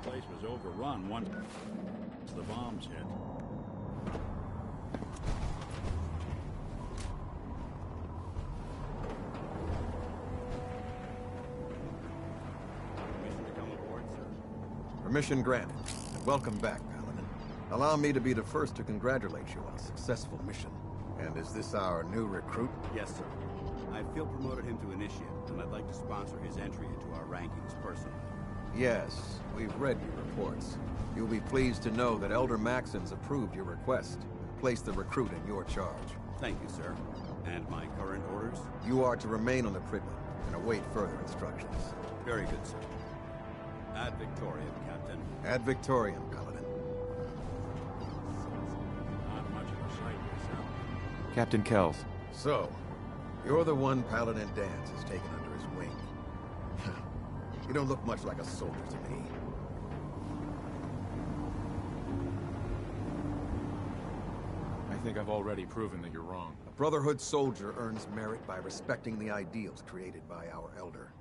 [SPEAKER 4] Place was overrun once the bombs hit.
[SPEAKER 8] Permission to come aboard, sir? Permission granted. And welcome back, Paladin. Allow me to be the first to congratulate you on a successful mission. And is this our new recruit?
[SPEAKER 24] Yes, sir. I feel promoted him to initiate, and I'd like to sponsor his entry into our rankings personally.
[SPEAKER 8] Yes, we've read your reports. You'll be pleased to know that Elder Maxon's approved your request and placed the recruit in your charge.
[SPEAKER 24] Thank you, sir. And my current orders?
[SPEAKER 8] You are to remain on the Prydwen and await further instructions.
[SPEAKER 24] Very good, sir. Ad Victoriam, Captain.
[SPEAKER 8] Ad Victoriam, Paladin.
[SPEAKER 4] Not much of a sight myself.
[SPEAKER 1] Captain Kells.
[SPEAKER 8] So, you're the one Paladin Danse has taken under his wing. You don't look much like a soldier to me.
[SPEAKER 1] I think I've already proven that you're wrong.
[SPEAKER 8] A Brotherhood soldier earns merit by respecting the ideals created by our Elder,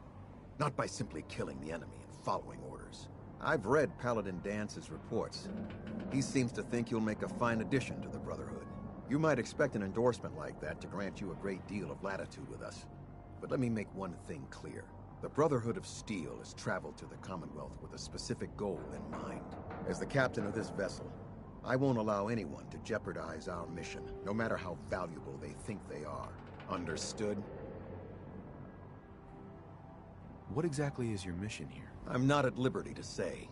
[SPEAKER 8] not by simply killing the enemy and following orders. I've read Paladin Dance's reports. He seems to think you'll make a fine addition to the Brotherhood. You might expect an endorsement like that to grant you a great deal of latitude with us. But let me make one thing clear. The Brotherhood of Steel has traveled to the Commonwealth with a specific goal in mind. As the captain of this vessel, I won't allow anyone to jeopardize our mission, no matter how valuable they think they are. Understood?
[SPEAKER 1] What exactly is your mission here?
[SPEAKER 8] I'm not at liberty to say.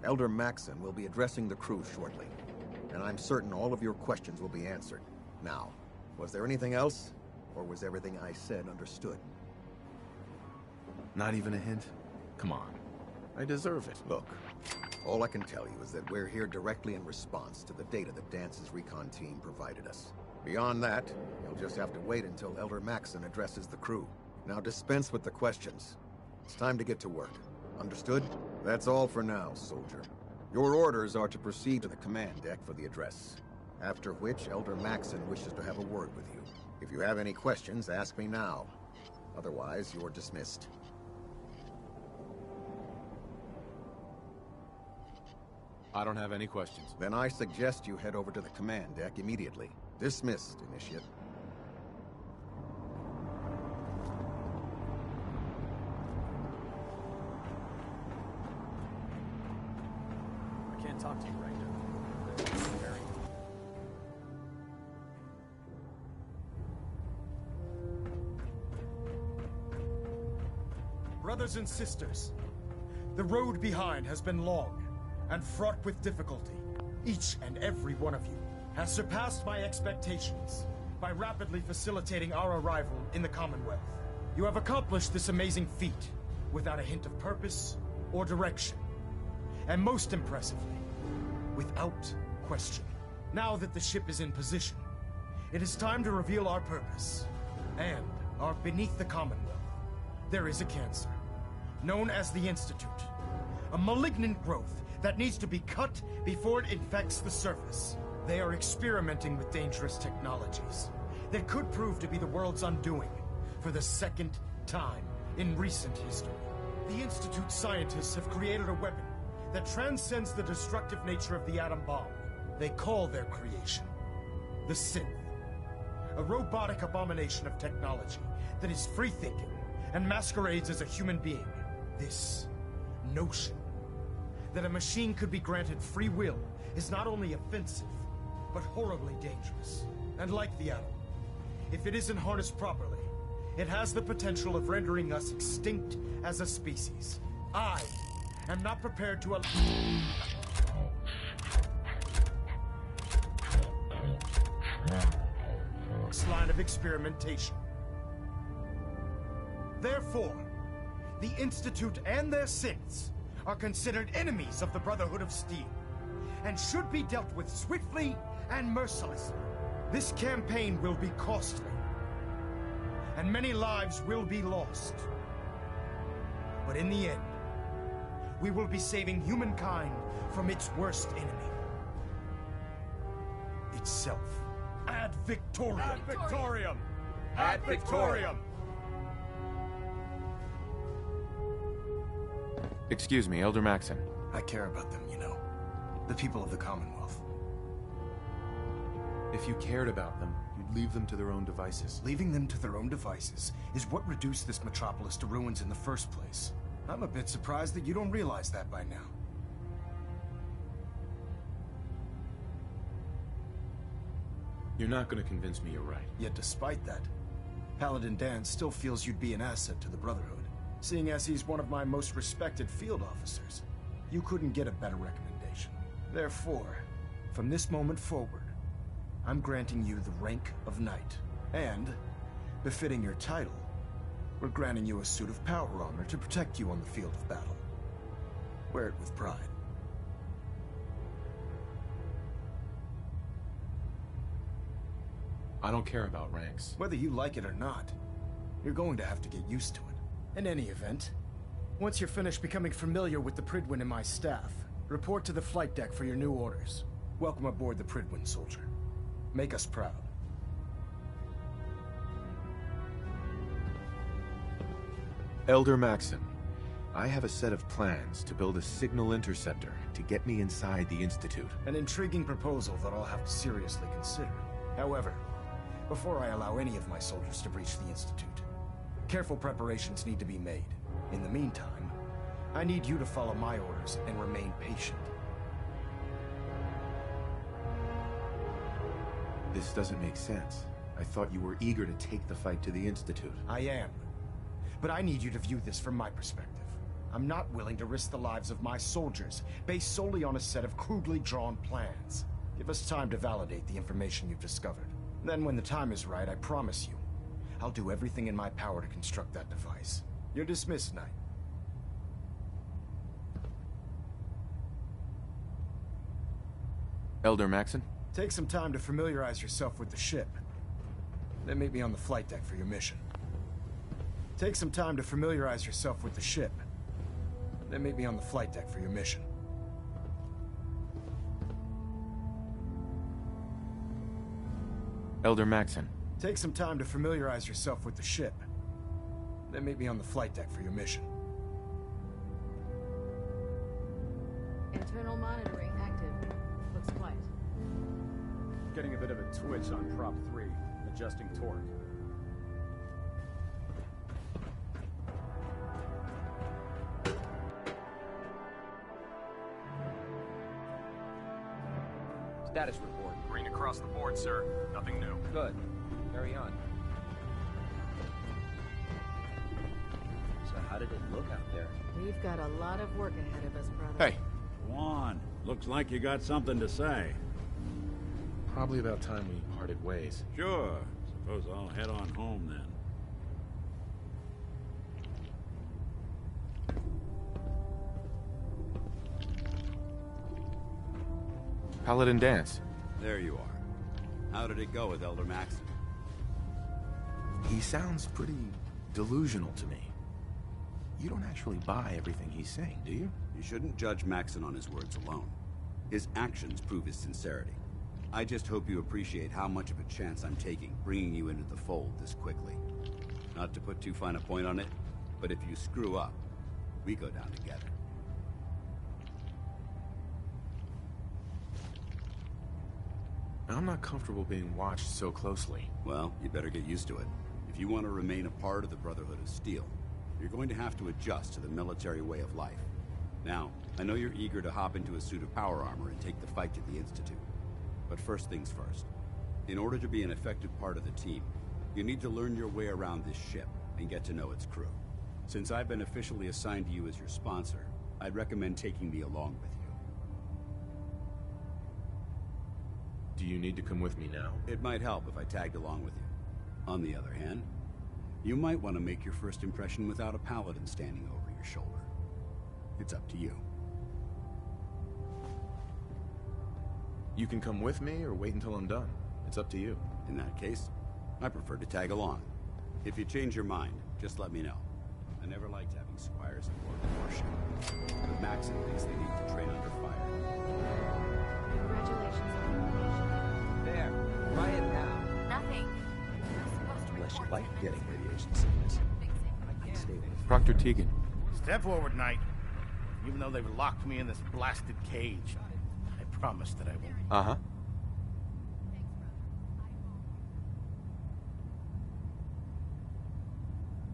[SPEAKER 8] Elder Maxon will be addressing the crew shortly, and I'm certain all of your questions will be answered. Now, was there anything else, or was everything I said understood?
[SPEAKER 1] Not even a hint? Come on. I deserve it.
[SPEAKER 8] Look, all I can tell you is that we're here directly in response to the data that Dance's recon team provided us. Beyond that, you'll just have to wait until Elder Maxon addresses the crew. Now dispense with the questions. It's time to get to work. Understood? That's all for now, soldier. Your orders are to proceed to the command deck for the address. After which, Elder Maxon wishes to have a word with you. If you have any questions, ask me now. Otherwise, you're dismissed.
[SPEAKER 1] I don't have any questions.
[SPEAKER 8] Then I suggest you head over to the command deck immediately. Dismissed, Initiate.
[SPEAKER 6] I can't talk to you right now. Harry.
[SPEAKER 10] Brothers and sisters,
[SPEAKER 13] The road behind has been long and fraught with difficulty. Each and every one of you has surpassed my expectations by rapidly facilitating our arrival in the Commonwealth. You have accomplished this amazing feat without a hint of purpose or direction. And most impressively, without question. Now that the ship is in position, it is time to reveal our purpose. And beneath the Commonwealth, there is a cancer, known as the Institute. A malignant growth that needs to be cut before it infects the surface. They are experimenting with dangerous technologies that could prove to be the world's undoing for the second time in recent history. The Institute scientists have created a weapon that transcends the destructive nature of the atom bomb. They call their creation the Synth. A robotic abomination of technology that is free-thinking and masquerades as a human being. This notion that a machine could be granted free will is not only offensive, but horribly dangerous. And like the atom, if it isn't harnessed properly, it has the potential of rendering us extinct as a species. I am not prepared to allow... this line of experimentation. Therefore, the Institute and their synths are considered enemies of the Brotherhood of Steel, and should be dealt with swiftly and mercilessly. This campaign will be costly, and many lives will be lost. But in the end, we will be saving humankind from its worst enemy. Itself. Ad Victoriam!
[SPEAKER 1] Ad Victoriam!
[SPEAKER 13] Ad Victoriam!
[SPEAKER 1] Excuse me, Elder Maxon.
[SPEAKER 13] I care about them, you know. The people of the Commonwealth.
[SPEAKER 1] If you cared about them, you'd leave them to their own devices.
[SPEAKER 13] Leaving them to their own devices is what reduced this metropolis to ruins in the first place. I'm a bit surprised that you don't realize that by now.
[SPEAKER 1] You're not going to convince me you're right.
[SPEAKER 13] Yet despite that, Paladin Dan still feels you'd be an asset to the Brotherhood. Seeing as he's one of my most respected field officers, you couldn't get a better recommendation. Therefore, from this moment forward, I'm granting you the rank of Knight. And, befitting your title, we're granting you a suit of power armor to protect you on the field of battle. Wear it with pride.
[SPEAKER 1] I don't care about ranks.
[SPEAKER 13] Whether you like it or not, you're going to have to get used to it. In any event, once you're finished becoming familiar with the Prydwen and my staff, report to the flight deck for your new orders. Welcome aboard the Prydwen, soldier. Make us proud.
[SPEAKER 1] Elder Maxon, I have a set of plans to build a signal interceptor to get me inside the Institute.
[SPEAKER 13] An intriguing proposal that I'll have to seriously consider. However, before I allow any of my soldiers to breach the Institute, careful preparations need to be made. In the meantime, I need you to follow my orders and remain patient.
[SPEAKER 1] This doesn't make sense. I thought you were eager to take the fight to the Institute.
[SPEAKER 13] I am. But I need you to view this from my perspective. I'm not willing to risk the lives of my soldiers based solely on a set of crudely drawn plans. Give us time to validate the information you've discovered. Then when the time is right, I promise you, I'll do everything in my power to construct that device. You're dismissed, Knight.
[SPEAKER 1] Elder Maxon?
[SPEAKER 13] Take some time to familiarize yourself with the ship. Then meet me on the flight deck for your mission. Take some time to familiarize yourself with the ship. Then meet me on the flight deck for your mission.
[SPEAKER 1] Elder Maxon.
[SPEAKER 13] Take some time to familiarize yourself with the ship. Then meet me on the flight deck for your mission.
[SPEAKER 14] Internal monitoring active. Looks quiet.
[SPEAKER 2] Getting a bit of a twitch on prop 3. Adjusting torque.
[SPEAKER 17] Status report. Green across the board, sir. Nothing new.
[SPEAKER 19] Good. Carry on. So how did it look out there?
[SPEAKER 22] We've got a lot of work ahead of us, brother.
[SPEAKER 1] Hey.
[SPEAKER 4] Go on. Looks like you got something to say.
[SPEAKER 1] Probably about time we parted ways.
[SPEAKER 4] Sure. Suppose I'll head on home then.
[SPEAKER 1] Paladin Danse.
[SPEAKER 24] There you are. How did it go with Elder Maxon?
[SPEAKER 1] He sounds pretty delusional to me. You don't actually buy everything he's saying, do you?
[SPEAKER 24] You shouldn't judge Maxon on his words alone. His actions prove his sincerity. I just hope you appreciate how much of a chance I'm taking bringing you into the fold this quickly. Not to put too fine a point on it, but if you screw up, we go down together.
[SPEAKER 1] I'm not comfortable being watched so closely.
[SPEAKER 24] Well, you better get used to it. If you want to remain a part of the Brotherhood of Steel, you're going to have to adjust to the military way of life. Now, I know you're eager to hop into a suit of power armor and take the fight to the Institute. But first things first. In order to be an effective part of the team, you need to learn your way around this ship and get to know its crew. Since I've been officially assigned to you as your sponsor, I'd recommend taking me along with you.
[SPEAKER 1] Do you need to come with me now?
[SPEAKER 24] It might help if I tagged along with you. On the other hand, you might want to make your first impression without a paladin standing over your shoulder. It's up to you.
[SPEAKER 1] You can come with me or wait until I'm done. It's up to you.
[SPEAKER 24] In that case, I prefer to tag along. If you change your mind, just let me know. I never liked having squires aboard the warship. But Maxon thinks they need to train under fire.
[SPEAKER 22] Congratulations on the promotion.
[SPEAKER 15] There. Write it down.
[SPEAKER 9] Nothing.
[SPEAKER 8] Unless you like getting radiation sickness. I can stay with
[SPEAKER 1] Proctor Tegan.
[SPEAKER 13] Step forward, Knight. Even though they've locked me in this blasted cage, I promise that I won't.
[SPEAKER 1] Uh-huh.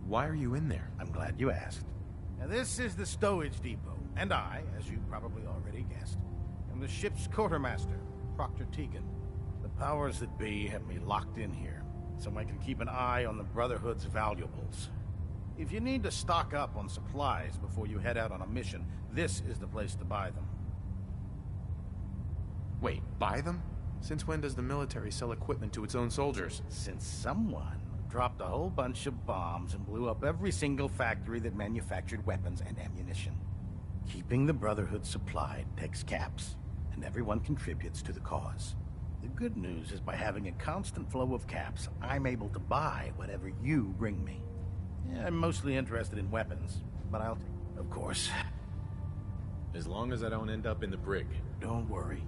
[SPEAKER 1] Why are you in there?
[SPEAKER 13] I'm glad you asked. Now, this is the stowage depot, and I, as you probably already guessed, am the ship's quartermaster, Proctor Tegan. The powers that be have me locked in here, so I can keep an eye on the Brotherhood's valuables. If you need to stock up on supplies before you head out on a mission, this is the place to buy them.
[SPEAKER 1] Wait, buy them? Since when does the military sell equipment to its own soldiers?
[SPEAKER 13] Since someone dropped a whole bunch of bombs and blew up every single factory that manufactured weapons and ammunition. Keeping the Brotherhood supplied takes caps, and everyone contributes to the cause. The good news is by having a constant flow of caps, I'm able to buy whatever you bring me. Yeah, I'm mostly interested in weapons, but I'll take, of course.
[SPEAKER 1] As long as I don't end up in the brig.
[SPEAKER 13] Don't worry.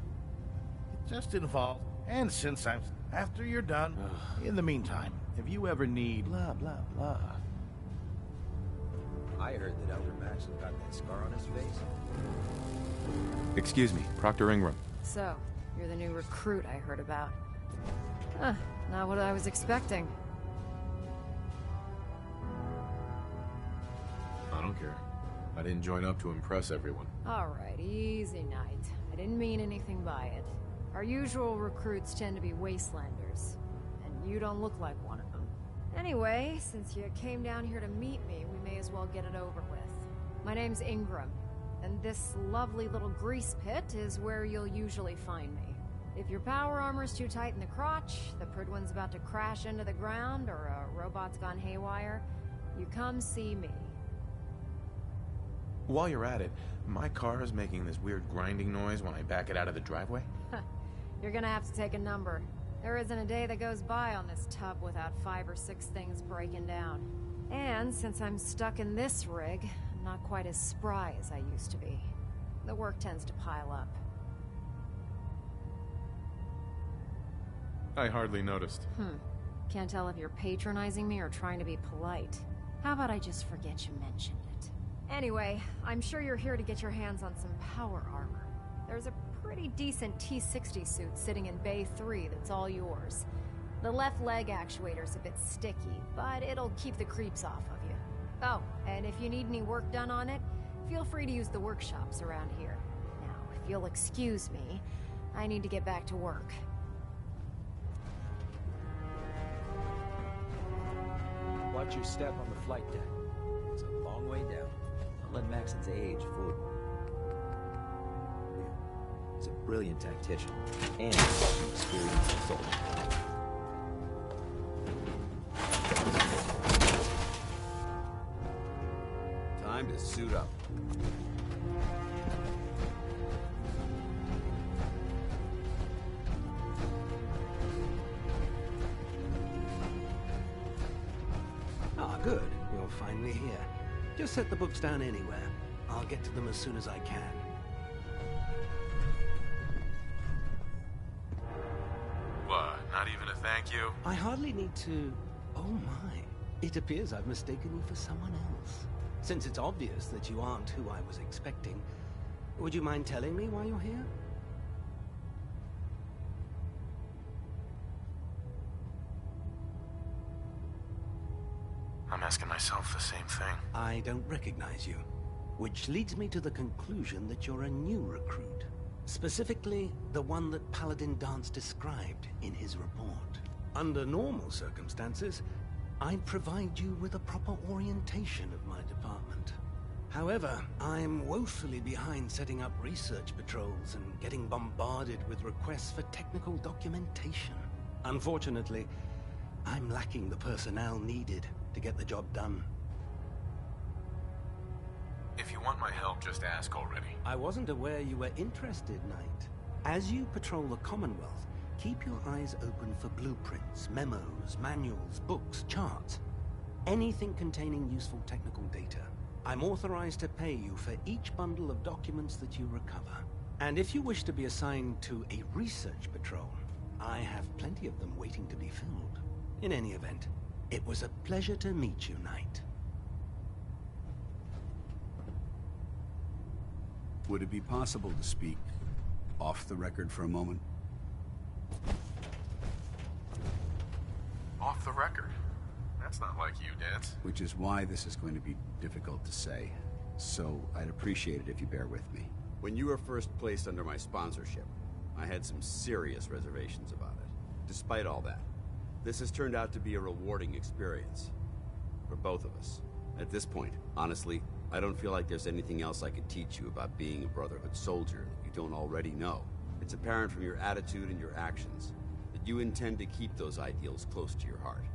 [SPEAKER 13] It just involves... And since I'm... After you're done, in the meantime, if you ever need blah, blah, blah...
[SPEAKER 15] I heard that Elder Maxon got that scar on his face.
[SPEAKER 1] Excuse me, Proctor Ingram.
[SPEAKER 22] So, you're the new recruit I heard about. Huh, not what I was expecting.
[SPEAKER 1] I don't care. I didn't join up to impress everyone.
[SPEAKER 22] Alright, easy Knight. I didn't mean anything by it. Our usual recruits tend to be wastelanders, and you don't look like one of them. Anyway, since you came down here to meet me, we may as well get it over with. My name's Ingram, and this lovely little grease pit is where you'll usually find me. If your power armor's too tight in the crotch, the Prydwen's about to crash into the ground, or a robot's gone haywire, you come see me.
[SPEAKER 1] While you're at it, my car is making this weird grinding noise when I back it out of the driveway.
[SPEAKER 22] You're gonna have to take a number. There isn't a day that goes by on this tub without 5 or 6 things breaking down. And since I'm stuck in this rig, I'm not quite as spry as I used to be. The work tends to pile up.
[SPEAKER 1] I hardly noticed.
[SPEAKER 22] Can't tell if you're patronizing me or trying to be polite. How about I just forget you mentioned it? Anyway, I'm sure you're here to get your hands on some power armor. There's a pretty decent T-60 suit sitting in Bay 3 that's all yours. The left leg actuator's a bit sticky, but it'll keep the creeps off of you. Oh, and if you need any work done on it, feel free to use the workshops around here. Now, if you'll excuse me, I need to get back to work.
[SPEAKER 15] Watch your step on the flight deck. It's a long way down. Let Maxon's age fool. He's a brilliant tactician and an experienced soldier.
[SPEAKER 24] Time to suit up.
[SPEAKER 18] Ah, good. You're finally here. Just set the books down anywhere. I'll get to them as soon as I can.
[SPEAKER 1] What? Not even a thank you?
[SPEAKER 18] I hardly need to... Oh my. It appears I've mistaken you for someone else. Since it's obvious that you aren't who I was expecting, would you mind telling me why you're here?
[SPEAKER 1] I'm asking myself the same thing.
[SPEAKER 18] I don't recognize you. Which leads me to the conclusion that you're a new recruit. Specifically, the one that Paladin Danse described in his report. Under normal circumstances, I'd provide you with a proper orientation of my department. However, I'm woefully behind setting up research patrols and getting bombarded with requests for technical documentation. Unfortunately, I'm lacking the personnel needed to get the job done.
[SPEAKER 1] If you want my help, just ask already.
[SPEAKER 18] I wasn't aware you were interested, Knight. As you patrol the Commonwealth, keep your eyes open for blueprints, memos, manuals, books, charts. Anything containing useful technical data. I'm authorized to pay you for each bundle of documents that you recover. And if you wish to be assigned to a research patrol, I have plenty of them waiting to be filled. In any event, it was a pleasure to meet you, Knight.
[SPEAKER 24] Would it be possible to speak off the record for a moment?
[SPEAKER 1] Off the record? That's not like you, Danse.
[SPEAKER 24] Which is why this is going to be difficult to say. So I'd appreciate it if you bear with me. When you were first placed under my sponsorship, I had some serious reservations about it. Despite all that, this has turned out to be a rewarding experience. For both of us. At this point, honestly, I don't feel like there's anything else I could teach you about being a Brotherhood soldier that you don't already know. It's apparent from your attitude and your actions that you intend to keep those ideals close to your heart.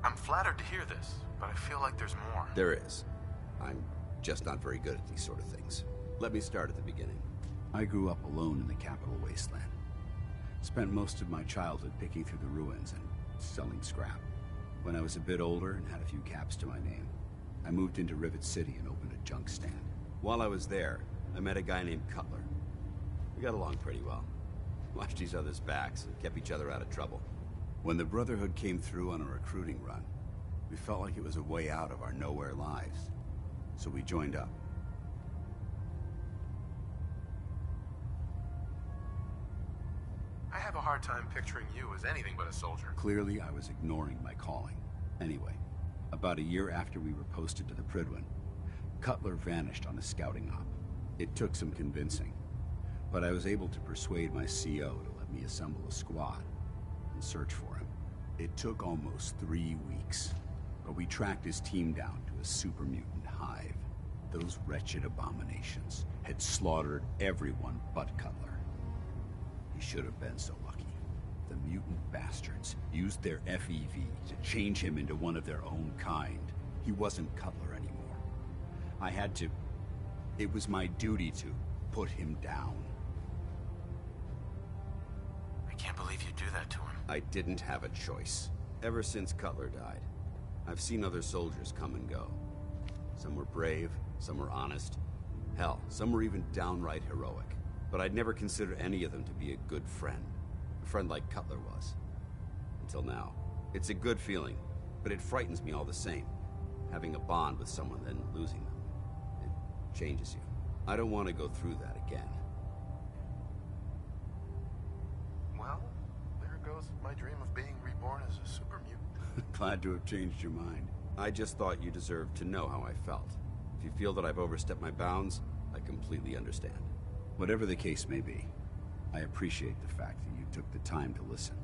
[SPEAKER 1] I'm flattered to hear this, but I feel like there's more.
[SPEAKER 24] There is. I'm just not very good at these sort of things. Let me start at the beginning. I grew up alone in the capital wasteland. Spent most of my childhood picking through the ruins and selling scrap. When I was a bit older and had a few caps to my name, I moved into Rivet City and opened a junk stand. While I was there, I met a guy named Cutler. We got along pretty well. Watched each other's backs and kept each other out of trouble. When the Brotherhood came through on a recruiting run, we felt like it was a way out of our nowhere lives. So we joined up.
[SPEAKER 1] I have a hard time picturing you as anything but a soldier.
[SPEAKER 24] Clearly, I was ignoring my calling. Anyway, about a year after we were posted to the Prydwen, Cutler vanished on a scouting op. It took some convincing, but I was able to persuade my CO to let me assemble a squad and search for him. It took almost 3 weeks, but we tracked his team down to a super mutant hive. Those wretched abominations had slaughtered everyone but Cutler. He should have been so lucky. The mutant bastards used their FEV to change him into one of their own kind. He wasn't Cutler anymore. I had to... It was my duty to put him down.
[SPEAKER 1] I can't believe you do that to him.
[SPEAKER 24] I didn't have a choice. Ever since Cutler died, I've seen other soldiers come and go. Some were brave, some were honest. Hell, some were even downright heroic. But I'd never considered any of them to be a good friend. A friend like Cutler was. Until now. It's a good feeling, but it frightens me all the same. Having a bond with someone, then losing them. It changes you. I don't want to go through that again.
[SPEAKER 1] Well, there goes my dream of being reborn as a super mutant.
[SPEAKER 24] Glad to have changed your mind. I just thought you deserved to know how I felt. If you feel that I've overstepped my bounds, I completely understand. Whatever the case may be, I appreciate the fact that you took the time to listen.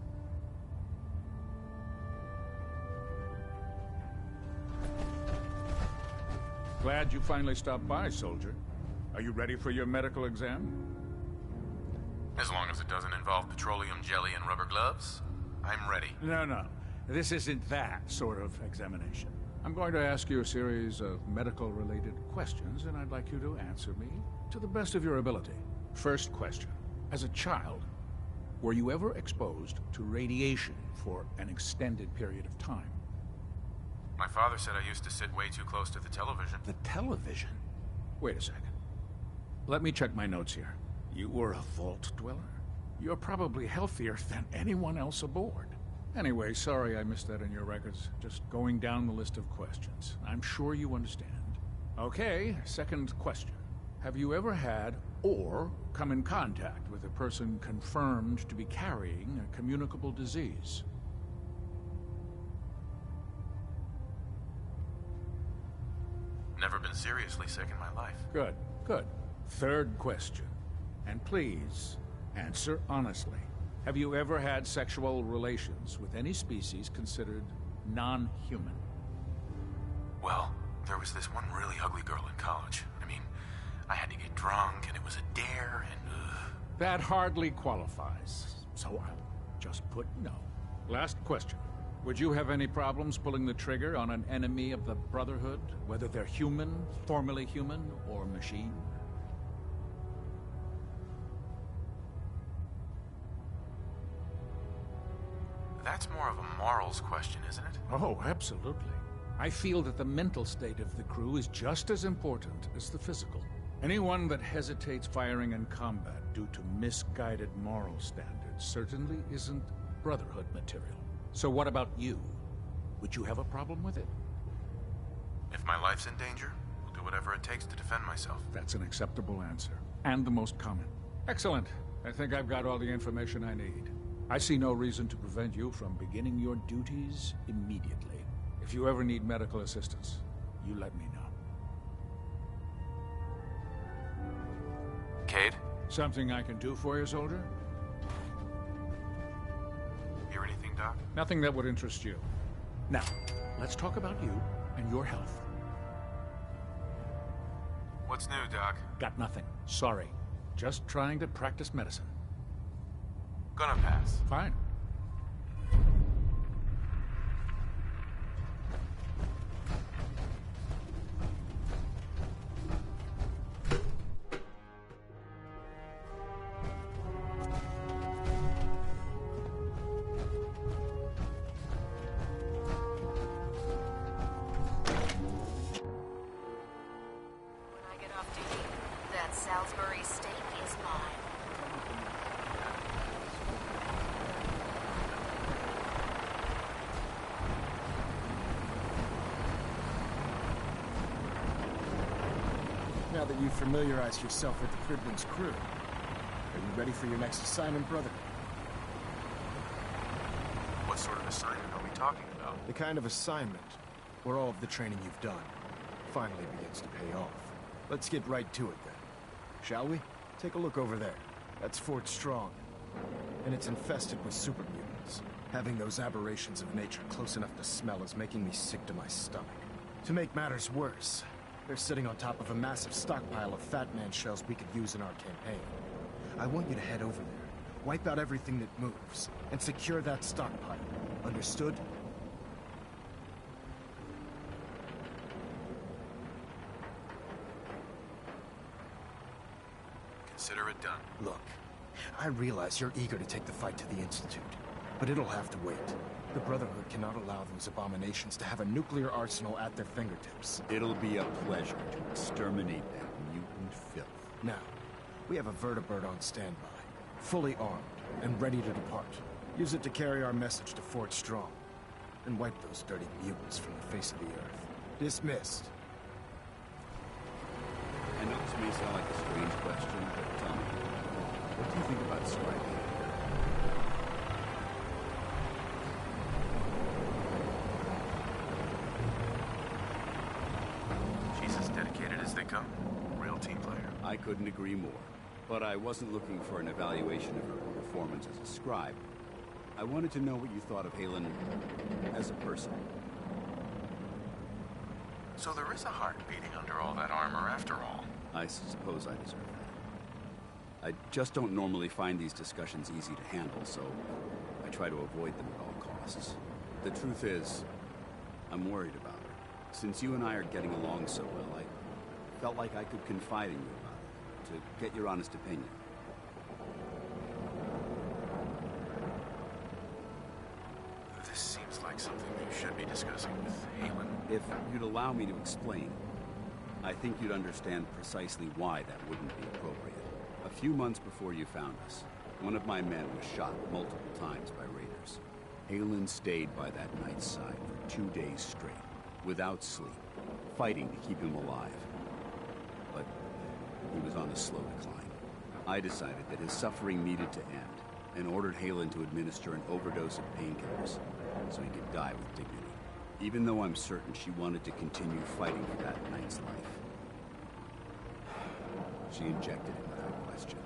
[SPEAKER 4] Glad you finally stopped by, soldier. Are you ready for your medical exam?
[SPEAKER 1] As long as it doesn't involve petroleum jelly and rubber gloves, I'm ready.
[SPEAKER 4] No. This isn't that sort of examination. I'm going to ask you a series of medical-related questions, and I'd like you to answer me to the best of your ability. First question. As a child, were you ever exposed to radiation for an extended period of time?
[SPEAKER 1] My father said I used to sit way too close to the television.
[SPEAKER 4] The television? Wait a second. Let me check my notes here. You were a vault dweller? You're probably healthier than anyone else aboard. Anyway, sorry I missed that in your records. Just going down the list of questions. I'm sure you understand. Okay, second question. Have you ever had or come in contact with a person confirmed to be carrying a communicable disease?
[SPEAKER 1] Never been seriously sick in my life.
[SPEAKER 4] Good. Third question. And please, answer honestly. Have you ever had sexual relations with any species considered non-human?
[SPEAKER 1] Well, there was this one really ugly girl in college. I mean, I had to get drunk, and it was a dare, and
[SPEAKER 4] That hardly qualifies, so I'll just put no. Last question. Would you have any problems pulling the trigger on an enemy of the Brotherhood, whether they're human, formerly human, or machine?
[SPEAKER 1] That's more of a morals question, isn't it?
[SPEAKER 4] Oh, absolutely. I feel that the mental state of the crew is just as important as the physical. Anyone that hesitates firing in combat due to misguided moral standards certainly isn't Brotherhood material. So what about you? Would you have a problem with it?
[SPEAKER 1] If my life's in danger, I'll do whatever it takes to defend myself.
[SPEAKER 4] That's an acceptable answer. And the most common. Excellent. I think I've got all the information I need. I see no reason to prevent you from beginning your duties immediately. If you ever need medical assistance, you let me know.
[SPEAKER 1] Cade?
[SPEAKER 4] Something I can do for you, soldier?
[SPEAKER 1] Hear anything, Doc?
[SPEAKER 4] Nothing that would interest you. Now, let's talk about you and your health.
[SPEAKER 1] What's new, Doc?
[SPEAKER 4] Got nothing. Sorry. Just trying to practice medicine.
[SPEAKER 1] Gonna pass.
[SPEAKER 4] Fine.
[SPEAKER 5] Salisbury steak is mine.
[SPEAKER 13] Now that you've familiarized yourself with the Prydwen's crew, are you ready for your next assignment, brother?
[SPEAKER 1] What sort of assignment are we talking about?
[SPEAKER 13] The kind of assignment where all of the training you've done finally begins to pay off. Let's get right to it then. Shall we? Take a look over there. That's Fort Strong. And it's infested with super mutants. Having those aberrations of nature close enough to smell is making me sick to my stomach. To make matters worse, they're sitting on top of a massive stockpile of Fat Man shells we could use in our campaign. I want you to head over there, wipe out everything that moves, and secure that stockpile. Understood?
[SPEAKER 1] Consider it done.
[SPEAKER 13] Look, I realize you're eager to take the fight to the Institute, but it'll have to wait. The Brotherhood cannot allow those abominations to have a nuclear arsenal at their fingertips.
[SPEAKER 24] It'll be a pleasure to exterminate that mutant filth.
[SPEAKER 13] Now, we have a vertibird on standby, fully armed and ready to depart. Use it to carry our message to Fort Strong, and wipe those dirty mutants from the face of the earth. Dismissed.
[SPEAKER 24] I know this may sound like a strange question, but tell me, what do you think about striking?
[SPEAKER 1] She's as dedicated as they come. Real team player.
[SPEAKER 24] I couldn't agree more. But I wasn't looking for an evaluation of her performance as a scribe. I wanted to know what you thought of Haylen as a person.
[SPEAKER 1] So there is a heart beating under all that armor after all.
[SPEAKER 24] I suppose I deserve that. I just don't normally find these discussions easy to handle, so I try to avoid them at all costs. The truth is, I'm worried about her. Since you and I are getting along so well, I felt like I could confide in you about it, to get your honest opinion.
[SPEAKER 1] This seems like something you should be discussing with Haylen.
[SPEAKER 24] If you'd allow me to explain, I think you'd understand precisely why that wouldn't be appropriate. A few months before you found us, one of my men was shot multiple times by raiders. Haylen stayed by that knight's side for 2 days straight, without sleep, fighting to keep him alive. But he was on a slow decline. I decided that his suffering needed to end, and ordered Haylen to administer an overdose of painkillers, so he could die with dignity. Even though I'm certain she wanted to continue fighting for that knight's life. She injected it without question.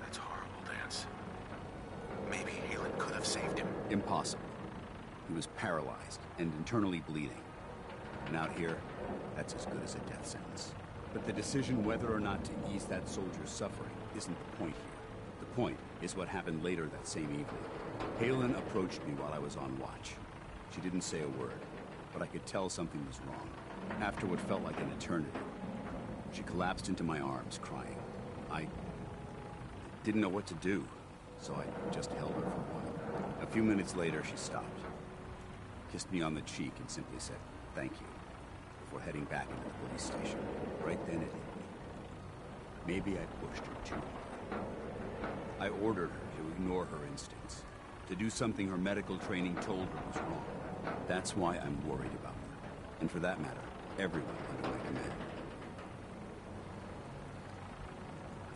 [SPEAKER 1] That's horrible, Dance. Maybe Haylen could have saved him.
[SPEAKER 24] Impossible. He was paralyzed and internally bleeding. And out here, that's as good as a death sentence. But the decision whether or not to ease that soldier's suffering isn't the point here. The point is what happened later that same evening. Haylen approached me while I was on watch. She didn't say a word, but I could tell something was wrong. After what felt like an eternity, she collapsed into my arms, crying. I didn't know what to do, so I just held her for a while. A few minutes later, she stopped, kissed me on the cheek, and simply said, "Thank you," before heading back into the police station. Right then it hit me. Maybe I pushed her too hard. I ordered her to ignore her instincts, to do something her medical training told her was wrong. That's why I'm worried about her. And for that matter, everyone under my command.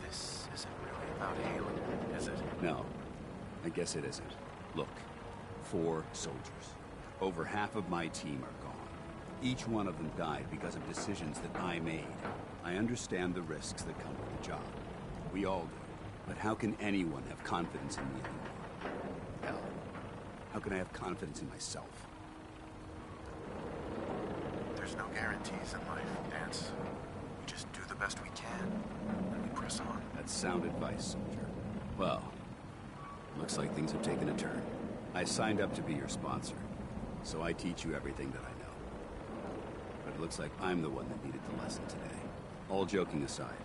[SPEAKER 1] This isn't really about Haylen, is it?
[SPEAKER 24] No, I guess it isn't. Look, 4 soldiers. Over half of my team are gone. Each one of them died because of decisions that I made. I understand the risks that come with the job. We all do. But how can anyone have confidence in me anymore? Hell, how can I have confidence in myself?
[SPEAKER 1] There's no guarantees in life, Dance. We just do the best we can, and we press on.
[SPEAKER 24] That's sound advice, soldier. Well, looks like things have taken a turn. I signed up to be your sponsor, so I teach you everything that I know. But it looks like I'm the one that needed the lesson today. All joking aside,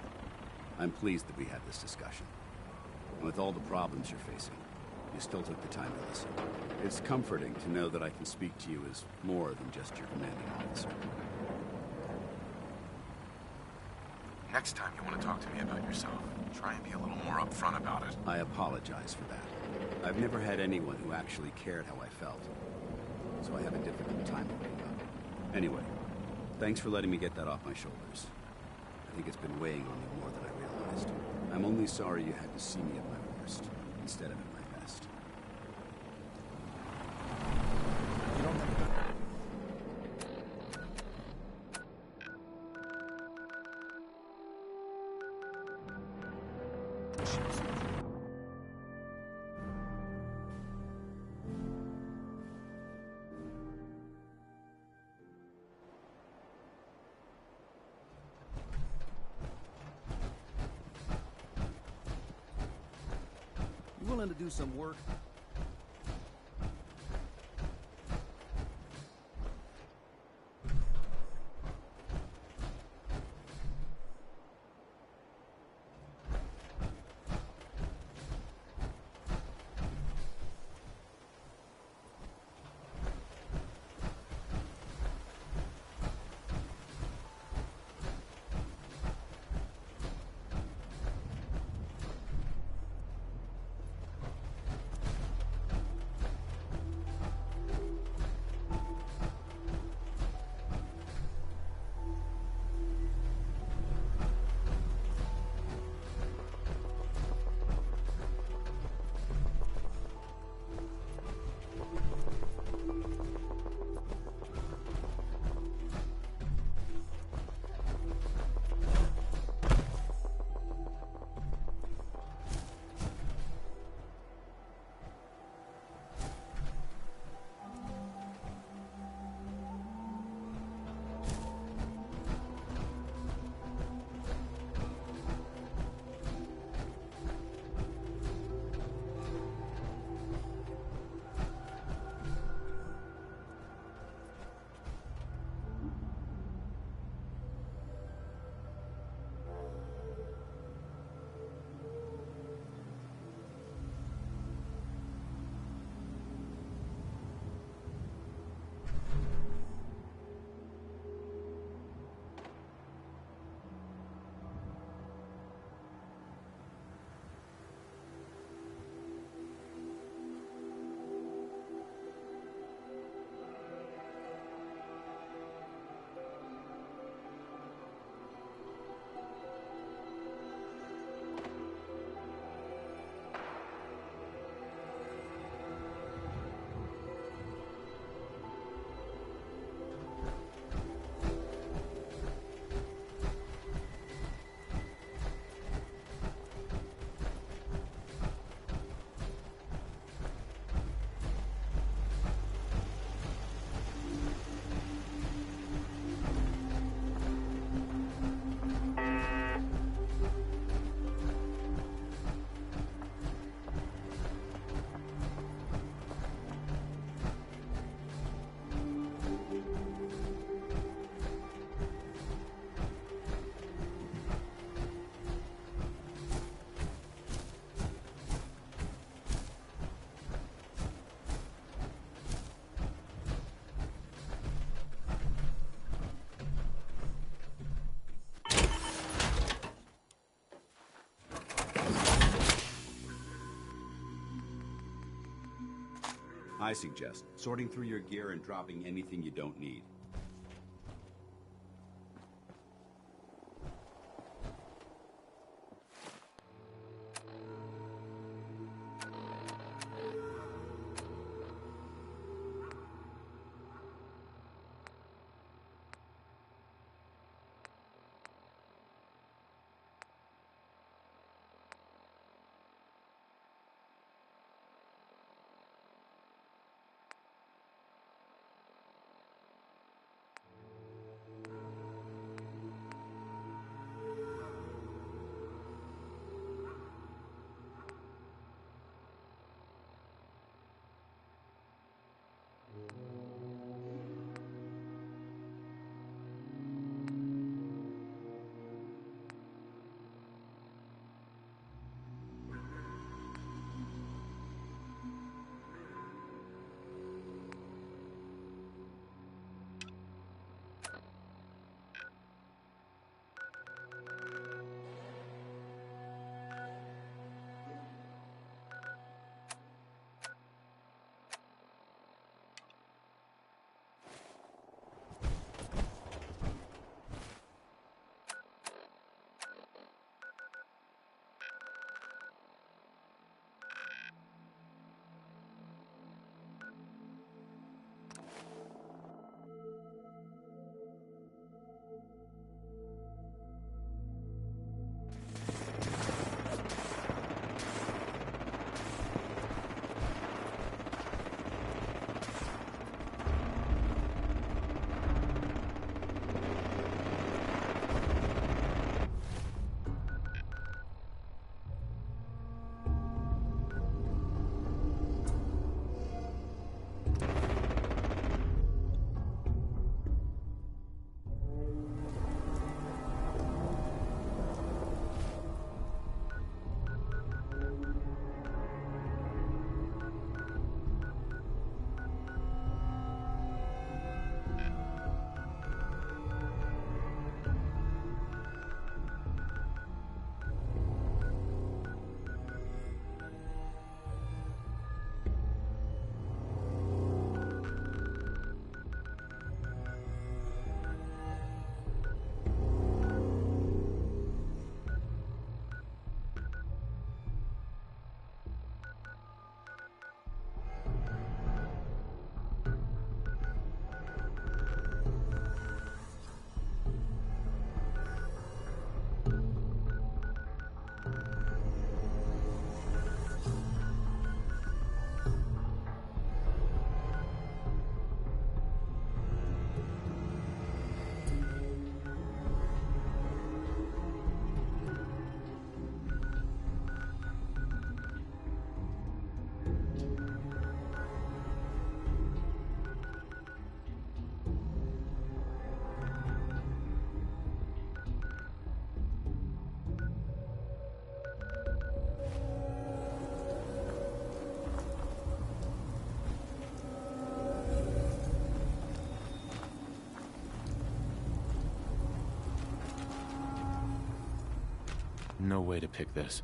[SPEAKER 24] I'm pleased that we had this discussion. And with all the problems you're facing, you still took the time to listen. It's comforting to know that I can speak to you as more than just your commanding officer.
[SPEAKER 1] Next time you want to talk to me about yourself, try and be a little more upfront about it.
[SPEAKER 24] I apologize for that. I've never had anyone who actually cared how I felt, so I have a difficult time opening up. Anyway, thanks for letting me get that off my shoulders. I think it's been weighing on me more than I realized. I'm only sorry you had to see me at my worst, instead of at my best.
[SPEAKER 10] You don't have
[SPEAKER 15] willing to do some work?
[SPEAKER 24] I suggest sorting through your gear and dropping anything you don't need.
[SPEAKER 1] No way to pick this.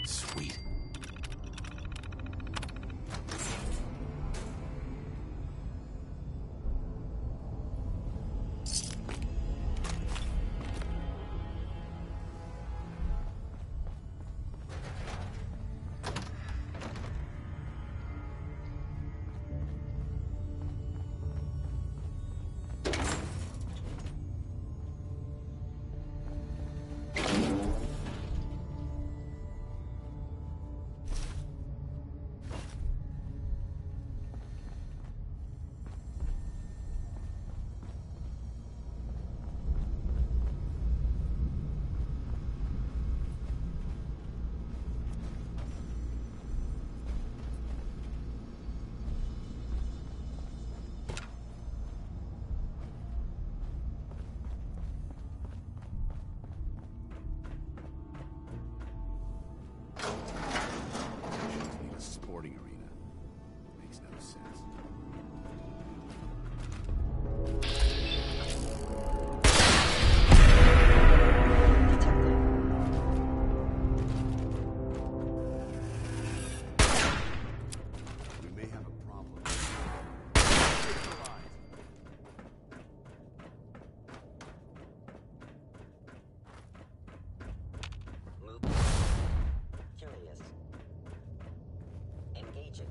[SPEAKER 1] Sweet.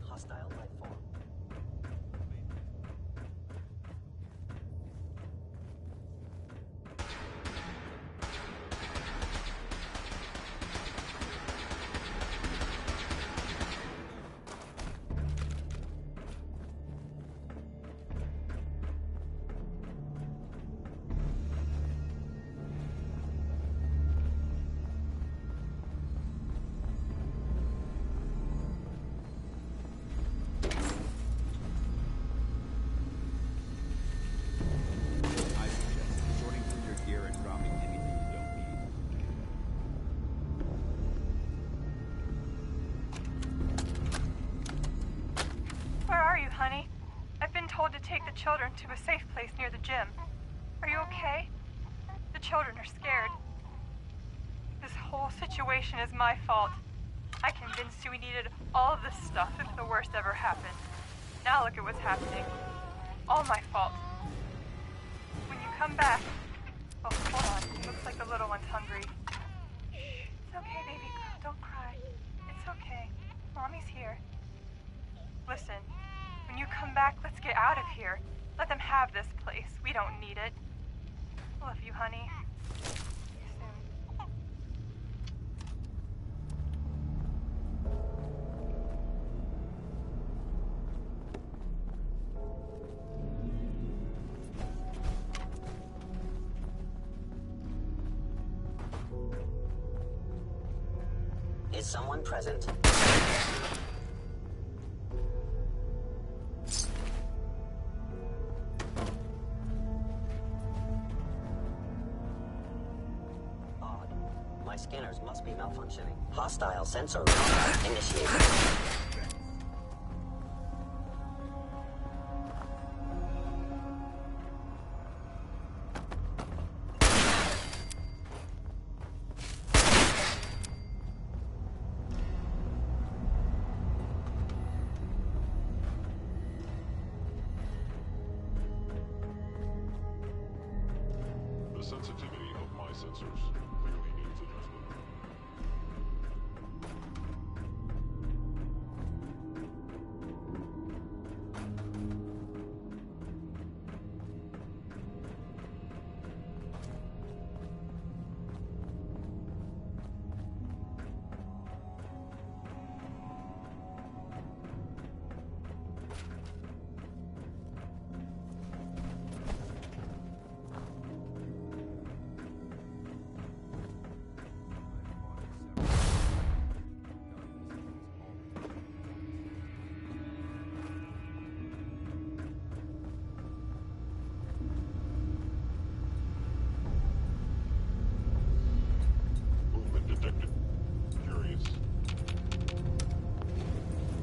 [SPEAKER 3] Hostile life form.
[SPEAKER 19] Honey, I've been told to take the children to a safe place near the gym. Are you okay? The children are scared. This whole situation is my fault. I convinced you we needed all of this stuff if the worst ever happened. Now look at what's happening. All my fault. When you come back... Oh, hold on. Looks like the little one's hungry. It's okay, baby girl. Don't cry. It's okay. Mommy's here. Listen. When you come back, let's get out of here. Let them have this place. We don't need it. Love you, honey. See you soon.
[SPEAKER 3] Is someone present? My scanners must be malfunctioning. Hostile sensor initiated.
[SPEAKER 20] The sensitivity of my sensors clearly needs adjustment.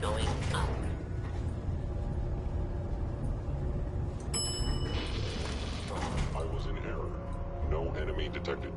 [SPEAKER 3] Going up.
[SPEAKER 20] I was in error. No enemy detected.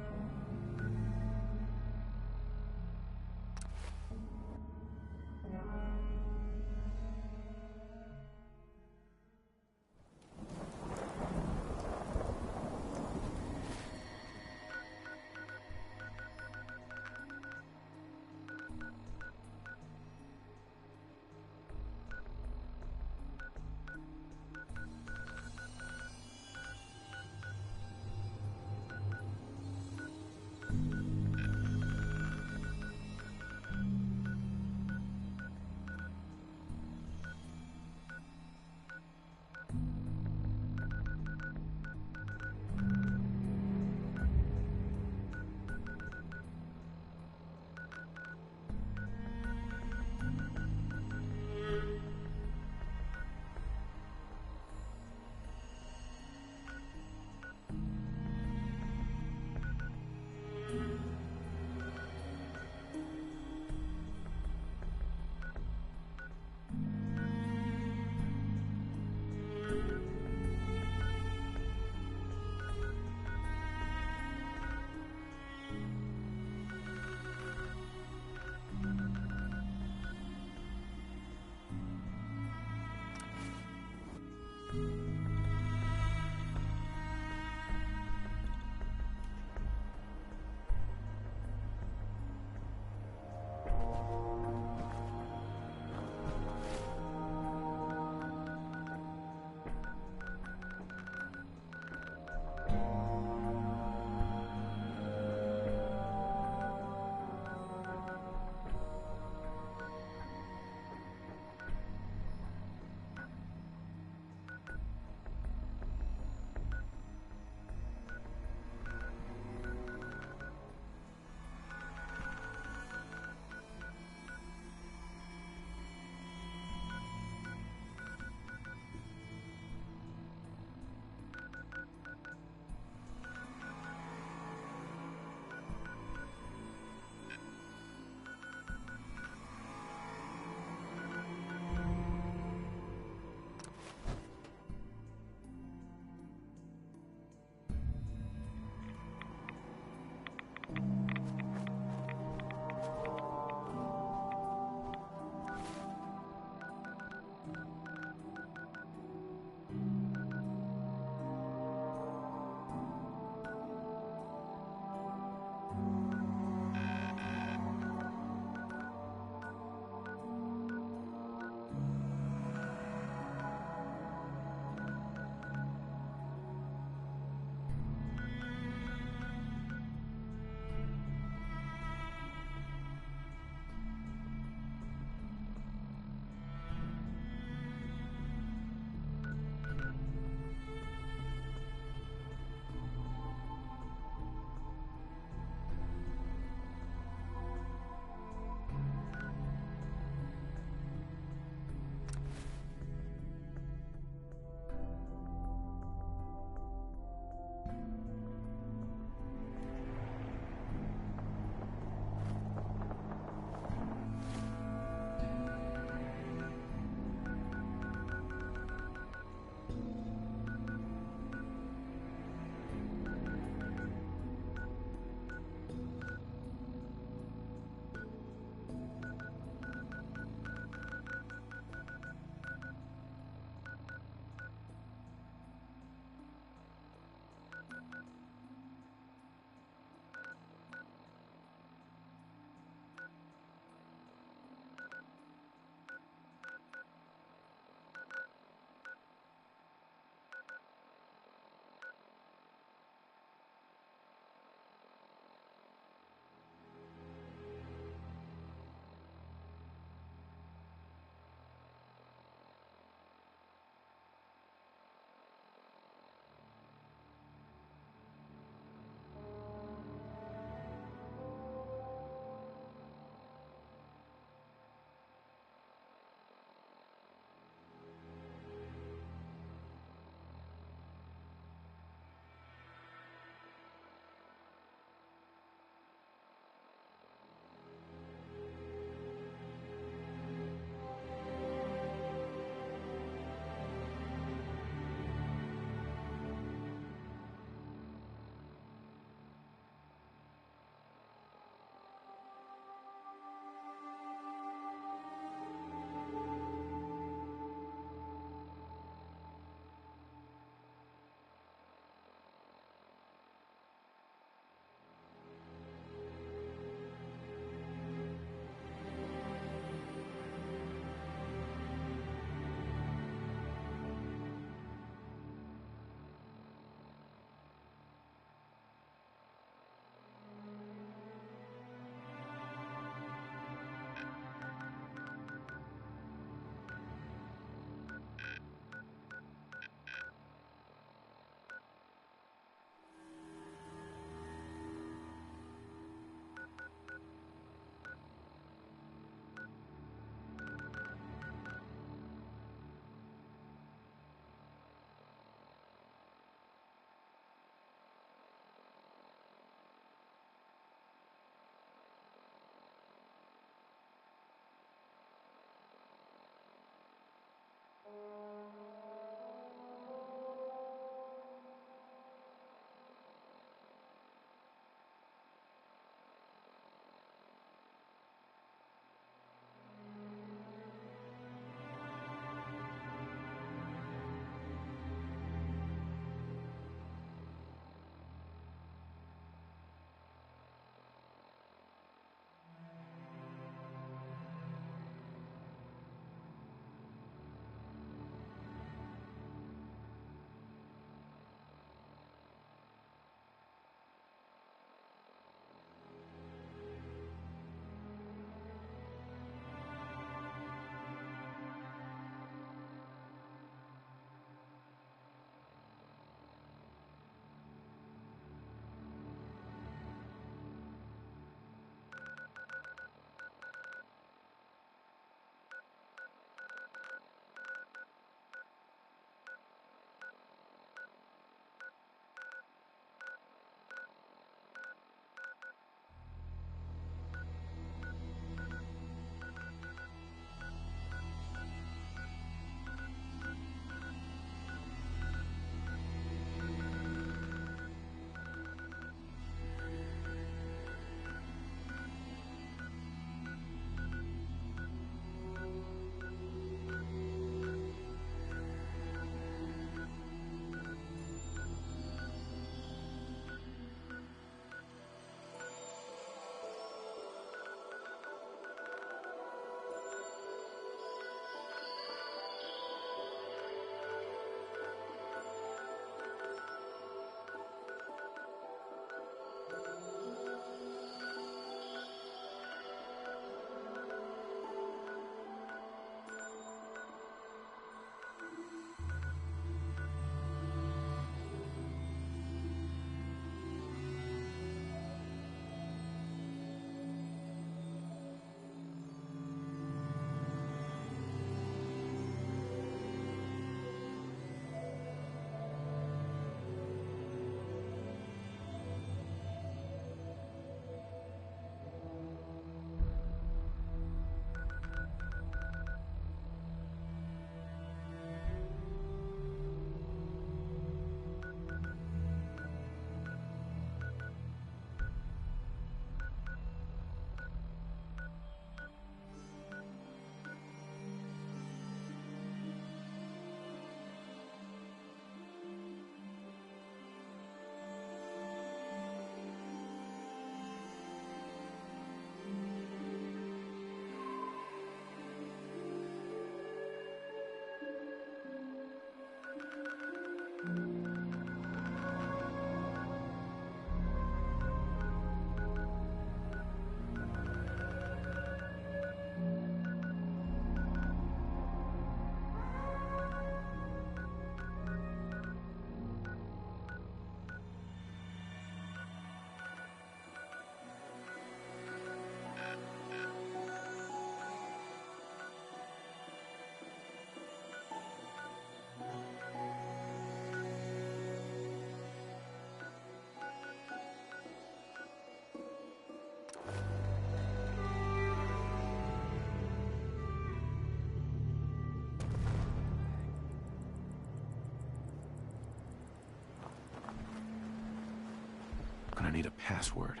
[SPEAKER 1] Gonna need a password.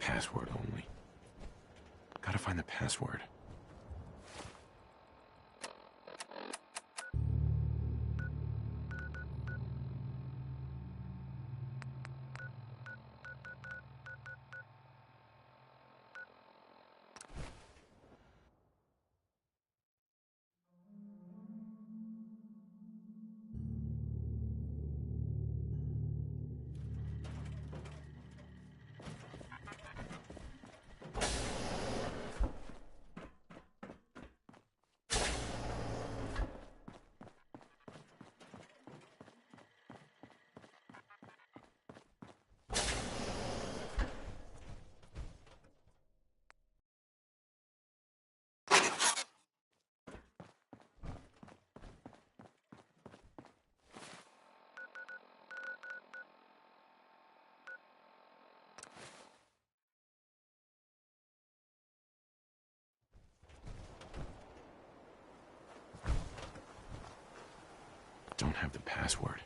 [SPEAKER 1] Password only. Gotta find the password. Don't have the password.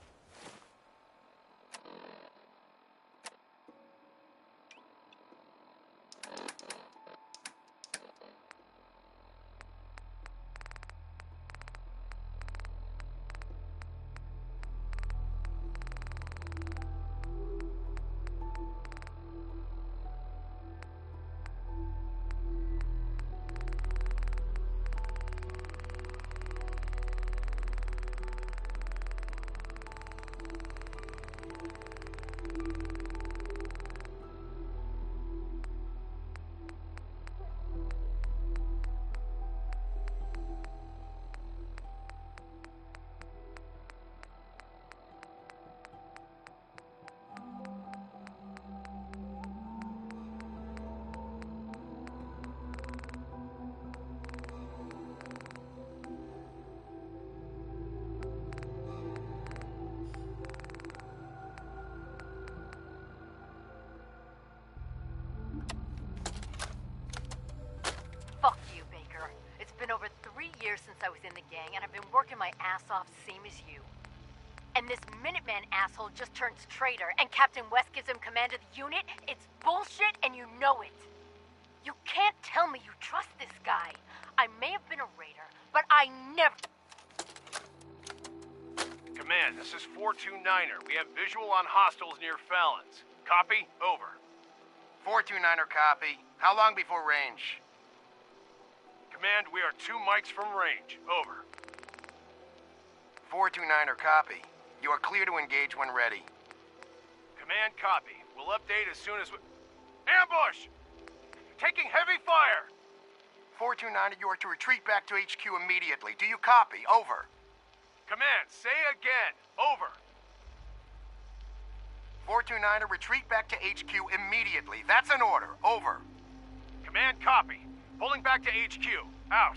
[SPEAKER 7] Fuck you, Baker. It's been over 3 years since I was in the gang, and I've been working my ass off same as you. And this Minuteman asshole just turns traitor, and Captain West gives him command of the unit? It's bullshit, and you know it. You can't tell me you trust this guy. I may have been a raider, but I never...
[SPEAKER 17] Command, this is 429er. We have visual on hostiles near Fallon's. Copy? Over.
[SPEAKER 12] 429er copy. How long before range?
[SPEAKER 17] Command, we are 2 mics from range. Over.
[SPEAKER 12] 429er copy. You are clear to engage when ready.
[SPEAKER 17] Command, copy. We'll update as soon as we... Ambush! Taking heavy fire!
[SPEAKER 12] 429er, you are to retreat back to HQ immediately. Do you copy? Over.
[SPEAKER 17] Command, say again. Over.
[SPEAKER 12] 429er, retreat back to HQ immediately. That's an order. Over.
[SPEAKER 17] Command, copy. Pulling back to HQ. Out.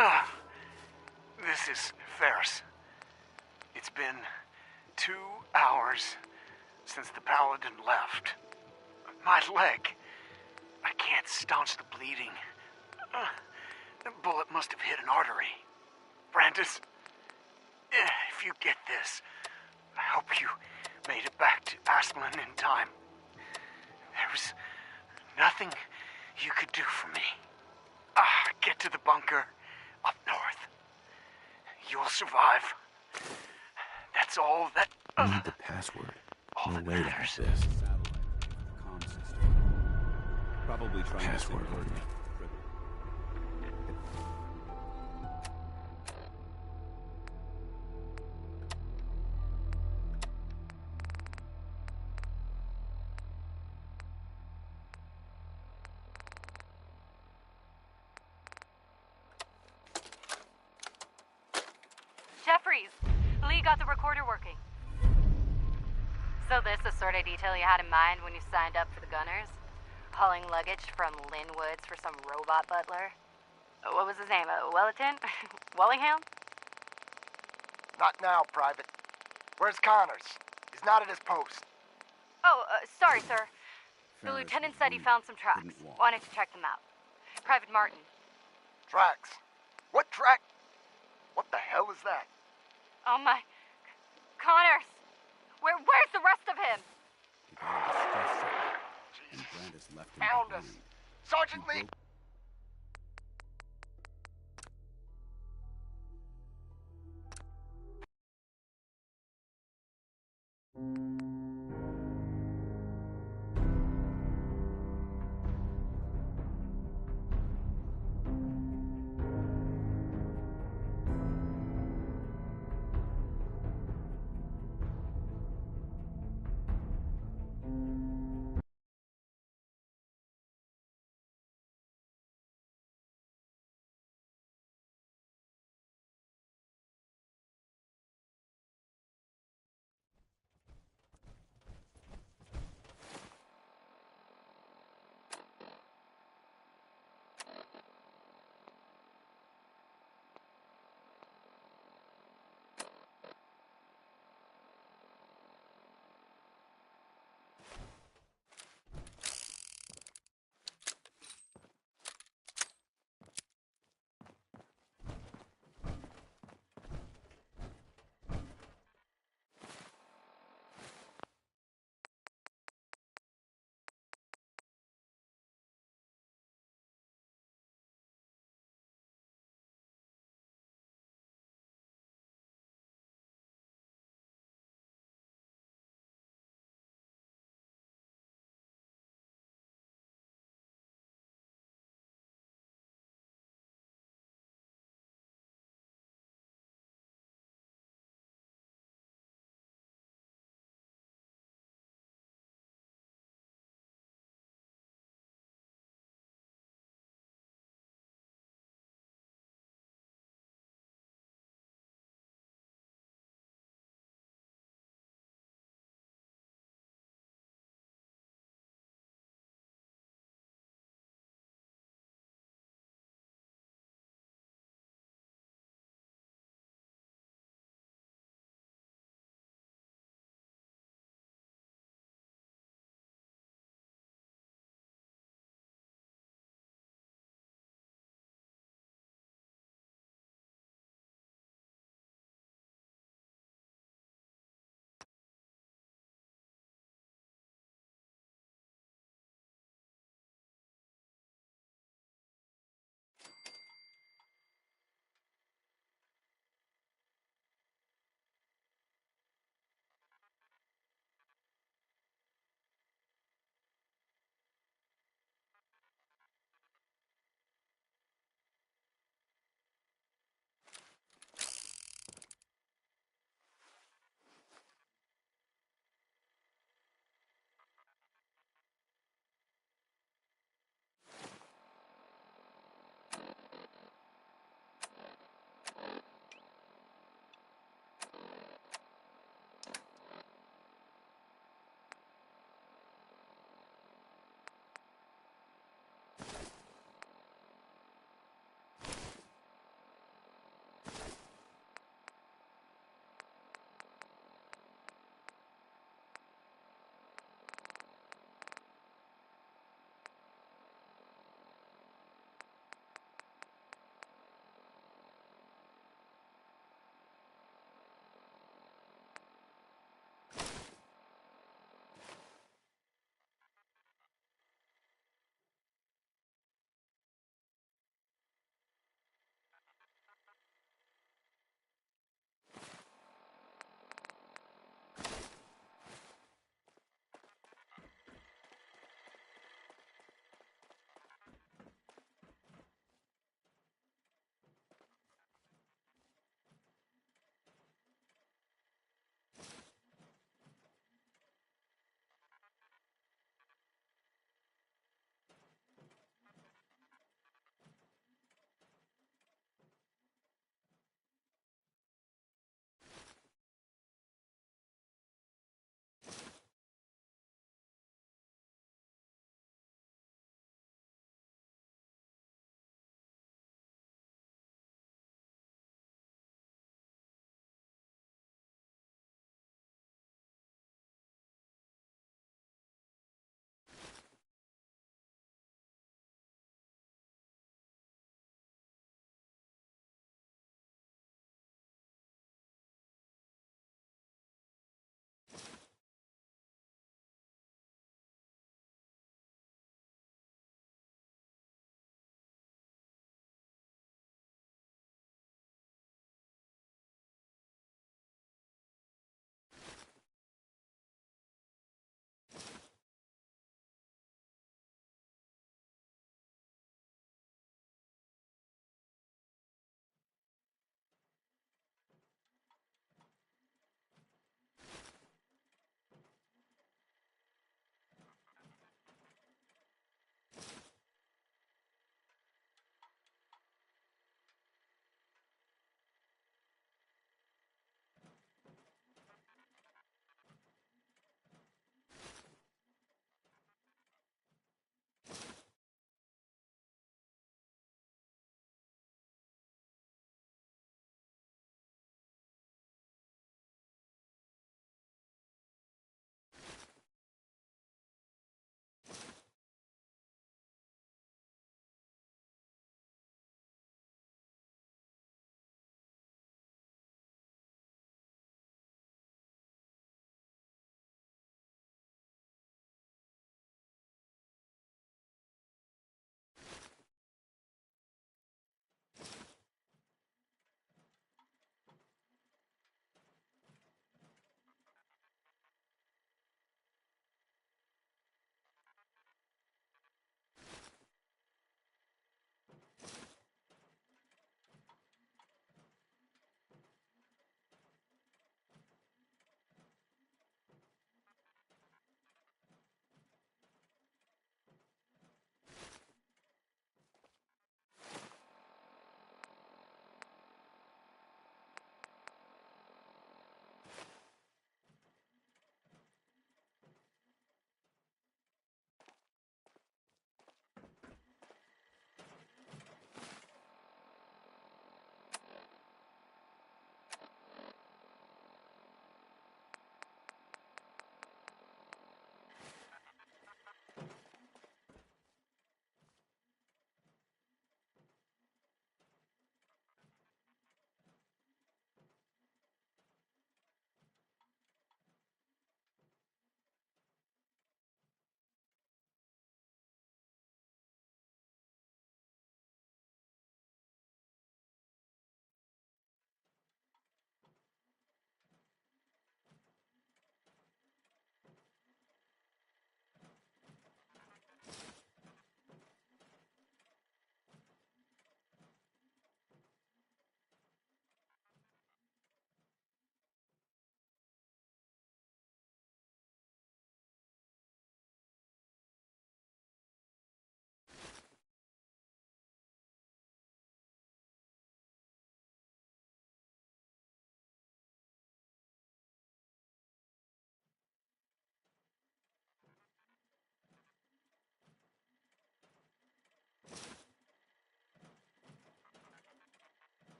[SPEAKER 12] This is Ferris. It's been 2 hours since the Paladin left. My leg. I can't staunch the bleeding. The bullet must have hit an artery. Brandis, if you get this, I hope you made it back to Aslan in time. There was nothing you could do for me. Get to the bunker up north. You'll survive. That's all that...
[SPEAKER 1] I need the password. No way to have this.
[SPEAKER 24] Comm system. Probably trying
[SPEAKER 1] Password.
[SPEAKER 24] to think
[SPEAKER 7] Jeffries, Lee got the recorder working. So this the sort of detail you had in mind when you signed up for the Gunners? Hauling luggage from Linwoods for some robot butler? What was his name? Wellerton? Wellingham?
[SPEAKER 12] Not now, Private. Where's Connors? He's not at his post.
[SPEAKER 7] Oh, sorry, sir. The lieutenant said he found some tracks. Wanted to check them out. Private Martin.
[SPEAKER 12] Tracks? What track? What the hell is that?
[SPEAKER 7] Oh my... Connors! Where's the rest of him?
[SPEAKER 12] Found us! Sergeant Lee!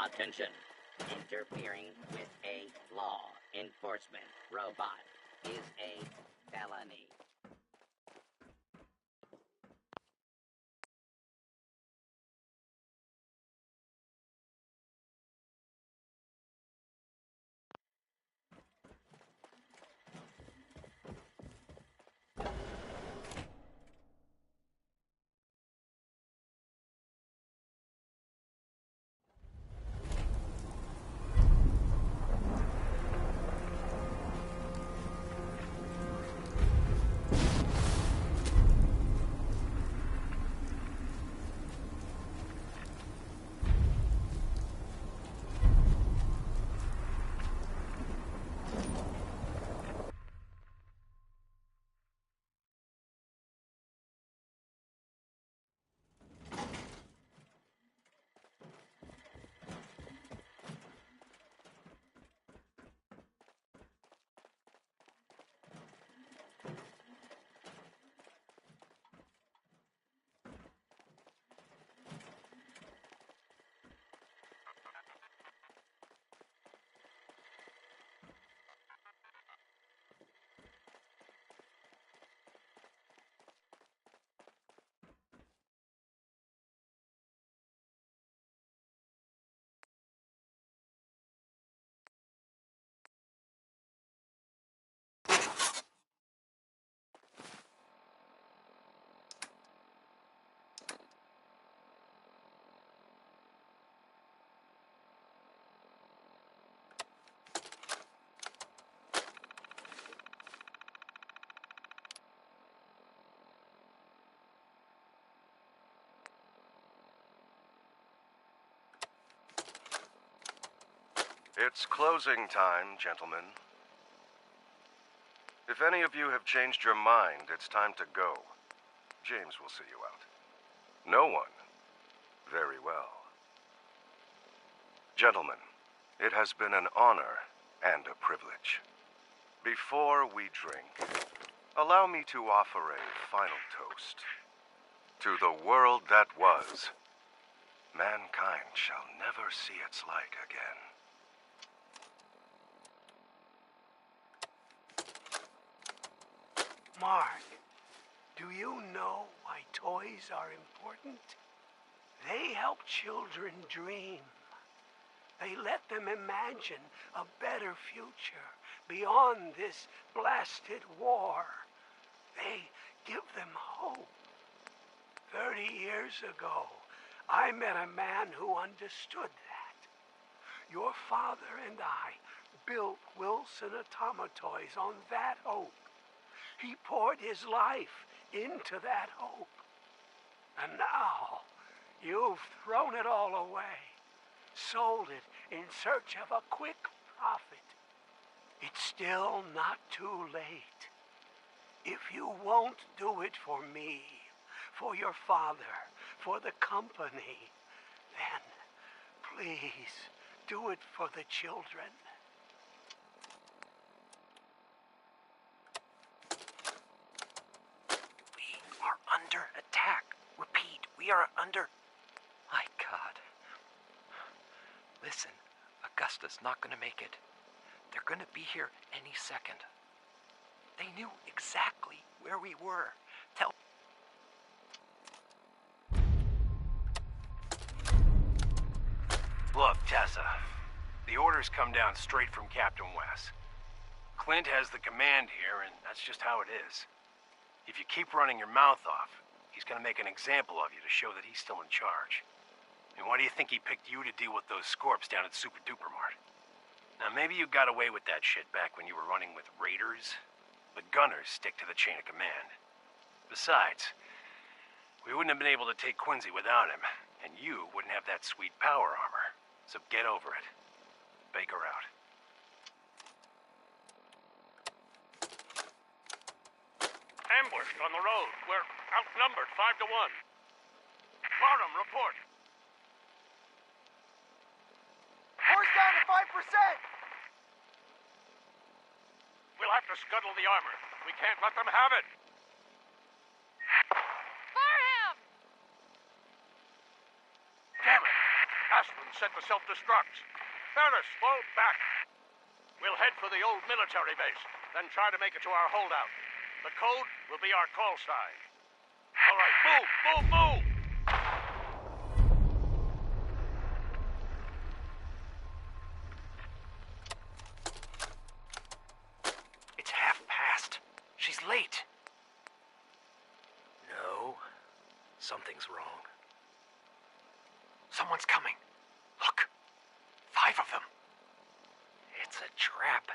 [SPEAKER 11] Attention. Interfering with a law enforcement robot is a felony.
[SPEAKER 17] It's closing time, gentlemen. If any of you have changed your mind, it's time to go. James will see you out. No one? Very well. Gentlemen, it has been an honor and a privilege. Before we drink, allow me to offer a final toast. To the world that was, mankind shall never see its like again.
[SPEAKER 16] Mark, do you know why toys are important? They help children dream. They let them imagine a better future beyond this blasted war. They give them hope. 30 years ago, I met a man who understood that. Your father and I built Wilson Automatoys on that hope. He poured his life into that hope. And now, you've thrown it all away, sold it in search of a quick profit. It's still not too late. If you won't do it for me, for your father, for the company, then please do it for the children.
[SPEAKER 21] Under attack. Repeat, we are under... My God. Listen, Augusta's not gonna make it. They're gonna be here any second. They knew exactly where we were. Tell...
[SPEAKER 17] Look, Tessa. The orders come down straight from Captain West. Clint has the command here, and that's just how it is. If you keep running your mouth off, he's gonna make an example of you to show that he's still in charge. And why do you think he picked you to deal with those Scorps down at Super Duper Mart? Now, maybe you got away with that shit back when you were running with Raiders, but gunners stick to the chain of command. Besides, we wouldn't have been able to take Quincy without him, and you wouldn't have that sweet power armor. So get over it. Baker out.
[SPEAKER 23] Ambushed on the road. We're outnumbered 5 to 1. Barnum, report.
[SPEAKER 16] Horse down to 5%!
[SPEAKER 23] We'll have to scuttle the armor. We can't let them have it.
[SPEAKER 7] Fire him!
[SPEAKER 23] Damn it! Astro, and set the self-destructs. Ferris, fall back. We'll head for the old military base, then try to make it to our holdout. The code will be our call sign. All right, move, move, move!
[SPEAKER 21] It's 1/2 past. She's late. No, something's wrong. Someone's coming. Look, 5 of them. It's a trap.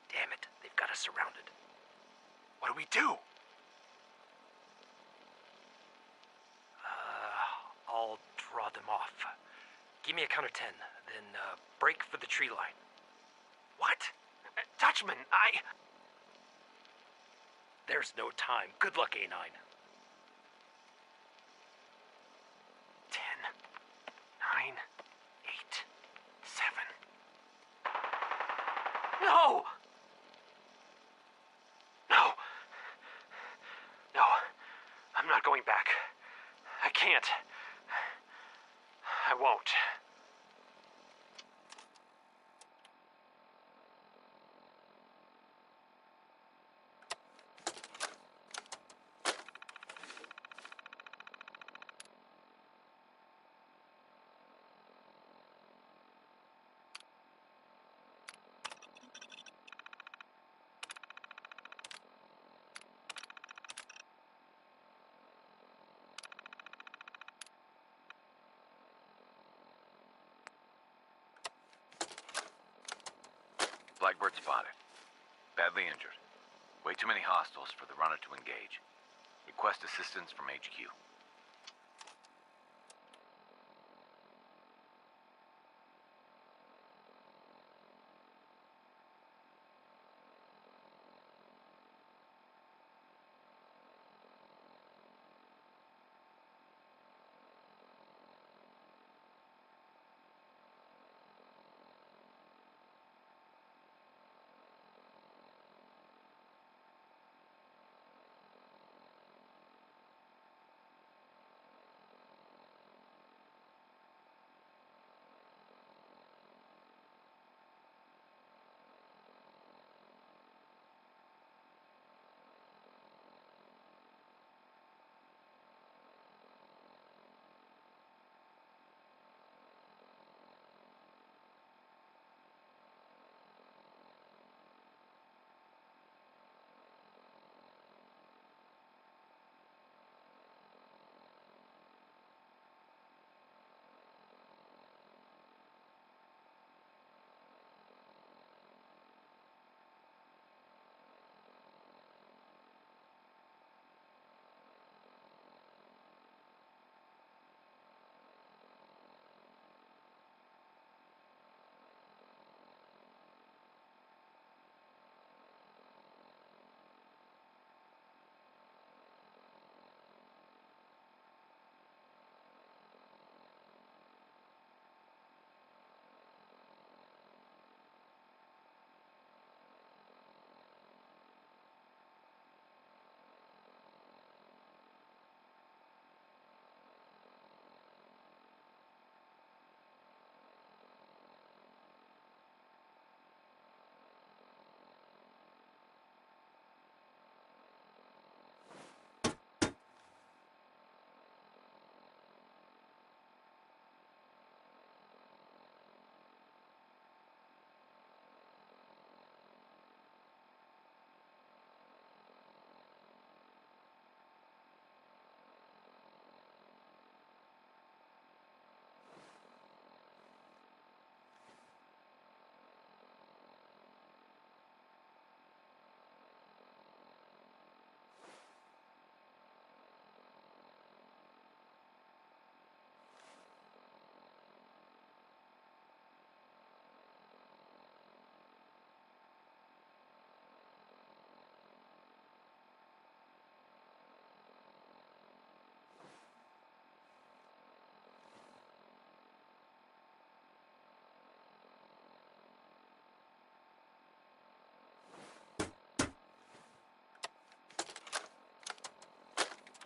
[SPEAKER 21] Damn it, they've got us surrounded. What do we do? I'll draw them off. Give me a count of 10, then break for the tree line. What? Dutchman, There's no time. Good luck, A9. 10, 9, 8, 7. No! No! No. I'm not going back. I can't. I won't.
[SPEAKER 2] Blackbird spotted. Badly injured. Way too many hostiles for the runner to engage. Request assistance from HQ.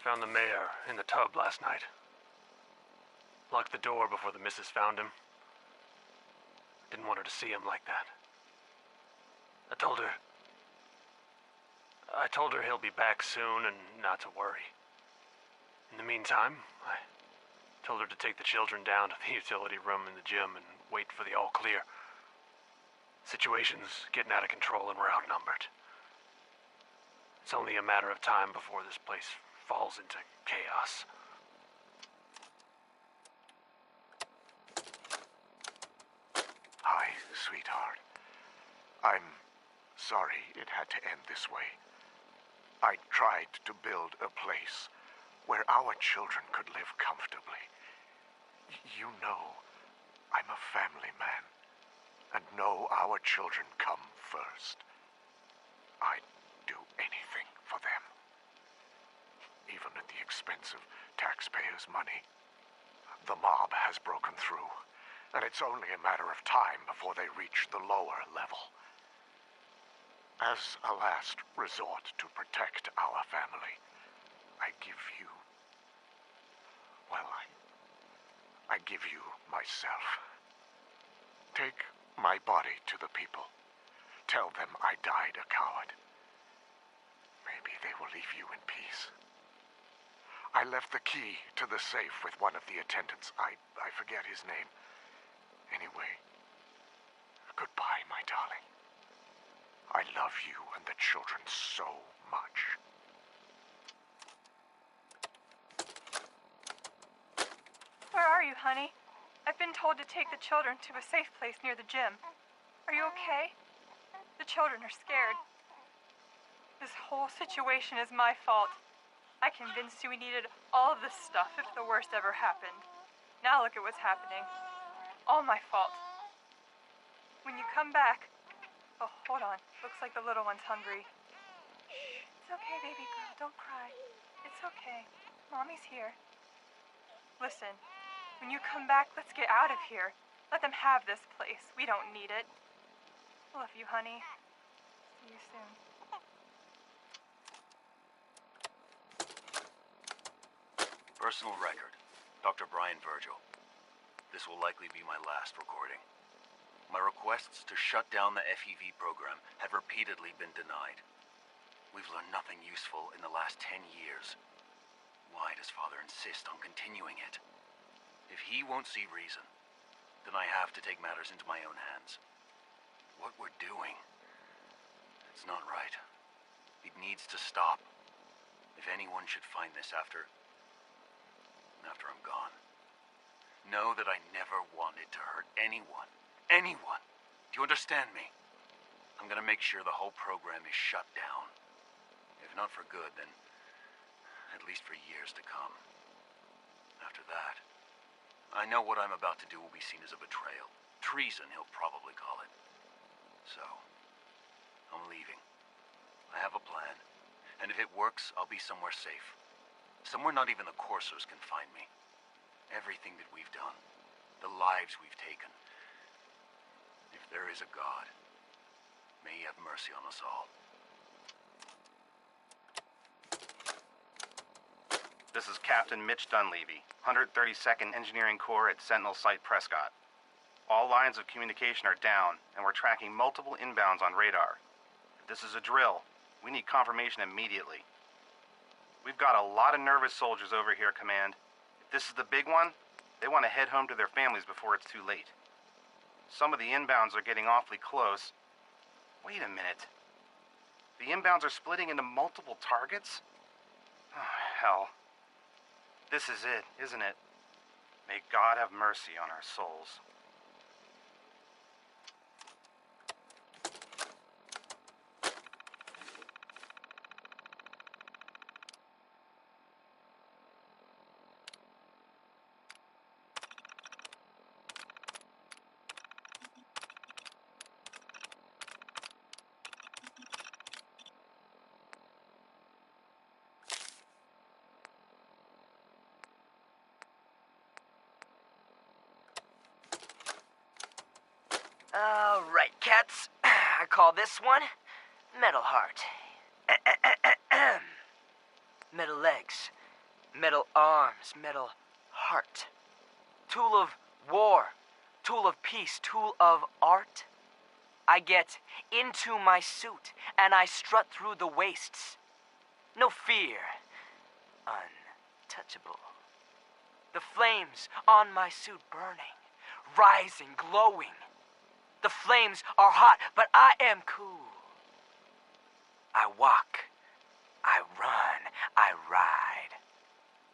[SPEAKER 6] Found the mayor in the tub last night. Locked the door before the missus found him.
[SPEAKER 23] Didn't want her to see him like that. I told her he'll be back soon and not to worry. In the meantime, I told her to take the children down to the utility room in the gym and wait for the all clear. Situation's getting out of control and we're outnumbered. It's only a matter of time before this place falls into chaos.
[SPEAKER 6] Hi, sweetheart. I'm sorry it had to end this way. I tried to build a place where our children could live comfortably. You know I'm a family man, and know our children come first. I'd do anything for them, even at the expense of taxpayers' money. The mob has broken through, and it's only a matter of time before they reach the lower level. As a last resort to protect our family, I give you... well, I give you myself. Take my body to the people. Tell them I died a coward. Maybe they will leave you in peace. I left the key to the safe with one of the attendants. I forget his name. Anyway, goodbye, my darling. I love you and the children so much.
[SPEAKER 19] Where are you, honey? I've been told to take the children to a safe place near the gym. Are you okay? The children are scared. This whole situation is my fault. I convinced you we needed all of this stuff if the worst ever happened. Now look at what's happening. All my fault. When you come back... Oh, hold on. Looks like the little one's hungry. Shh. It's okay, baby girl. Don't cry. It's okay. Mommy's here. Listen, when you come back, let's get out of here. Let them have this place. We don't need it. Love you, honey. See you soon.
[SPEAKER 2] Personal record. Dr. Brian Virgil. This will likely be my last recording. My requests to shut down the FEV program have repeatedly been denied. We've learned nothing useful in the last 10 years. Why does Father insist on continuing it? If he won't see reason, then I have to take matters into my own hands. What we're doing, it's not right. It needs to stop. If anyone should find this after I'm gone, know that I never wanted to hurt anyone. Anyone. Do you understand me? I'm gonna make sure the whole program is shut down. If not for good, then at least for years to come. After that, I know what I'm about to do will be seen as a betrayal. Treason, he'll probably call it. So, I'm leaving. I have a plan. And if it works, I'll be somewhere safe. Somewhere not even the coursers can find me. Everything that we've done, the lives we've taken. If there is a God, may he have mercy on us all.
[SPEAKER 8] This is Captain Mitch Dunleavy, 132nd Engineering Corps at Sentinel Site Prescott. All lines of communication are down, and we're tracking multiple inbounds on radar. If this is a drill, we need confirmation immediately. We've got a lot of nervous soldiers over here, Command. If this is the big one, they want to head home to their families before it's too late. Some of the inbounds are getting awfully close. Wait a minute. The inbounds are splitting into multiple targets? Oh, hell. This is it, isn't it? May God have mercy on our souls.
[SPEAKER 9] All right, cats. I call this one Metal Heart. Metal legs, metal arms, metal heart. Tool of war, Tool of peace, tool of art. I get into my suit and I strut through the wastes. No fear. Untouchable. The flames on my suit burning, rising, glowing. The flames are hot, but I am cool. I walk, I run, I ride.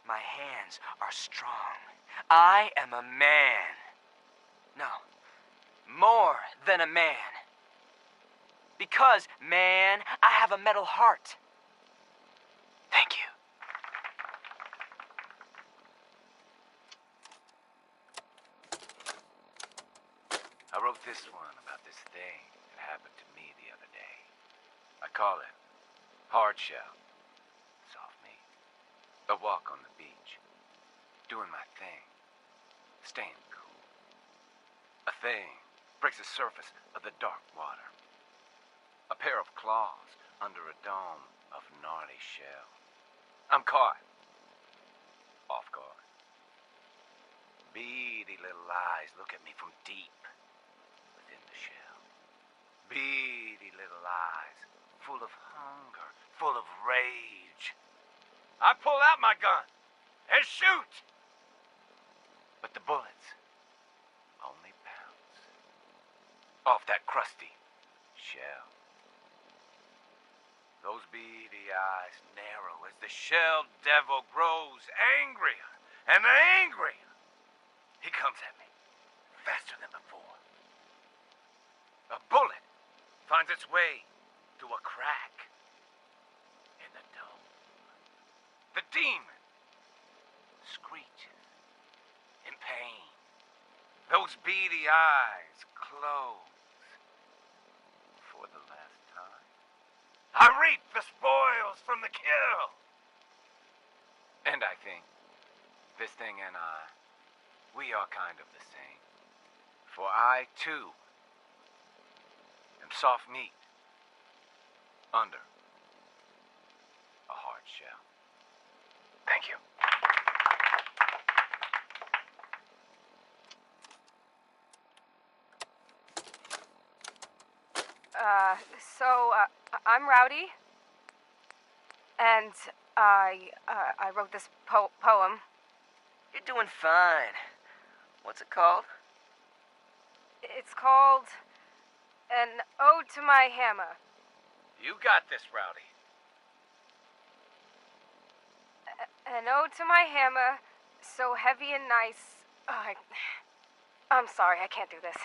[SPEAKER 9] My hands are strong. I am a man. No, more than a man. Because, man, I have a metal heart. Thank you.
[SPEAKER 4] I wrote this one about this thing that happened to me the other day. I call it Hard Shell. Soft meat. A walk on the beach. Doing my thing. Staying cool. A thing breaks the surface of the dark water. A pair of claws under a dome of gnarly shell. I'm caught. Off guard. Beady little eyes look at me from deep within the shell. Beady little eyes, full of hunger, full of rage. I pull out my gun and shoot. But the bullets only bounce off that crusty shell. Those beady eyes narrow as the shell devil grows angrier and angrier. He comes at me faster than before. A bullet finds its way through a crack in the dome. The demon screeches in pain. Those beady eyes close for the last time. I reap the spoils from the kill. And I think this thing and I, we are kind of the same. For I, too, am soft meat under a hard shell. Thank you.
[SPEAKER 14] I'm Rowdy, and I wrote this poem.
[SPEAKER 9] You're doing fine. What's it called?
[SPEAKER 14] It's called An Ode to My Hammer.
[SPEAKER 4] You got this, Rowdy.
[SPEAKER 14] An ode to my hammer, so heavy and nice. I'm sorry, I can't do this.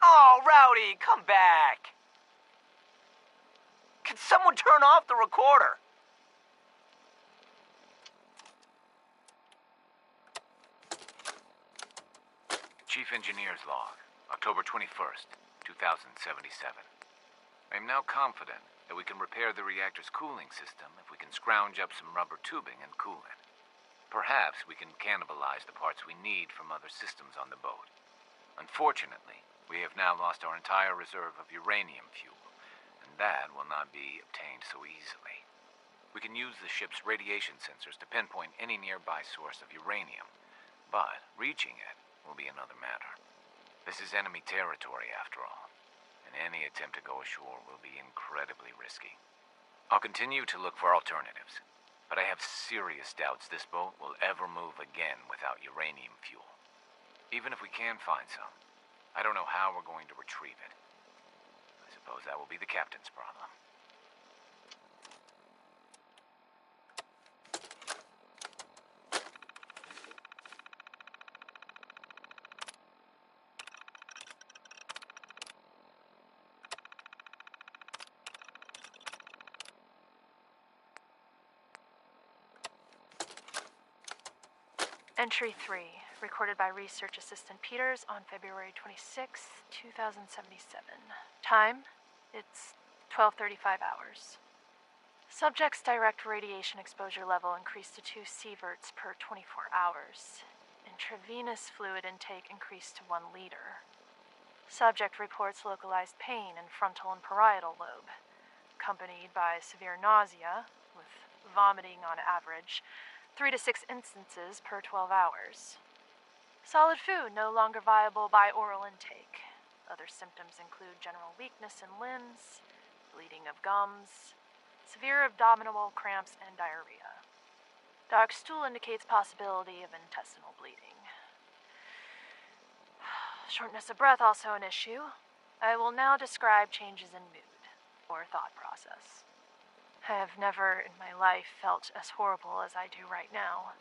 [SPEAKER 9] Oh, Rowdy, come back. Can someone turn off the recorder?
[SPEAKER 4] Chief Engineer's Log, October 21st, 2077. I am now confident that we can repair the reactor's cooling system if we can scrounge up some rubber tubing and cool it. Perhaps we can cannibalize the parts we need from other systems on the boat. Unfortunately, we have now lost our entire reserve of uranium fuel, and that will not be obtained so easily. We can use the ship's radiation sensors to pinpoint any nearby source of uranium, but reaching it will be another matter. This is enemy territory, after all, and any attempt to go ashore will be incredibly risky. I'll continue to look for alternatives, but I have serious doubts this boat will ever move again without uranium fuel. Even if we can find some, I don't know how we're going to retrieve it. I suppose that will be the captain's problem.
[SPEAKER 18] Entry 3, recorded by Research Assistant Peters on February 26, 2077. Time, it's 12:35 hours. Subject's direct radiation exposure level increased to 2 sieverts per 24 hours. Intravenous fluid intake increased to 1 liter. Subject reports localized pain in frontal and parietal lobe, accompanied by severe nausea, with vomiting on average, 3 to 6 instances per 12 hours. Solid food no longer viable by oral intake. Other symptoms include general weakness in limbs, bleeding of gums, severe abdominal cramps, and diarrhea. Dark stool indicates possibility of intestinal bleeding. Shortness of breath also an issue. I will now describe changes in mood, or thought process. I have never in my life felt as horrible as I do right now.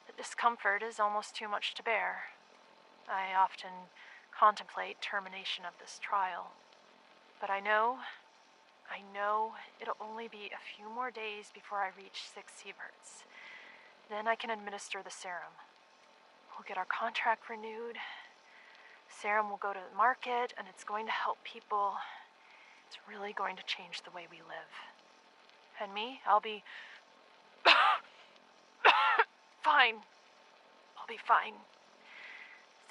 [SPEAKER 18] The discomfort is almost too much to bear. I often contemplate termination of this trial. But I know it'll only be a few more days before I reach 6 sieverts. Then I can administer the serum. We'll get our contract renewed. Serum will go to the market, and it's going to help people. It's really going to change the way we live. And me, I'll be fine. I'll be fine.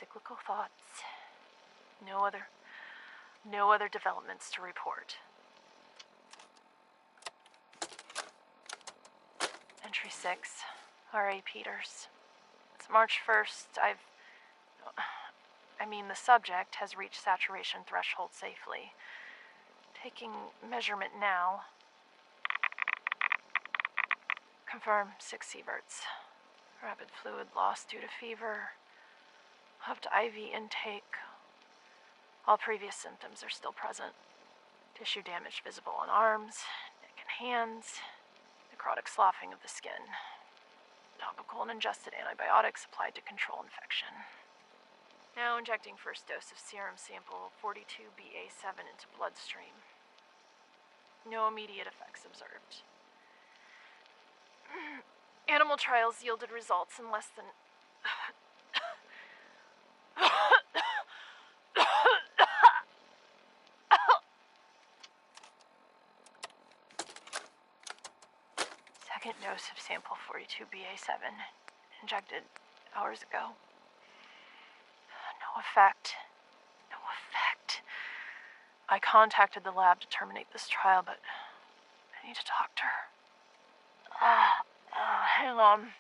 [SPEAKER 18] Cyclical thoughts. No other developments to report. Entry 6, R.A. Peters. It's March 1st. The subject has reached saturation threshold safely. Taking measurement now. Confirm 6 sieverts. Rapid fluid loss due to fever. Upped IV intake. All previous symptoms are still present. Tissue damage visible on arms, neck and hands. Necrotic sloughing of the skin. Topical and ingested antibiotics applied to control infection. Now injecting first dose of serum sample 42BA7 into bloodstream. No immediate effects observed. Animal trials yielded results in less than... Second dose of sample 42BA7, injected hours ago. No effect. I contacted the lab to terminate this trial, but I need a doctor. Hang on.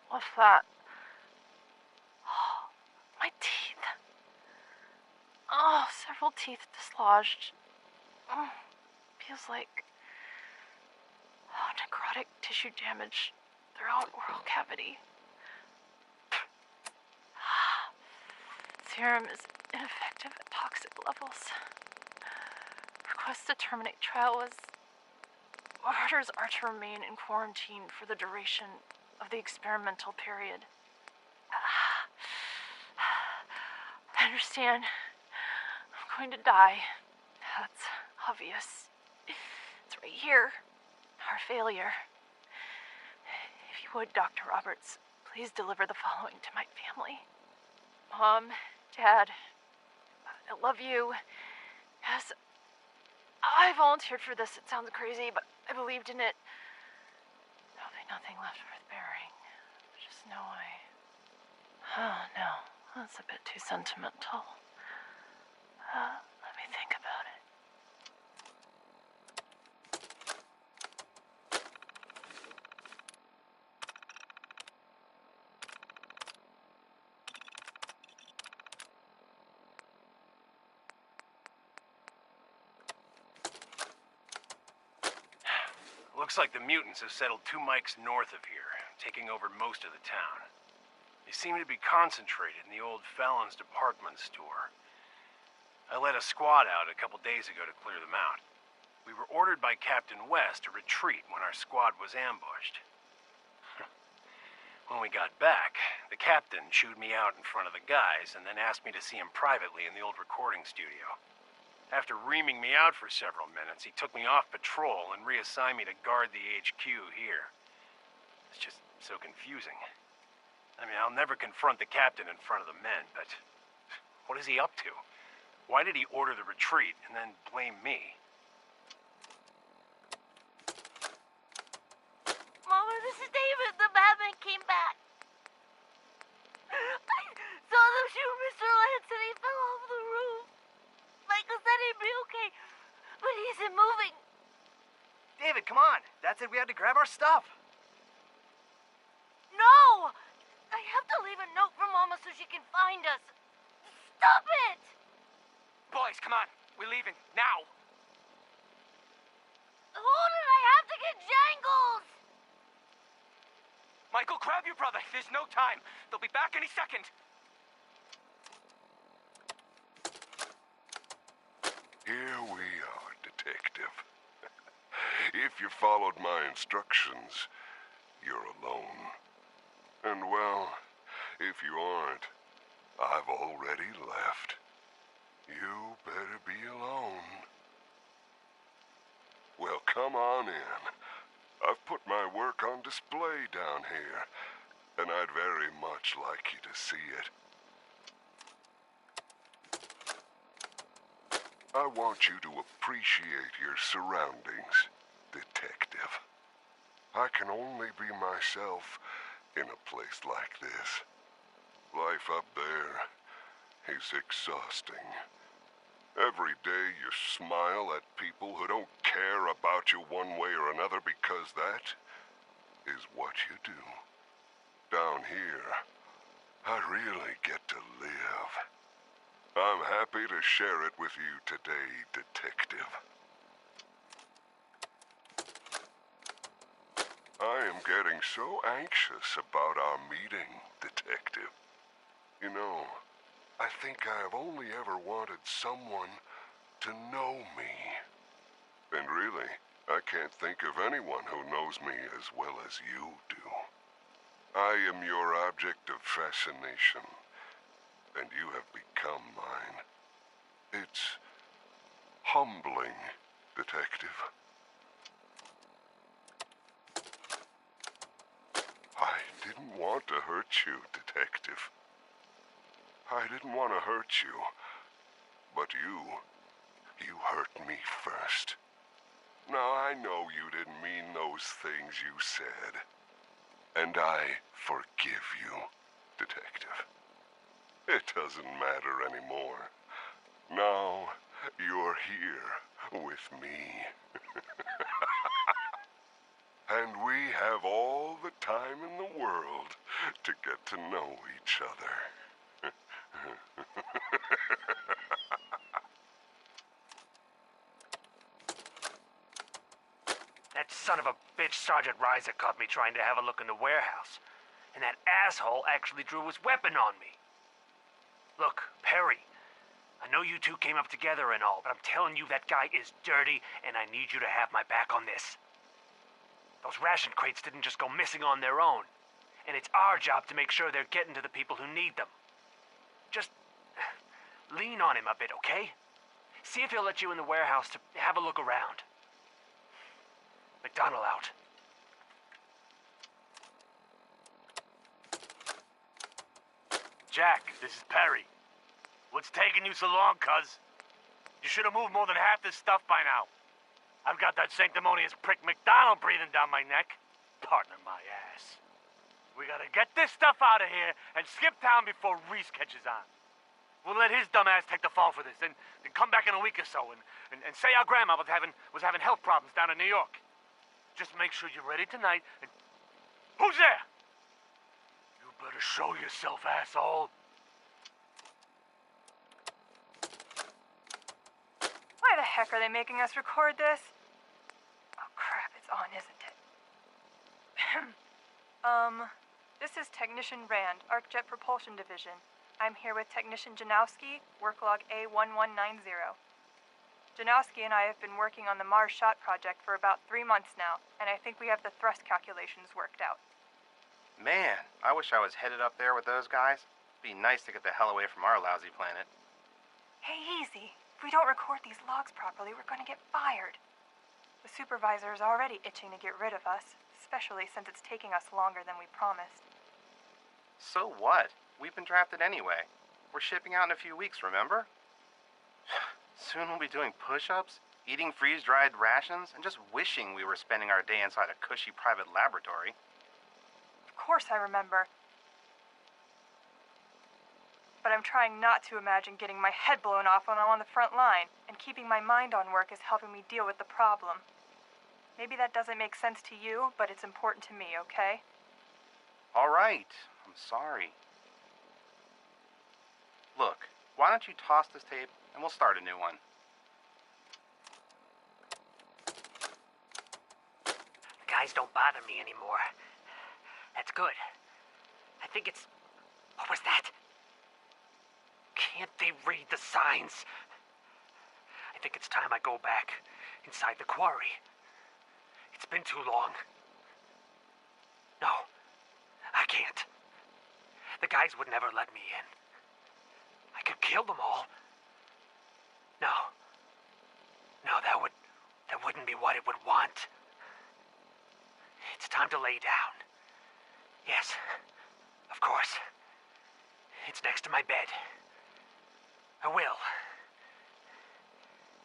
[SPEAKER 18] What's that? My teeth. Several teeth dislodged. Feels like necrotic tissue damage throughout oral cavity. Serum is ineffective at toxic levels. Request to terminate trial was... Orders are to remain in quarantine for the duration of the experimental period. I understand. I'm going to die. That's obvious. It's right here. Our failure. If you would, Dr. Roberts, please deliver the following to my family. Mom, Dad, I love you. Yes, I volunteered for this. It sounds crazy, but I believed in it. There'll be nothing left worth bearing. Just know Oh, no. That's a bit too sentimental. Let me think about it.
[SPEAKER 17] Looks like the mutants have settled 2 mics north of here, taking over most of the town. They seem to be concentrated in the old Felons department store. I led a squad out a couple days ago to clear them out. We were ordered by Captain West to retreat when our squad was ambushed. When we got back, the captain chewed me out in front of the guys and then asked me to see him privately in the old recording studio. After reaming me out for several minutes, he took me off patrol and reassigned me to guard the HQ here. It's just so confusing. I'll never confront the captain in front of the men, but what is he up to? Why did he order the retreat and then blame me?
[SPEAKER 5] Mama, this is David. The Batman came back. I saw them shoot Mr. Lance and he fell off the roof. Michael said he'd be okay, but he isn't moving.
[SPEAKER 9] David, come on. Dad said we had to grab our stuff.
[SPEAKER 5] No! I have to leave a note for Mama so she can find us. Stop it!
[SPEAKER 9] Boys, come on. We're leaving. Now.
[SPEAKER 5] Hold it, I have to get Jangles!
[SPEAKER 9] Michael, grab your brother. There's no time. They'll be back any second.
[SPEAKER 10] Here we are, Detective. If you followed my instructions, you're alone. And well, if you aren't, I've already left. You better be alone. Well, come on in. I've put my work on display down here, and I'd very much like you to see it. I want you to appreciate your surroundings, Detective. I can only be myself in a place like this. Life up there is exhausting. Every day you smile at people who don't care about you one way or another because that is what you do. Down here, I really get to live. I'm happy to share it with you today, Detective. I am getting so anxious about our meeting, Detective. You know, I think I have only ever wanted someone to know me. And really, I can't think of anyone who knows me as well as you do. I am your object of fascination, and you have become mine. It's humbling, Detective. I didn't want to hurt you, Detective. I didn't want to hurt you, but you hurt me first. Now, I know you didn't mean those things you said, and I forgive you, Detective. It doesn't matter anymore. Now, you're here with me. And we have all the time in the world to get to know each other.
[SPEAKER 13] That son of a bitch Sergeant Reiser caught me trying to have a look in the warehouse. And that asshole actually drew his weapon on me. Look, Perry, I know you two came up together and all, but I'm telling you that guy is dirty, and I need you to have my back on this. Those ration crates didn't just go missing on their own, and it's our job to make sure they're getting to the people who need them. Just lean on him a bit, okay? See if he'll let you in the warehouse to have a look around. McDonald out.
[SPEAKER 23] Jack, this is Perry. What's taking you so long, cuz? You should have moved more than half this stuff by now. I've got that sanctimonious prick McDonald breathing down my neck. Partner my ass. We gotta get this stuff out of here and skip town before Reese catches on. We'll let his dumb ass take the fall for this, then come back in a week or so and say our grandma was having health problems down in New York. Just make sure you're ready tonight and... Who's there? You better show yourself, asshole.
[SPEAKER 19] Why the heck are they making us record this? Oh crap, it's on, isn't it? This is Technician Rand, ArcJet Propulsion Division. I'm here with Technician Janowski, work log A1190. Janowski and I have been working on the Mars Shot project for about 3 months now, and I think we have the thrust calculations worked out.
[SPEAKER 8] Man, I wish I was headed up there with those guys. Be nice to get the hell away from our lousy planet.
[SPEAKER 19] Hey, easy. If we don't record these logs properly, we're going to get fired. The supervisor is already itching to get rid of us, especially since it's taking us longer than we promised.
[SPEAKER 8] So what? We've been drafted anyway. We're shipping out in a few weeks, remember? Soon we'll be doing push-ups, eating freeze-dried rations, and just wishing we were spending our day inside a cushy private laboratory.
[SPEAKER 19] Of course I remember. But I'm trying not to imagine getting my head blown off when I'm on the front line, and keeping my mind on work is helping me deal with the problem. Maybe that doesn't make sense to you, but it's important to me, okay?
[SPEAKER 8] All right. I'm sorry. why don't you toss this tape and we'll start a new one?
[SPEAKER 9] The guys don't bother me anymore. That's good. I think it's... What was that? Can't they read the signs? I think it's time I go back inside the quarry. It's been too long. No, I can't. The guys would never let me in. I could kill them all. No. No, that wouldn't be what it would want. It's time to lay down. Yes, of course. It's next to my bed. I will.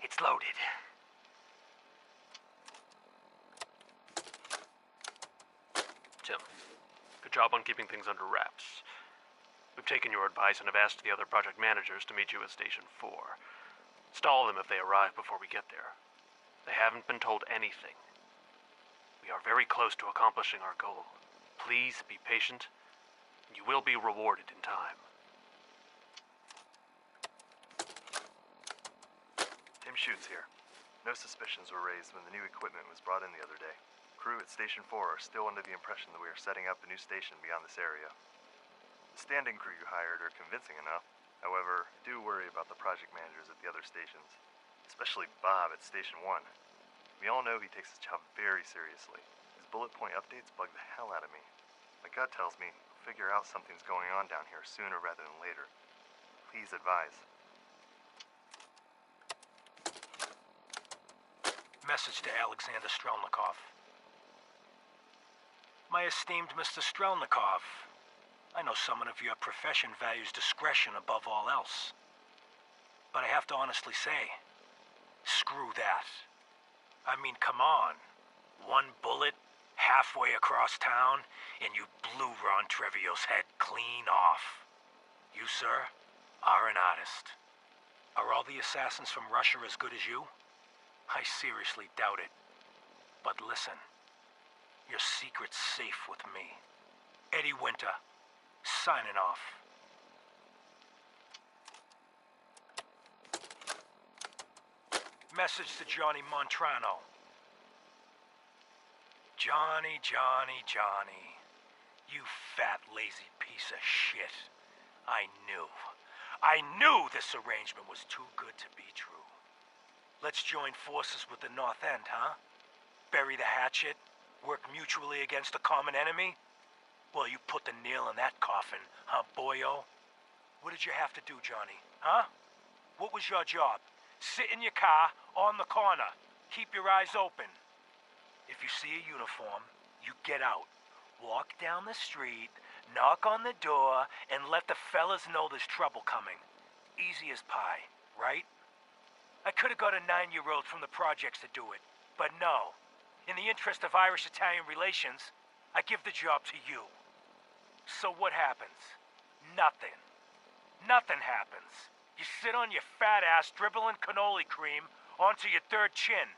[SPEAKER 9] It's loaded.
[SPEAKER 13] Tim, good job on keeping things under wraps. We've taken your advice and have asked the other project managers to meet you at Station 4. Stall them if they arrive before we get there. They haven't been told anything. We are very close to accomplishing our goal. Please be patient, and you will be rewarded in time.
[SPEAKER 3] Tim Schutz here. No suspicions were raised when the new equipment was brought in the other day. Crew at Station 4 are still under the impression that we are setting up a new station beyond this area. The standing crew you hired are convincing enough. However, I do worry about the project managers at the other stations, especially Bob at Station 1. We all know he takes his job very seriously. His bullet point updates bug the hell out of me. My gut tells me he'll figure out something's going on down here sooner rather than later. Please advise.
[SPEAKER 15] Message to Alexander Strelnikov. My esteemed Mr. Strelnikov, I know someone of your profession values discretion above all else. But I have to honestly say, screw that. I mean, come on. One bullet, halfway across town, and you blew Ron Treviot's head clean off. You, sir, are an artist. Are all the assassins from Russia as good as you? I seriously doubt it. But listen, your secret's safe with me. Eddie Winter, signing off. Message to Johnny Montrano. Johnny, Johnny, Johnny. You fat, lazy piece of shit. I knew this arrangement was too good to be true. Let's join forces with the North End, huh? Bury the hatchet? Work mutually against a common enemy? Well, you put the nail in that coffin, huh, boyo? What did you have to do, Johnny? Huh? What was your job? Sit in your car, on the corner. Keep your eyes open. If you see a uniform, you get out. Walk down the street, knock on the door, and let the fellas know there's trouble coming. Easy as pie, right? I could have got a 9-year-old from the projects to do it, but no. In the interest of Irish-Italian relations, I give the job to you. So what happens? Nothing. Nothing happens. You sit on your fat ass dribbling cannoli cream onto your third chin.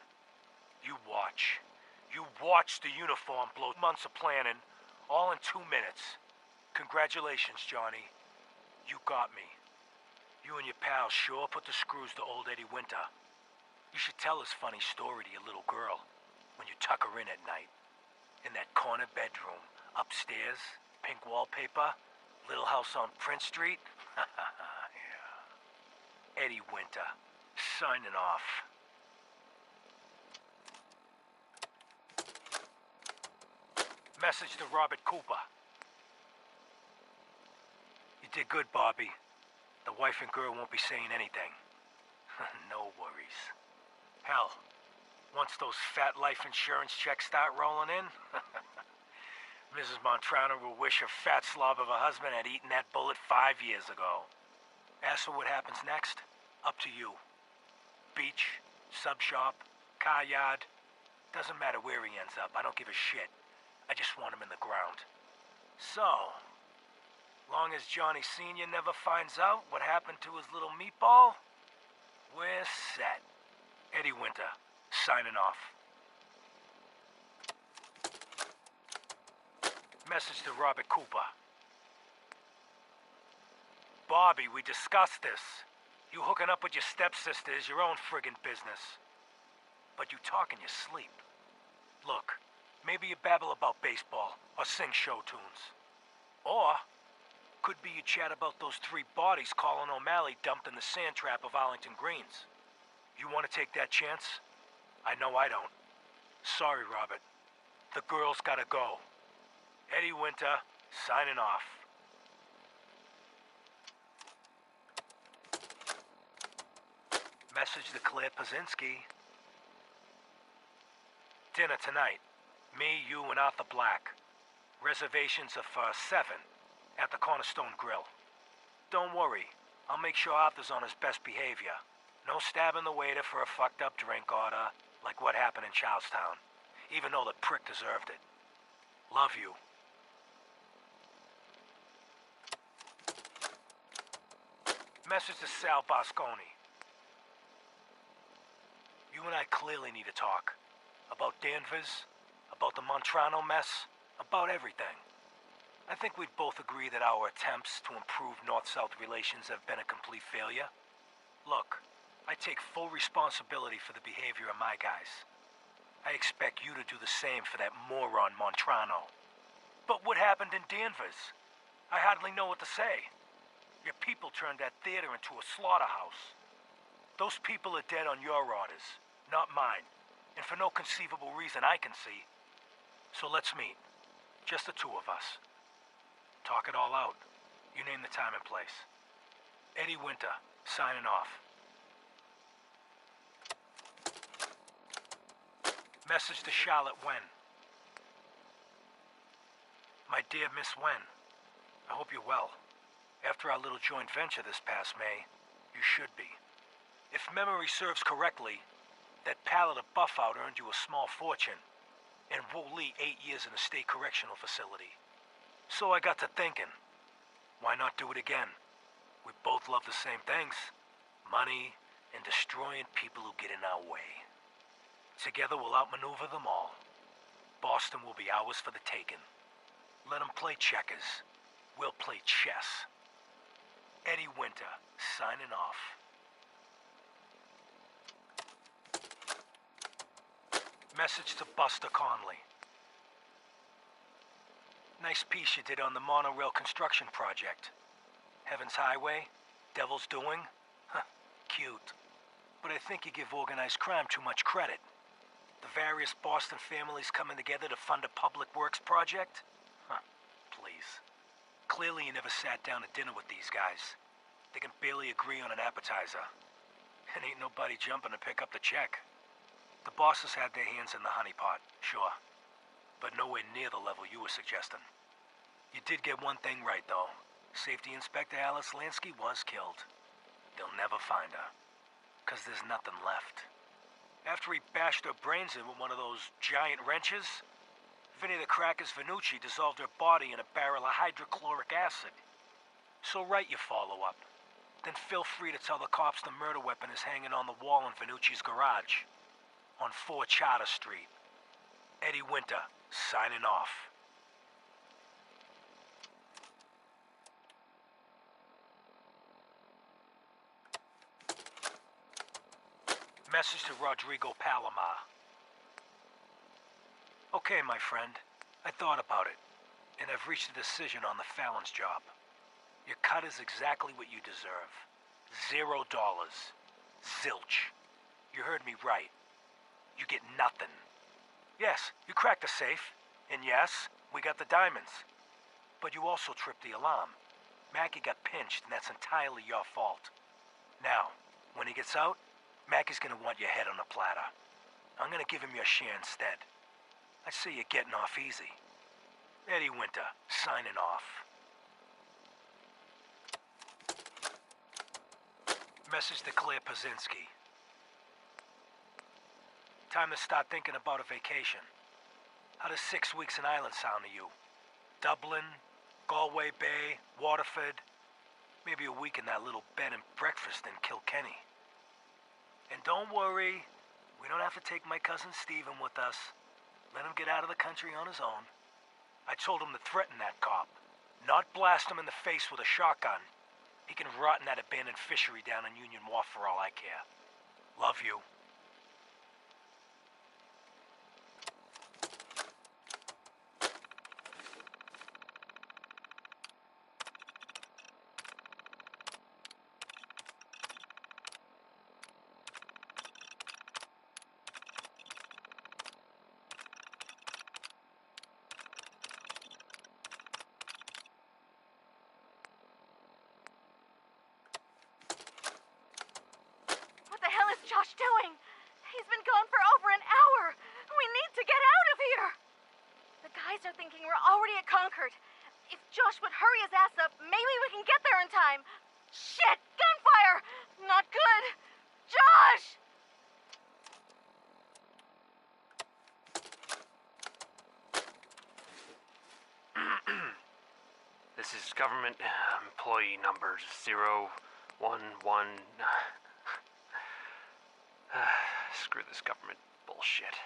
[SPEAKER 15] You watch. You watch the uniform blow months of planning, all in 2 minutes. Congratulations, Johnny. You got me. You and your pals sure put the screws to old Eddie Winter. You should tell this funny story to your little girl when you tuck her in at night. In that corner bedroom, upstairs, pink wallpaper, little house on Prince Street. Yeah. Eddie Winter, signing off. Message to Robert Cooper. You did good, Bobby. The wife and girl won't be saying anything. No worries. Hell, once those fat life insurance checks start rolling in, Mrs. Montrano will wish her fat slob of a husband had eaten that bullet 5 years ago. As for what happens next, up to you. Beach, sub shop, car yard, doesn't matter where he ends up. I don't give a shit. I just want him in the ground. So, long as Johnny Sr. never finds out what happened to his little meatball, we're set. Eddie Winter, signing off. Message to Robert Cooper. Bobby, we discussed this. You hooking up with your stepsister is your own friggin' business. But you talk in your sleep. Look, maybe you babble about baseball or sing show tunes. Or, could be you chat about those 3 bodies Colin O'Malley dumped in the sand trap of Arlington Greens. You want to take that chance? I know I don't. Sorry, Robert. The girl's gotta go. Eddie Winter, signing off. Message to Claire Pazinski. Dinner tonight. Me, you, and Arthur Black. Reservations are for 7 at the Cornerstone Grill. Don't worry. I'll make sure Arthur's on his best behavior. No stabbing the waiter for a fucked up drink order like what happened in Charlestown. Even though the prick deserved it. Love you. Message to Sal Bosconi. You and I clearly need to talk. About Danvers, about the Montrano mess, about everything. I think we'd both agree that our attempts to improve North-South relations have been a complete failure. Look, I take full responsibility for the behavior of my guys. I expect you to do the same for that moron Montrano. But what happened in Danvers? I hardly know what to say. Your people turned that theater into a slaughterhouse. Those people are dead on your orders, not mine. And for no conceivable reason I can see. So let's meet. Just the 2 of us. Talk it all out. You name the time and place. Eddie Winter, signing off. Message to Charlotte Wen. My dear Miss Wen, I hope you're well. After our little joint venture this past May, you should be. If memory serves correctly, that pallet of Buffout earned you a small fortune, and Woolley 8 years in a state correctional facility. So I got to thinking, why not do it again? We both love the same things, money and destroying people who get in our way. Together we'll outmaneuver them all. Boston will be ours for the taking. Let them play checkers. We'll play chess. Eddie Winter, signing off. Message to Buster Conley. Nice piece you did on the monorail construction project. Heaven's Highway, Devil's Doing. Huh, cute. But I think you give organized crime too much credit. The various Boston families coming together to fund a public works project? Huh, please. Clearly you never sat down to dinner with these guys. They can barely agree on an appetizer. And ain't nobody jumping to pick up the check. The bosses had their hands in the honeypot, sure. But nowhere near the level you were suggesting. You did get one thing right, though. Safety Inspector Alice Lansky was killed. They'll never find her. 'Cause there's nothing left. After he bashed her brains in with one of those giant wrenches, Vinny the Crackers Vanucci dissolved her body in a barrel of hydrochloric acid. So write your follow-up. Then feel free to tell the cops the murder weapon is hanging on the wall in Vanucci's garage. On 4 Charter Street. Eddie Winter, signing off. Message to Rodrigo Palomar. Okay, my friend. I thought about it, and I've reached a decision on the Fallon's job. Your cut is exactly what you deserve. $0. Zilch. You heard me right. You get nothing. Yes, you cracked the safe. And yes, we got the diamonds. But you also tripped the alarm. Mackie got pinched, and that's entirely your fault. Now, when he gets out, Mackie's gonna want your head on a platter. I'm gonna give him your share instead. I see you're getting off easy. Eddie Winter, signing off. Message to Claire Pazinski. Time to start thinking about a vacation. How does 6 weeks in Ireland sound to you? Dublin, Galway Bay, Waterford, maybe a week in that little bed and breakfast in Kilkenny. And don't worry, we don't have to take my cousin Stephen with us. Let him get out of the country on his own. I told him to threaten that cop, not blast him in the face with a shotgun. He can rot in that abandoned fishery down in Union Wharf for all I care. Love you.
[SPEAKER 5] What the hell is Josh doing? He's been gone for over an hour. We need to get out of here. The guys are thinking we're already at Concord. If Josh would hurry his ass up, maybe we can get there in time. Shit! Gunfire! Not good! Josh!
[SPEAKER 13] This is government employee number 011. Screw this government bullshit.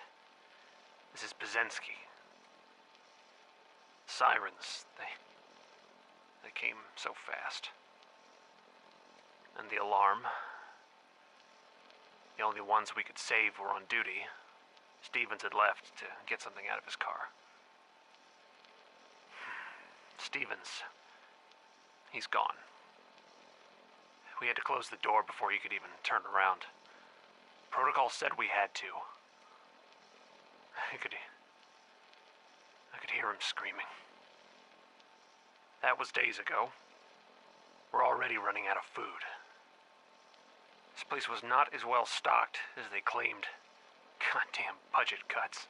[SPEAKER 13] This is Bazensky. Sirens, they came so fast. And the alarm. The only ones we could save were on duty. Stevens had left to get something out of his car. Stevens, he's gone. We had to close the door before he could even turn around. Protocol said we had to. I could hear him screaming. That was days ago. We're already running out of food. This place was not as well stocked as they claimed. Goddamn budget cuts.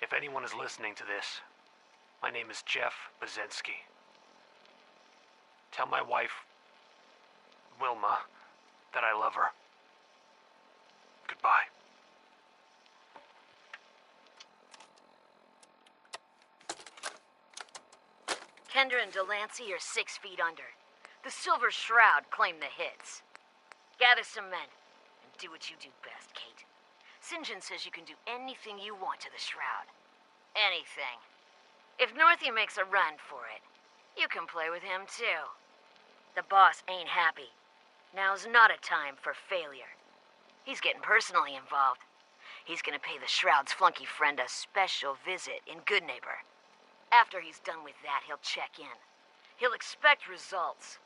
[SPEAKER 13] If anyone is listening to this, my name is Jeff Bazensky. Tell my wife, Wilma, that I love her. Goodbye.
[SPEAKER 1] Kendra and Delancey are 6 feet under. The Silver Shroud claimed the hits. Gather some men, and do what you do best, Kate. St. John says you can do anything you want to the Shroud. Anything. If Northie makes a run for it, you can play with him too. The boss ain't happy. Now's not a time for failure. He's getting personally involved. He's gonna pay the Shroud's flunky friend a special visit in Goodneighbor. After he's done with that, he'll check in. He'll expect results.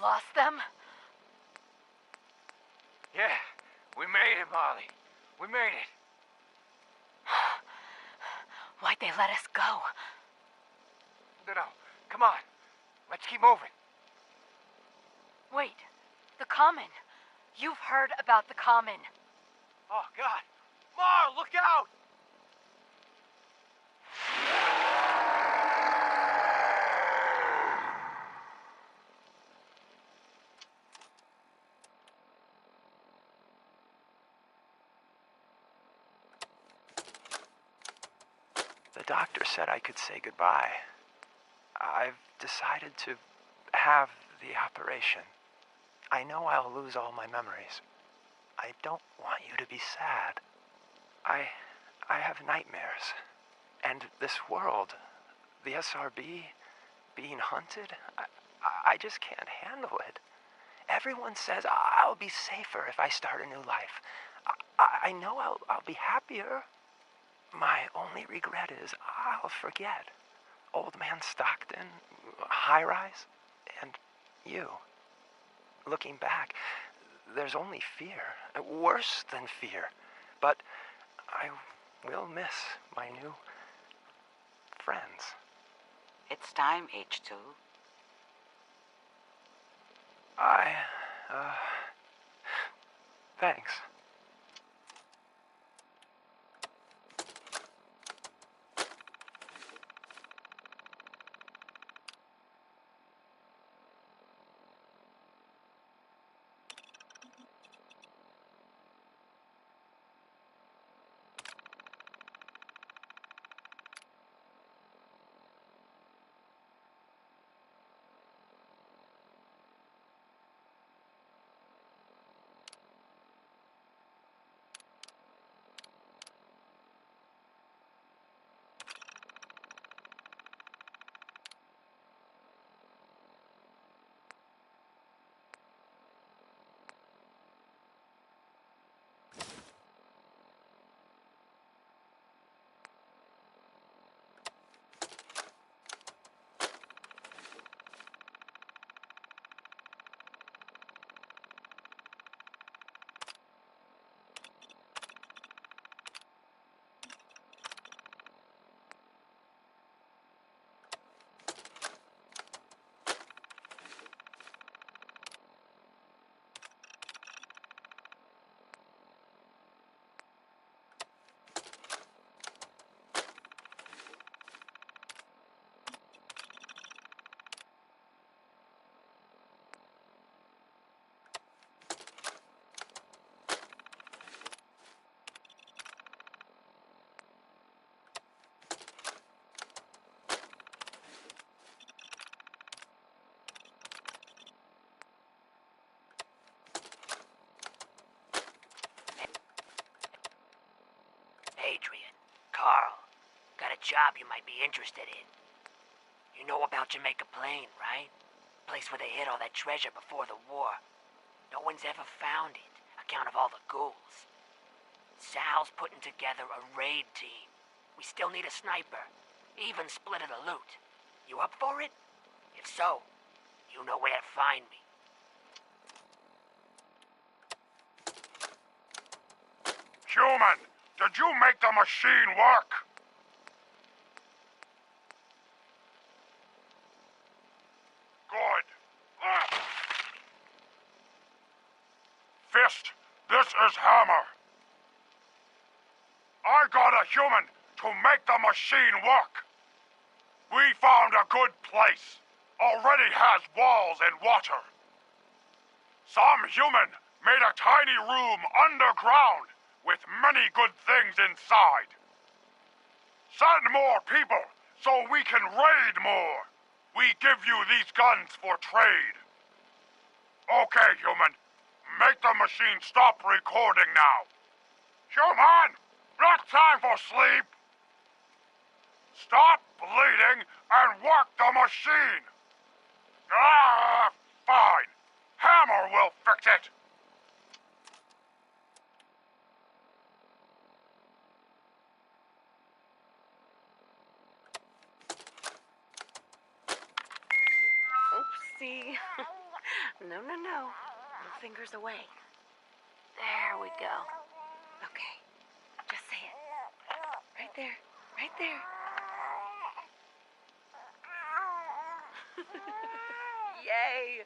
[SPEAKER 7] Lost them?
[SPEAKER 4] Yeah, we made it, Molly. We made it.
[SPEAKER 7] Why'd they let us go?
[SPEAKER 4] No, come on. Let's keep moving.
[SPEAKER 7] Wait, the Common. You've heard about the Common.
[SPEAKER 15] Oh, God. Mar, look out!
[SPEAKER 21] The doctor said I could say goodbye. I've decided to have the operation. I know I'll lose all my memories. I don't want you to be sad. I have nightmares. And this world, the SRB, being hunted, I just can't handle it. Everyone says I'll be safer if I start a new life. I know I'll be happier. My only regret is I'll forget. Old Man Stockton, High Rise, and you. Looking back, there's only fear. Worse than fear. But I will miss my new friends.
[SPEAKER 11] It's time, H2.
[SPEAKER 21] Thanks.
[SPEAKER 9] job you might be interested in. You know about Jamaica Plain, right? Place where they hid all that treasure before the war. No one's ever found it, account of all the ghouls. Sal's putting together a raid team. We still need a sniper. Even split of the loot. You up for it? If so, you know where to find me.
[SPEAKER 6] Human, did you make the machine work? Good. Fist, this is Hammer. I got a human to make the machine work. We found a good place. Already has walls and water. Some human made a tiny room underground with many good things inside. Send more people so we can raid more. We give you these guns for trade. Okay, human. Make the machine stop recording now. Human! Not time for sleep! Stop bleeding and work the machine! Ah, fine. Hammer will fix it.
[SPEAKER 1] Oopsie. No. Little fingers away. There we go. Okay. Just say it. Right there. Right there. Yay!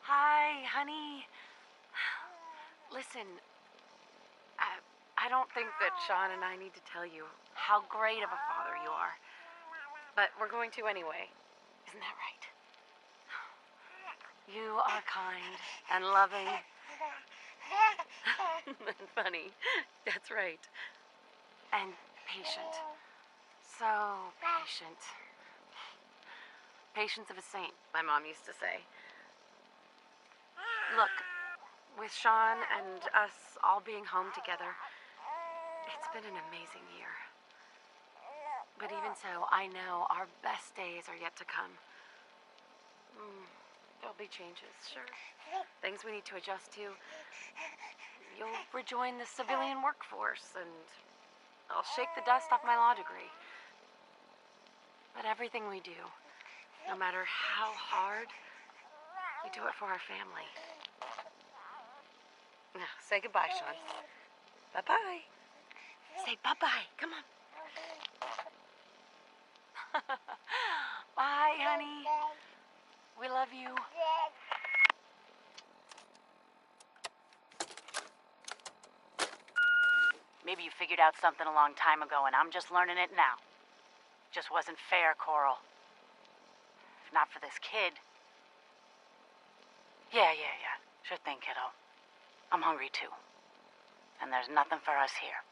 [SPEAKER 1] Hi, honey. Listen, I don't think that Sean and I need to tell you how great of a father you are. But we're going to anyway. Isn't that right? You are kind and loving. And funny. That's right. And patient. So patient. Patience of a saint, my mom used to say. Look, with Sean and us all being home together, it's been an amazing year. But even so, I know our best days are yet to come. There'll be changes, sure. Things we need to adjust to. You'll rejoin the civilian workforce, and I'll shake the dust off my law degree. But everything we do, no matter how hard, we do it for our family. Now, say goodbye, Sean. Bye-bye. Say bye-bye. Come on. Bye, honey. We love you. Maybe you figured out something a long time ago, and I'm just learning it now. Just wasn't fair, Coral. If not for this kid. Yeah. Sure thing, kiddo. I'm hungry, too. And there's nothing for us here.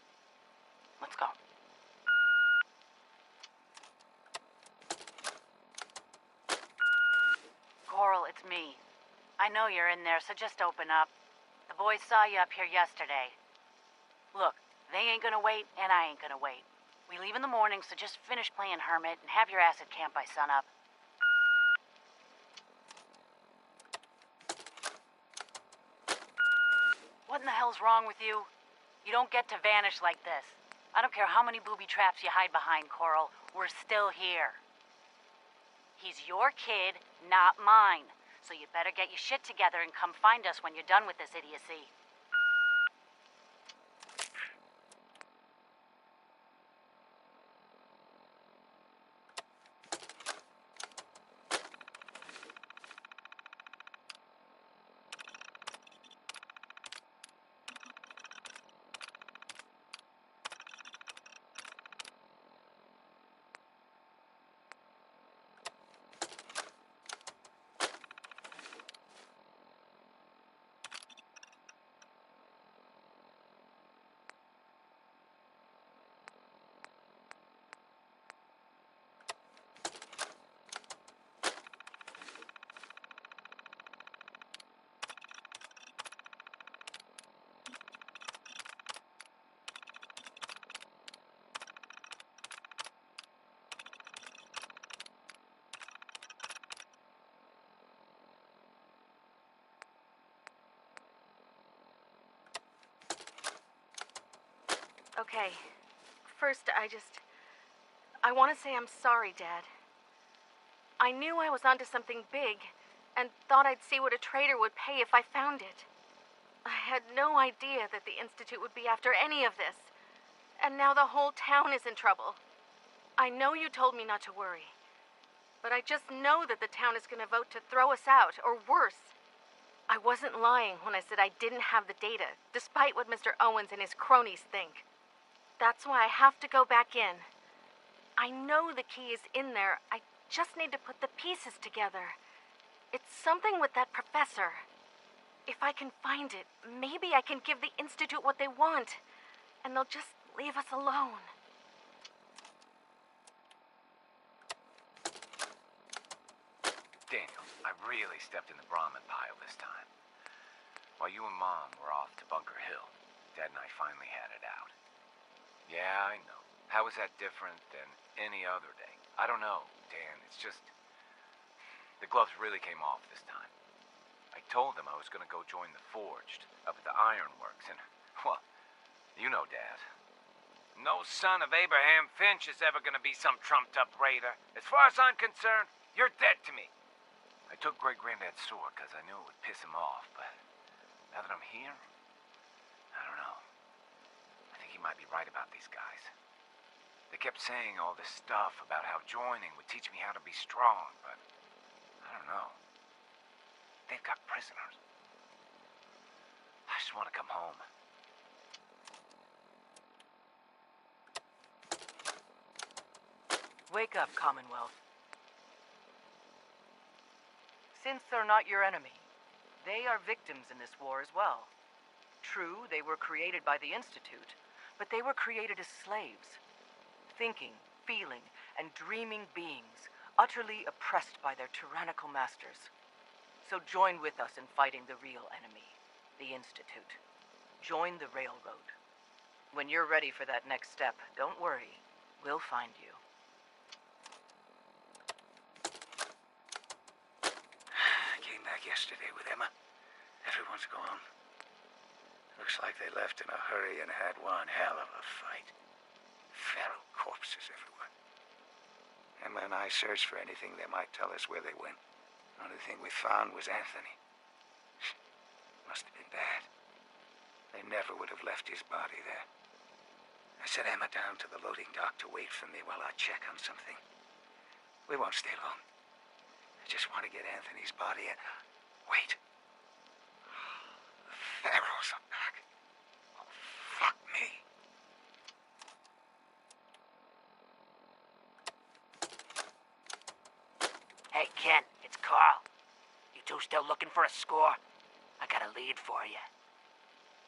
[SPEAKER 1] Let's go. Coral, it's me. I know you're in there, so just open up. The boys saw you up here yesterday. Look, they ain't gonna wait, and I ain't gonna wait. We leave in the morning, so just finish playing hermit and have your ass at camp by sunup. What in the hell's wrong with you? You don't get to vanish like this. I don't care how many booby traps you hide behind, Coral. We're still here. He's your kid, not mine. So you better get your shit together and come find us when you're done with this idiocy.
[SPEAKER 5] okay. First, I want to say I'm sorry, Dad. I knew I was onto something big, and thought I'd see what a traitor would pay if I found it. I had no idea that the Institute would be after any of this. And now the whole town is in trouble. I know you told me not to worry, but I just know that the town is going to vote to throw us out, or worse. I wasn't lying when I said I didn't have the data, despite what Mr. Owens and his cronies think. That's why I have to go back in. I know the key is in there. I just need to put the pieces together. It's something with that professor. If I can find it, maybe I can give the Institute what they want, and they'll just leave us alone.
[SPEAKER 4] Daniel, I really stepped in the Brahmin pile this time. While you and Mom were off to Bunker Hill, Dad and I finally had it out. Yeah, I know. How is that different than any other day? I don't know, Dan. It's just... the gloves really came off this time. I told them I was going to go join the Forged up at the Ironworks, and, well, you know, Dad. No son of Abraham Finch is ever going to be some trumped-up raider. As far as I'm concerned, you're dead to me. I took Great-Granddad's sword because I knew it would piss him off, but now that I'm here, I don't know. I think he might be right about these guys. They kept saying all this stuff about how joining would teach me how to be strong, but I don't know. They've got prisoners. I just want to come home.
[SPEAKER 12] Wake up, Commonwealth. Synths are not your enemy. They are victims in this war as well. True, they were created by the Institute, but they were created as slaves. Thinking, feeling, and dreaming beings, utterly oppressed by their tyrannical masters. So join with us in fighting the real enemy, the Institute. Join the Railroad. When you're ready for that next step, don't worry. We'll find you.
[SPEAKER 20] Came back yesterday with Emma. Everyone's gone. Looks like they left in a hurry and had one hell of a fight. Feral corpses everywhere. Emma and I searched for anything that might tell us where they went. The only thing we found was Anthony. Must have been bad. They never would have left his body there. I sent Emma down to the loading dock to wait for me while I check on something. We won't stay long. I just want to get Anthony's body and... Wait. The Pharaohs are back. Oh, fuck me.
[SPEAKER 22] Hey, Ken, it's Carl. You two still looking for a score? I got a lead for you.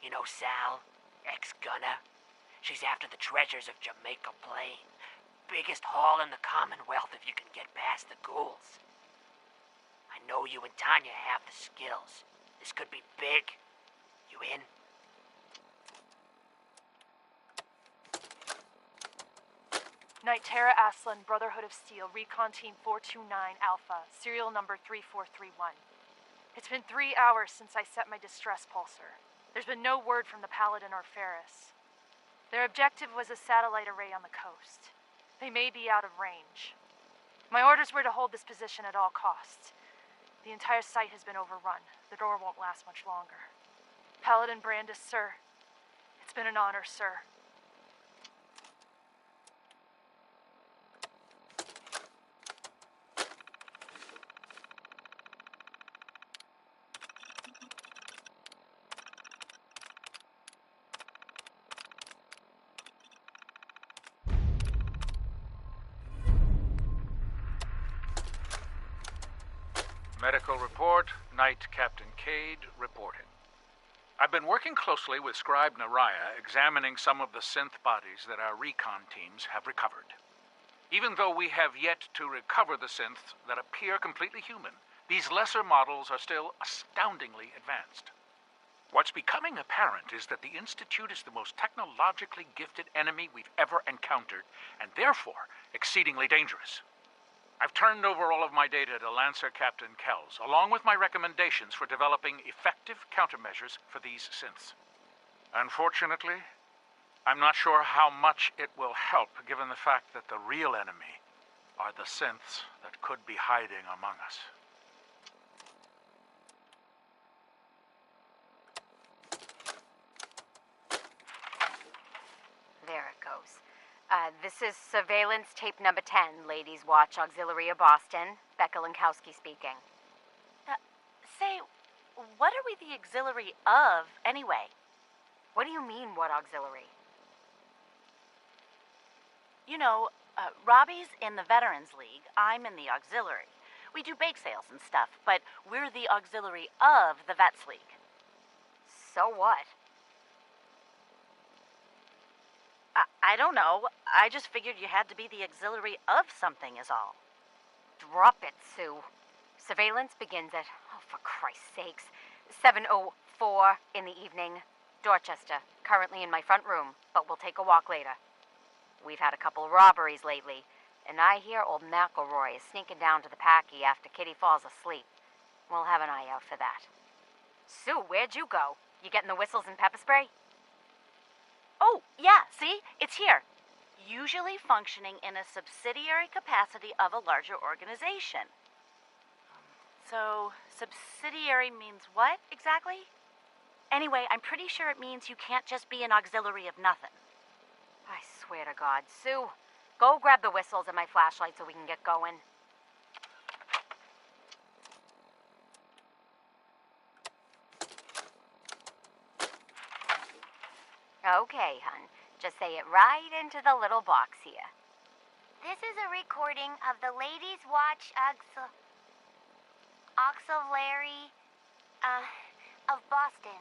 [SPEAKER 22] You know Sal, ex-gunner? She's after the treasures of Jamaica Plain. Biggest haul in the Commonwealth if you can get past the ghouls. I know you and Tanya have the skills. This could be big. You in?
[SPEAKER 18] Knight Terra Aslan, Brotherhood of Steel, Recon Team 429 Alpha, serial number 3431. It's been 3 hours since I set my distress pulsar. There's been no word from the Paladin or Ferris. Their objective was a satellite array on the coast. They may be out of range. My orders were to hold this position at all costs. The entire site has been overrun. The door won't last much longer. Paladin Brandis, sir. It's been an honor, sir.
[SPEAKER 24] Medical report, Knight Captain Cade reporting. I've been working closely with Scribe Naraya examining some of the synth bodies that our recon teams have recovered. Even though we have yet to recover the synths that appear completely human, these lesser models are still astoundingly advanced. What's becoming apparent is that the Institute is the most technologically gifted enemy we've ever encountered, and therefore exceedingly dangerous. I've turned over all of my data to Lancer Captain Kells, along with my recommendations for developing effective countermeasures for these synths. Unfortunately, I'm not sure how much it will help, given the fact that the real enemy are the synths that could be hiding among us.
[SPEAKER 7] There it goes. This is surveillance tape number 10, Ladies Watch Auxiliary of Boston. Becca Lankowski speaking. Say, what are we the auxiliary of, anyway? What do you mean, what auxiliary? You know, Robbie's in the Veterans League. I'm in the auxiliary. We do bake sales and stuff, but we're the auxiliary of the Vets League. So what? I don't know. I just figured you had to be the auxiliary of something is all. Drop it, Sue. Surveillance begins at, oh, for Christ's sakes, 7:04 in the evening. Dorchester, currently in my front room, but we'll take a walk later. We've had a couple robberies lately, and I hear old McElroy is sneaking down to the Packy after Kitty falls asleep. We'll have an eye out for that. Sue, where'd you go? You getting the whistles and pepper spray? Oh, yeah, see? It's here. Usually functioning in a subsidiary capacity of a larger organization. So, subsidiary means what, exactly? Anyway, I'm pretty sure it means you can't just be an auxiliary of nothing. I swear to God. Sue, go grab the whistles and my flashlight so we can get going. Okay, hun. Just say it right into the little box here.
[SPEAKER 2] This is a recording of the Ladies Watch Auxiliary, of Boston.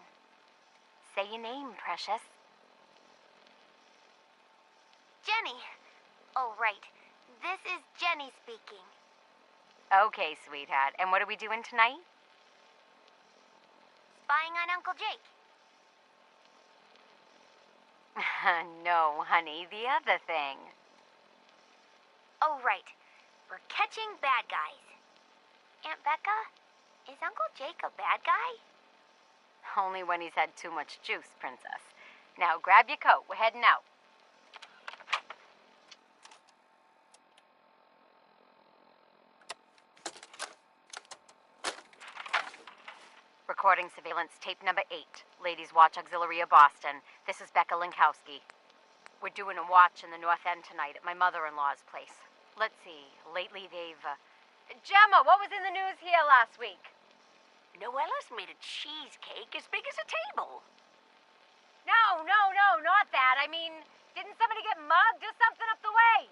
[SPEAKER 7] Say your name, precious.
[SPEAKER 2] Jenny. Oh, right. This is Jenny speaking.
[SPEAKER 7] Okay, sweetheart. And what are we doing tonight?
[SPEAKER 2] Spying on Uncle Jake.
[SPEAKER 7] No, honey, the other thing.
[SPEAKER 2] Oh, right. We're catching bad guys. Aunt Becca, is Uncle Jake a bad guy?
[SPEAKER 7] Only when he's had too much juice, princess. Now, grab your coat. We're heading out. Recording surveillance tape number 8. Ladies Watch Auxiliary of Boston. This is Becca Lankowski. We're doing a watch in the North End tonight at my mother-in-law's place. Let's see. Lately they've... Gemma, what was in the news here last week?
[SPEAKER 22] Noella's made a cheesecake as big as a table.
[SPEAKER 7] No, not that. I mean, didn't somebody get mugged or something up the way?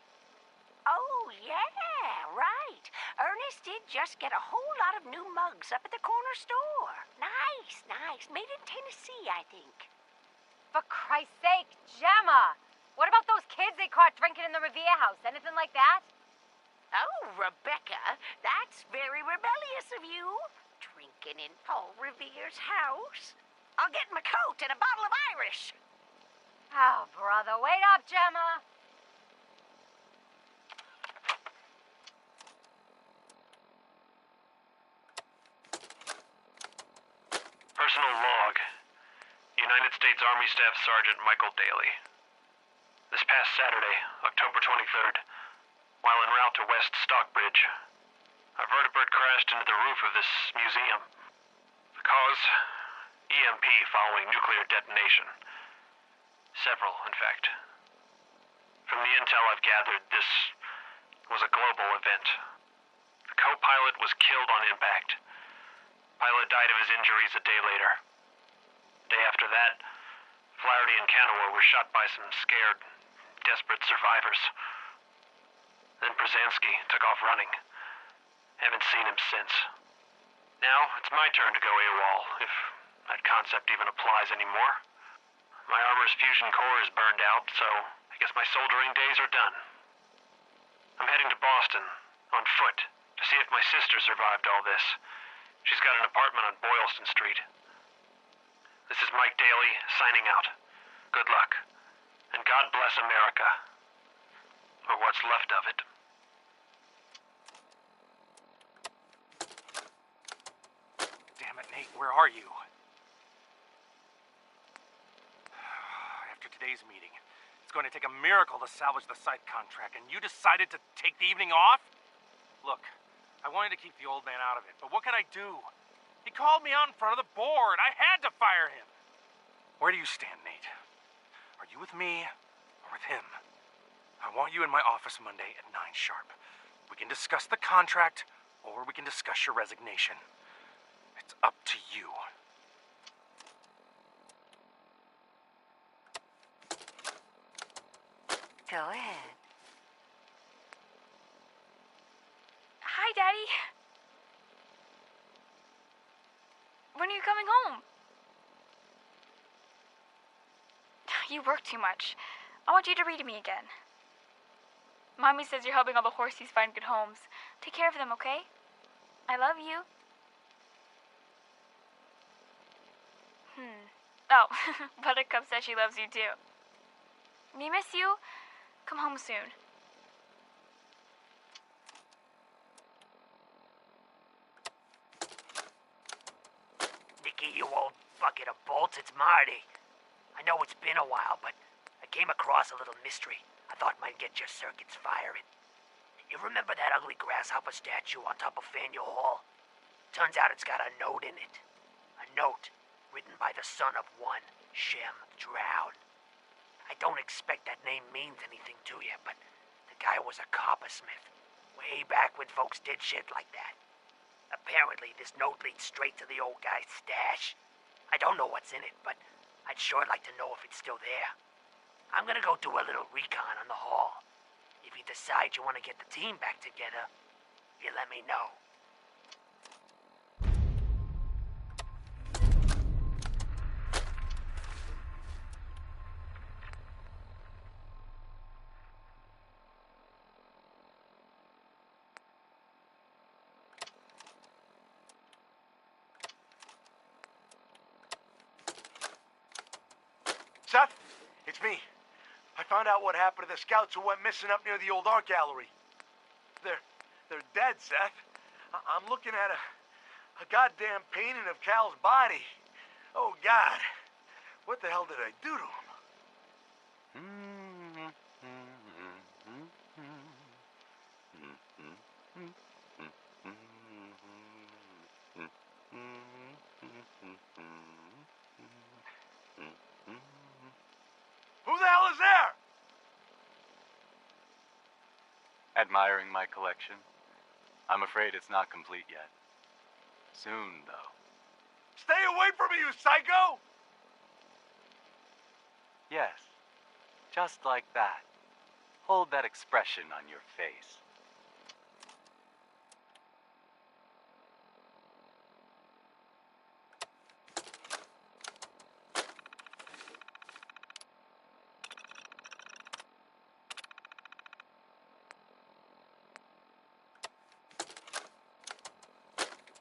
[SPEAKER 22] Oh, yeah, right. Ernest did just get a whole lot of new mugs up at the corner store. Nice. Made in Tennessee, I think.
[SPEAKER 7] For Christ's sake, Gemma! What about those kids they caught drinking in the Revere house? Anything like that?
[SPEAKER 22] Oh, Rebecca, that's very rebellious of you. Drinking in Paul Revere's house. I'll get my coat and a bottle of Irish.
[SPEAKER 7] Oh, brother, wait up, Gemma.
[SPEAKER 14] Personal log. United States Army Staff Sergeant Michael Daly. This past Saturday, October 23rd, while en route to West Stockbridge, a vertibird crashed into the roof of this museum. The cause? EMP following nuclear detonation. Several, in fact. From the intel I've gathered, this was a global event. The co-pilot was killed on impact. Pilot died of his injuries a day later. Day after that, Flaherty and Canaway were shot by some scared, desperate survivors. Then Brzezinski took off running. Haven't seen him since. Now, it's my turn to go AWOL, if that concept even applies anymore. My armor's fusion core is burned out, so I guess my soldering days are done. I'm heading to Boston, on foot, to see if my sister survived all this. She's got an apartment on Boylston Street. This is Mike Daly, signing out. Good luck. And God bless America. Or what's left of it.
[SPEAKER 13] Damn it, Nate, where are you? After
[SPEAKER 10] today's meeting. It's going to take a miracle to salvage the site contract, and you decided to take the evening off? Look, I wanted to keep the old man out of it, but what could I do? He called me out in front of the board. I had to fire him. Where do you stand, Nate? Are you with me or with him? I want you in my office Monday at 9 sharp. We can discuss the contract, or we can discuss your resignation. It's up to you.
[SPEAKER 2] Go ahead.
[SPEAKER 19] Hi, Daddy. When are you coming home? You work too much. I want you to read to me again. Mommy says you're helping all the horsies find good homes. Take care of them, okay? I love you. Oh, Buttercup says she loves you too. Me miss you. Come home soon.
[SPEAKER 22] Nikki, you old bucket of bolts, it's Marty. I know it's been a while, but I came across a little mystery I thought might get your circuits firing. You remember that ugly grasshopper statue on top of Faneuil Hall? Turns out it's got a note in it. A note written by the son of one Shem Drown. I don't expect that name means anything to you, but the guy was a coppersmith. Way back when folks did shit like that. Apparently, this note leads straight to the old guy's stash. I don't know what's in it, but I'd sure like to know if it's still there. I'm gonna go do a little recon on the hall. If you decide you want to get the team back together, you let me know.
[SPEAKER 16] Seth, it's me. I found out what happened to the scouts who went missing up near the old art gallery. They're dead, Seth. I'm looking at a goddamn painting of Cal's body. Oh, God. What the hell did I do to him? Who the hell is there?
[SPEAKER 17] Admiring my collection? I'm afraid it's not complete yet. Soon, though.
[SPEAKER 16] Stay away from me, you psycho!
[SPEAKER 17] Yes, just like that. Hold that expression on your face.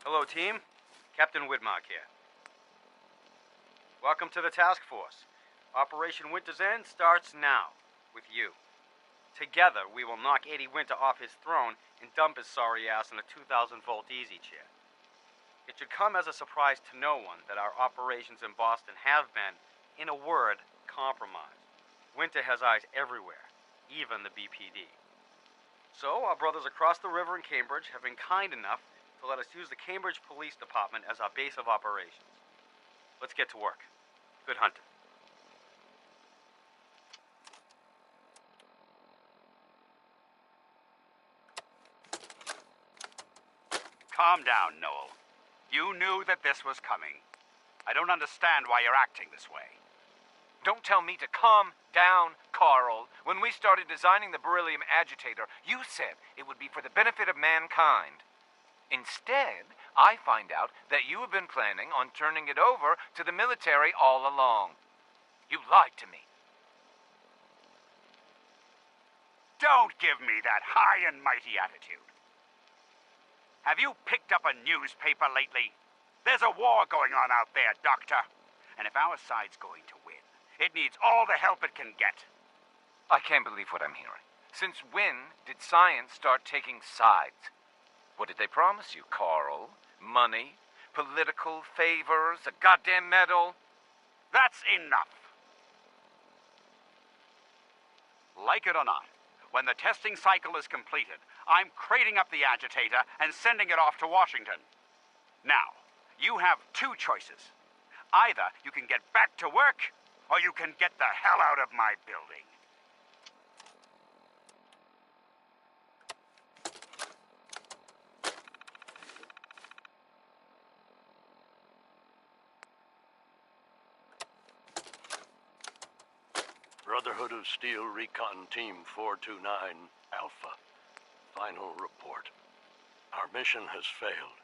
[SPEAKER 23] Hello, team. Captain Widmark here. Welcome to the task force. Operation Winter's End starts now, with you. Together, we will knock Eddie Winter off his throne and dump his sorry ass in a 2,000-volt easy chair. It should come as a surprise to no one that our operations in Boston have been, in a word, compromised. Winter has eyes everywhere, even the BPD. So, our brothers across the river in Cambridge have been kind enough to let us use the Cambridge Police Department as our base of operations. Let's get to work. Good hunting.
[SPEAKER 25] Calm down, Noel. You knew that this was coming. I don't understand why you're acting this way.
[SPEAKER 24] Don't tell me to calm down, Carl. When we started designing the beryllium agitator, you said it would be for the benefit of mankind. Instead, I find out that you have been planning on turning it over to the military all along. You lied to me.
[SPEAKER 25] Don't give me that high and mighty attitude. Have you picked up a newspaper lately? There's a war going on out there, Doctor. And if our side's going to win, it needs all the help it can get.
[SPEAKER 24] I can't believe what I'm hearing. Since when did science start taking sides? What did they promise you, Carl? Money? Political favors? A goddamn medal?
[SPEAKER 25] That's enough. Like it or not, when the testing cycle is completed, I'm crating up the agitator and sending it off to Washington. Now, you have two choices. Either you can get back to work, or you can get the hell out of my building.
[SPEAKER 3] Brotherhood of Steel Recon Team 429 Alpha. Final report. Our mission has failed.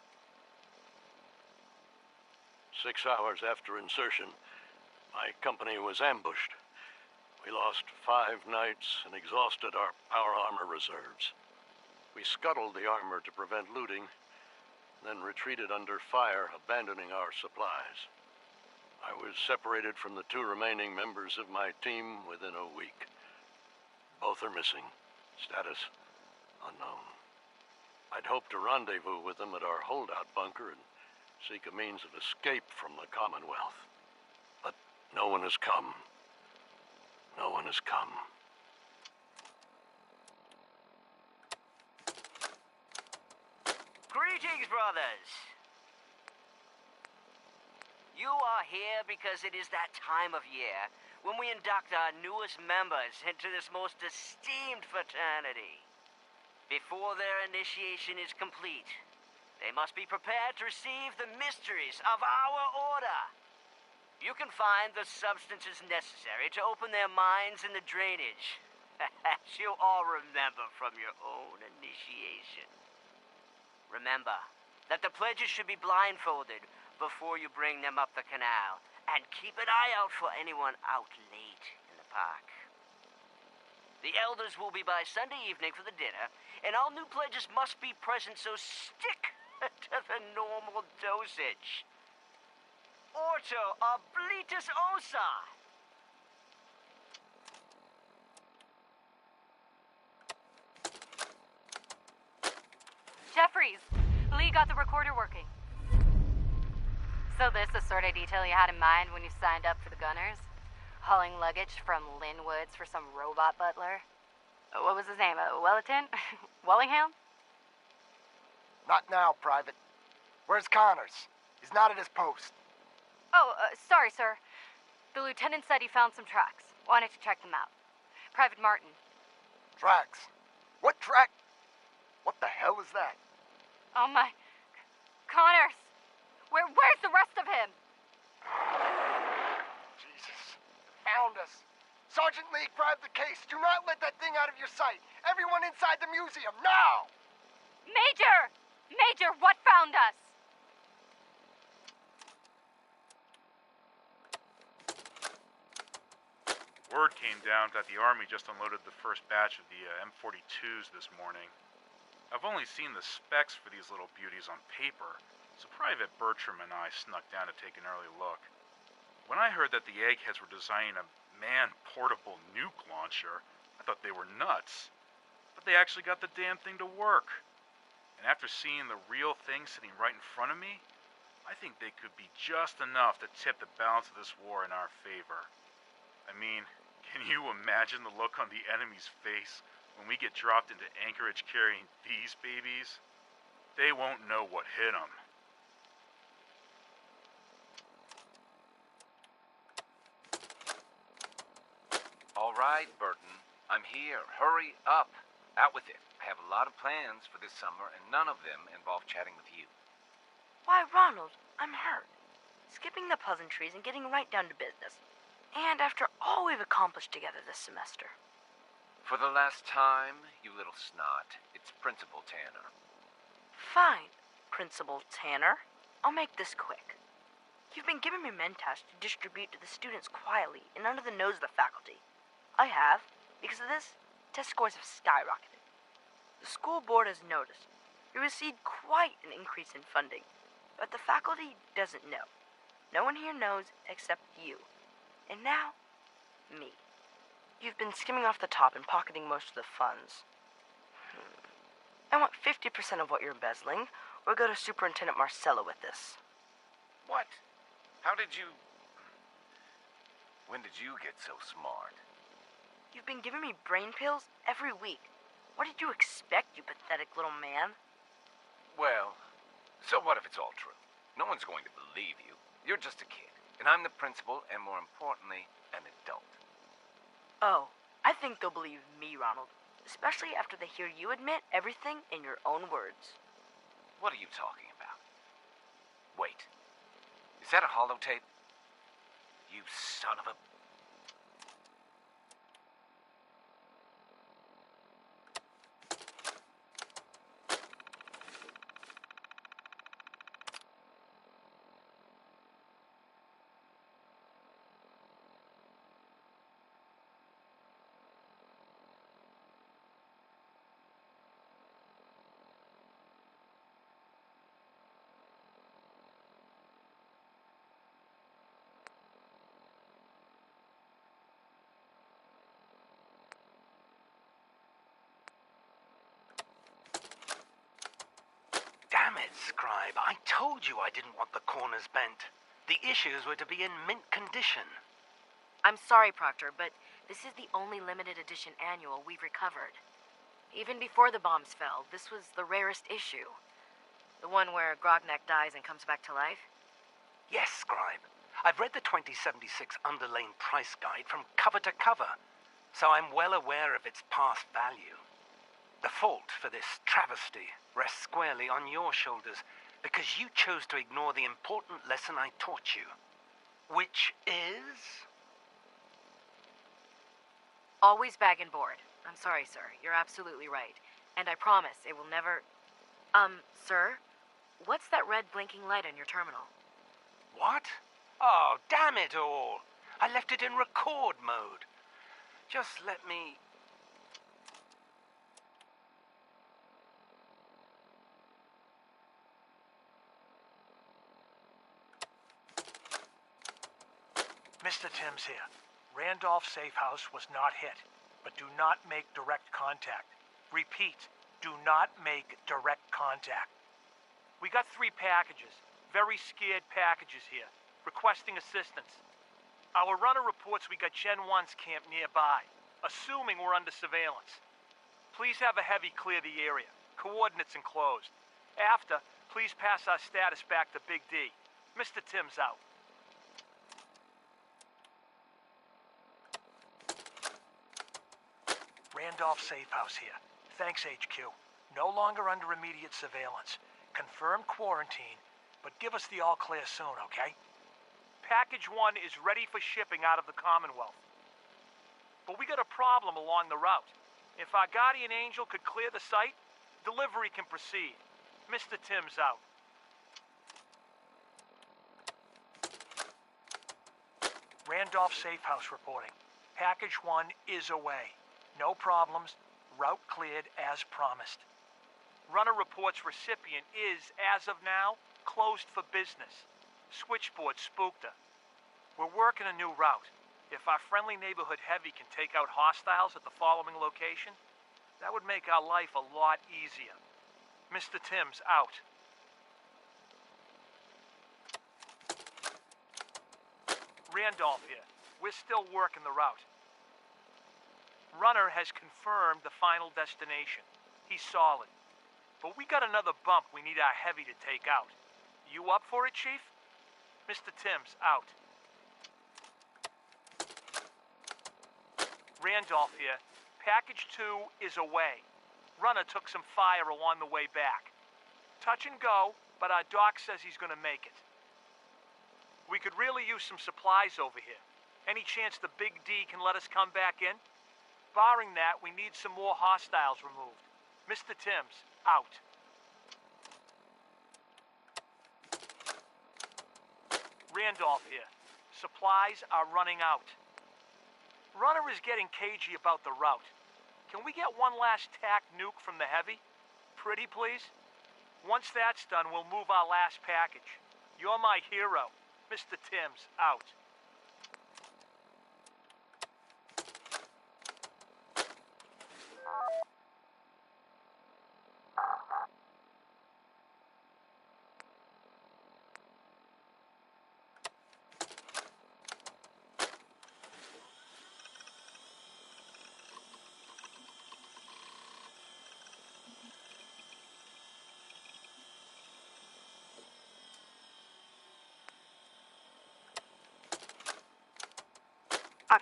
[SPEAKER 3] 6 hours after insertion, my company was ambushed. We lost 5 knights and exhausted our power armor reserves. We scuttled the armor to prevent looting, then retreated under fire, abandoning our supplies. I was separated from the 2 remaining members of my team within a week. Both are missing. Status unknown. I'd hoped to rendezvous with them at our holdout bunker and seek a means of escape from the Commonwealth. But no one has come. No one has come.
[SPEAKER 22] Greetings, brothers. You are here because it is that time of year when we induct our newest members into this most esteemed fraternity. Before their initiation is complete, they must be prepared to receive the mysteries of our order. You can find the substances necessary to open their minds in the drainage, as you all remember from your own initiation. Remember that the pledges should be blindfolded before you bring them up the canal, and keep an eye out for anyone out late in the park. The elders will be by Sunday evening for the dinner, and all new pledges must be present, so stick to the normal dosage. Orto oblitus osa.
[SPEAKER 7] Jeffries, Lee got the recorder working. So this the sort of detail you had in mind when you signed up for the Gunners? Hauling luggage from Linwoods for some robot butler? What was his name? Wellerton? Wellingham?
[SPEAKER 8] Not now, Private. Where's Connors? He's not at his post.
[SPEAKER 7] Oh, sorry, sir. The lieutenant said he found some tracks. Wanted to check them out. Private Martin.
[SPEAKER 8] Tracks? What track? What the hell is that?
[SPEAKER 7] Oh my... Connors! Where's the rest of him?
[SPEAKER 8] Jesus. Found us. Sergeant Lee, grab the case. Do not let that thing out of your sight. Everyone inside the museum, now!
[SPEAKER 7] Major! Major, what found us?
[SPEAKER 11] Word came down that the Army just unloaded the first batch of the M42s this morning. I've only seen the specs for these little beauties on paper, so Private Bertram and I snuck down to take an early look. When I heard that the Eggheads were designing a man-portable nuke launcher, I thought they were nuts. But they actually got the damn thing to work. And after seeing the real thing sitting right in front of me, I think they could be just enough to tip the balance of this war in our favor. I mean, can you imagine the look on the enemy's face when we get dropped into Anchorage carrying these babies? They won't know what hit them.
[SPEAKER 4] All right, Burton. I'm here. Hurry up. Out with it. I have a lot of plans for this summer, and none of them involve chatting with you.
[SPEAKER 15] Why, Ronald, I'm hurt. Skipping the pleasantries and getting right down to business. And after all we've accomplished together this semester.
[SPEAKER 4] For the last time, you little snot, it's Principal Tanner.
[SPEAKER 15] Fine, Principal Tanner. I'll make this quick. You've been giving me Mentas to distribute to the students quietly and under the nose of the faculty. I have. Because of this, test scores have skyrocketed. The school board has noticed. We received quite an increase in funding, but the faculty doesn't know. No one here knows except you. And now, me. You've been skimming off the top and pocketing most of the funds. I want 50% of what you're embezzling, or go to Superintendent Marcello with this.
[SPEAKER 4] What? How did you... When did you get so smart?
[SPEAKER 15] You've been giving me brain pills every week. What did you expect, you pathetic little man?
[SPEAKER 4] Well, so what if it's all true? No one's going to believe you. You're just a kid, and I'm the principal, and more importantly, an adult.
[SPEAKER 15] Oh, I think they'll believe me, Ronald. Especially after they hear you admit everything in your own words.
[SPEAKER 4] What are you talking about? Wait. Is that a holotape? You son of a...
[SPEAKER 13] Damn it, Scribe. I told you I didn't want the corners bent. The issues were to be in mint condition.
[SPEAKER 7] I'm sorry, Proctor, but this is the only limited edition annual we've recovered. Even before the bombs fell, this was the rarest issue. The one where Grognak dies and comes back to life?
[SPEAKER 13] Yes, Scribe. I've read the 2076 Underlane price guide from cover to cover, so I'm well aware of its past value. The fault for this travesty rests squarely on your shoulders because you chose to ignore the important lesson I taught you, which is...
[SPEAKER 7] Always bag and board. I'm sorry, sir. You're absolutely right. And I promise it will never... Sir? What's that red blinking light on your terminal?
[SPEAKER 13] What? Oh, damn it all! I left it in record mode. Just let me...
[SPEAKER 1] Mr. Timms here. Randolph Safe House was not hit, but do not make direct contact. Repeat, do not make direct contact.
[SPEAKER 10] We got 3 packages, very scared packages here, requesting assistance. Our runner reports we got Gen 1's camp nearby, assuming we're under surveillance. Please have a heavy clear the area. Coordinates enclosed. After, please pass our status back to Big D. Mr. Timms out.
[SPEAKER 1] Randolph Safe House here. Thanks, HQ. No longer under immediate surveillance. Confirmed quarantine, but give us the all clear soon, okay?
[SPEAKER 10] Package 1 is ready for shipping out of the Commonwealth. But we got a problem along the route. If our guardian angel could clear the site, delivery can proceed. Mr. Timms out.
[SPEAKER 1] Randolph Safe House reporting. Package 1 is away. No problems. Route cleared as promised.
[SPEAKER 10] Runner reports recipient is, as of now, closed for business. Switchboard spooked her. We're working a new route. If our friendly neighborhood heavy can take out hostiles at the following location, that would make our life a lot easier. Mr. Timms out. Randolph here. We're still working the route. Runner has confirmed the final destination. He's solid. But we got another bump we need our heavy to take out. You up for it, Chief? Mr. Timms, out. Randolph here. Package 2 is away. Runner took some fire along the way back. Touch and go, but our doc says he's gonna make it. We could really use some supplies over here. Any chance the Big D can let us come back in? Barring that, we need some more hostiles removed. Mr. Timms, out. Randolph here. Supplies are running out. Runner is getting cagey about the route. Can we get one last tack nuke from the heavy? Pretty, please? Once that's done, we'll move our last package. You're my hero. Mr. Timms, out.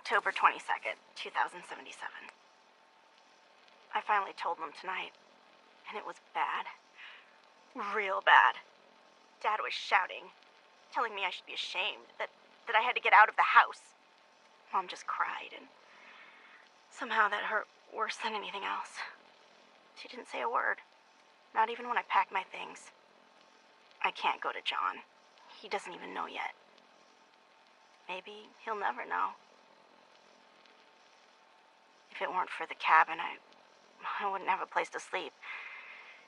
[SPEAKER 15] October 22nd, 2077. I finally told them tonight, and it was bad. Real bad. Dad was shouting, telling me I should be ashamed, that I had to get out of the house. Mom just cried, and somehow that hurt worse than anything else. She didn't say a word, not even when I packed my things. I can't go to John. He doesn't even know yet. Maybe he'll never know. If it weren't for the cabin, I wouldn't have a place to sleep.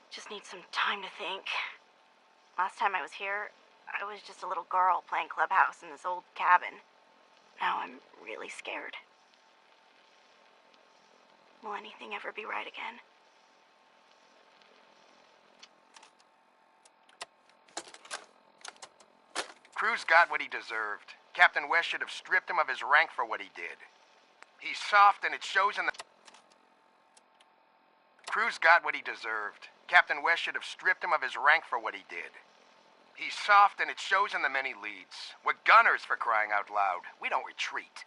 [SPEAKER 15] Just need some time to think. Last time I was here, I was just a little girl playing clubhouse in this old cabin. Now I'm really scared. Will anything ever be right again?
[SPEAKER 8] Cruz got what he deserved. Captain West should have stripped him of his rank for what he did. He's soft and it shows in the... Cruz got what he deserved. Captain West should have stripped him of his rank for what he did. He's soft and it shows in the many leads. We're gunners, for crying out loud. We don't retreat.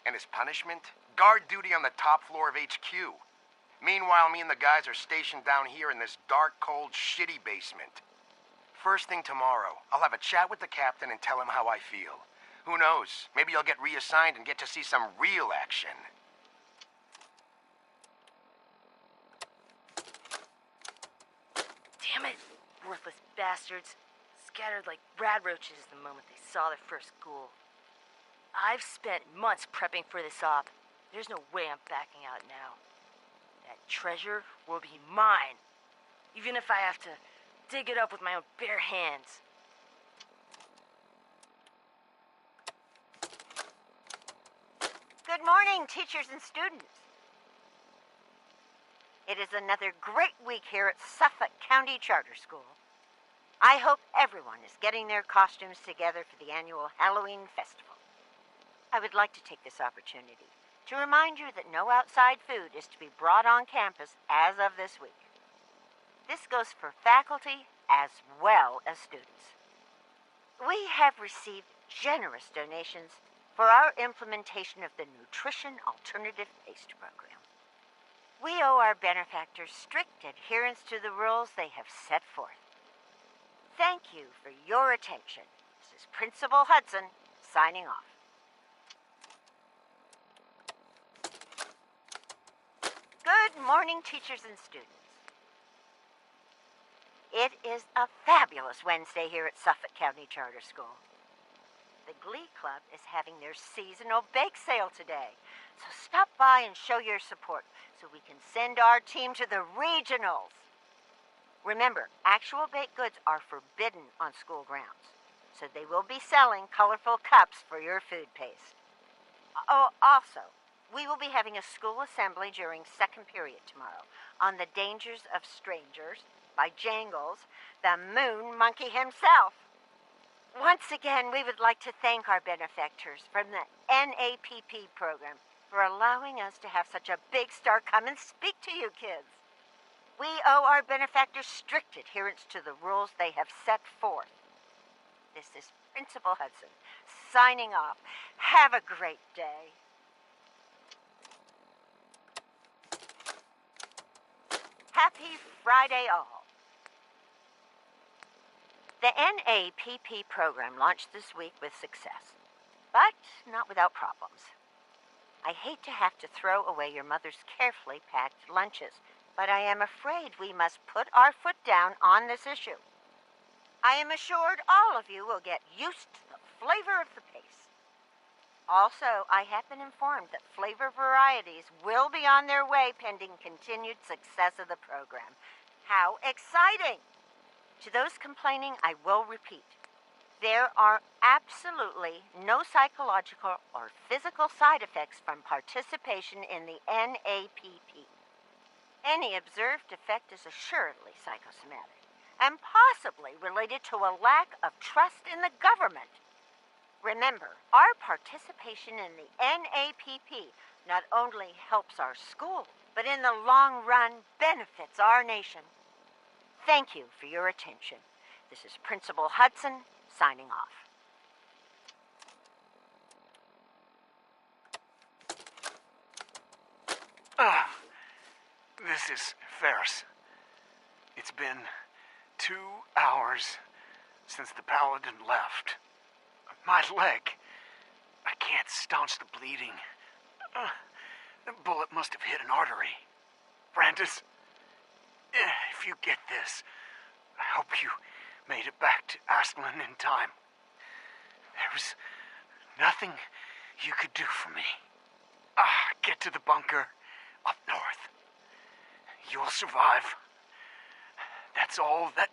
[SPEAKER 8] And his punishment? Guard duty on the top floor of HQ. Meanwhile, me and the guys are stationed down here in this dark, cold, shitty basement. First thing tomorrow, I'll have a chat with the captain and tell him how I feel. Who knows? Maybe I'll get reassigned and get to see some real action.
[SPEAKER 15] Damn it! Worthless bastards. Scattered like rad roaches the moment they saw their first ghoul. I've spent months prepping for this op. There's no way I'm backing out now. That treasure will be mine. Even if I have to dig it up with my own bare hands.
[SPEAKER 5] Good morning, teachers and students. It is another great week here at Suffolk County Charter School. I hope everyone is getting their costumes together for the annual Halloween festival. I would like to take this opportunity to remind you that no outside food is to be brought on campus as of this week. This goes for faculty as well as students. We have received generous donations for our implementation of the Nutrition Alternative Paste Program. We owe our benefactors strict adherence to the rules they have set forth. Thank you for your attention. This is Principal Hudson, signing off. Good morning, teachers and students. It is a fabulous Wednesday here at Suffolk County Charter School. The Glee Club is having their seasonal bake sale today, so stop by and show your support so we can send our team to the regionals. Remember, actual baked goods are forbidden on school grounds, so they will be selling colorful cups for your food paste. Oh, also, we will be having a school assembly during second period tomorrow on the dangers of strangers by Jangles, the moon monkey himself. Once again, we would like to thank our benefactors from the NAPP program for allowing us to have such a big star come and speak to you kids. We owe our benefactors strict adherence to the rules they have set forth. This is Principal Hudson, signing off. Have a great day. Happy Friday all. The NAPP program launched this week with success, but not without problems. I hate to have to throw away your mother's carefully packed lunches, but I am afraid we must put our foot down on this issue. I am assured all of you will get used to the flavor of the paste. Also, I have been informed that flavor varieties will be on their way pending continued success of the program. How exciting! To those complaining, I will repeat. There are absolutely no psychological or physical side effects from participation in the NAPP. Any observed effect is assuredly psychosomatic and possibly related to a lack of trust in the government. Remember, our participation in the NAPP not only helps our school, but in the long run benefits our nation. Thank you for your attention. This is Principal Hudson, signing off.
[SPEAKER 16] This is Ferris. It's been 2 hours since the Paladin left. My leg. I can't staunch the bleeding. The bullet must have hit an artery. Brandis, if you get this, I hope you made it back to Aslan in time. There was nothing you could do for me. Get to the bunker up north. You'll survive. That's all that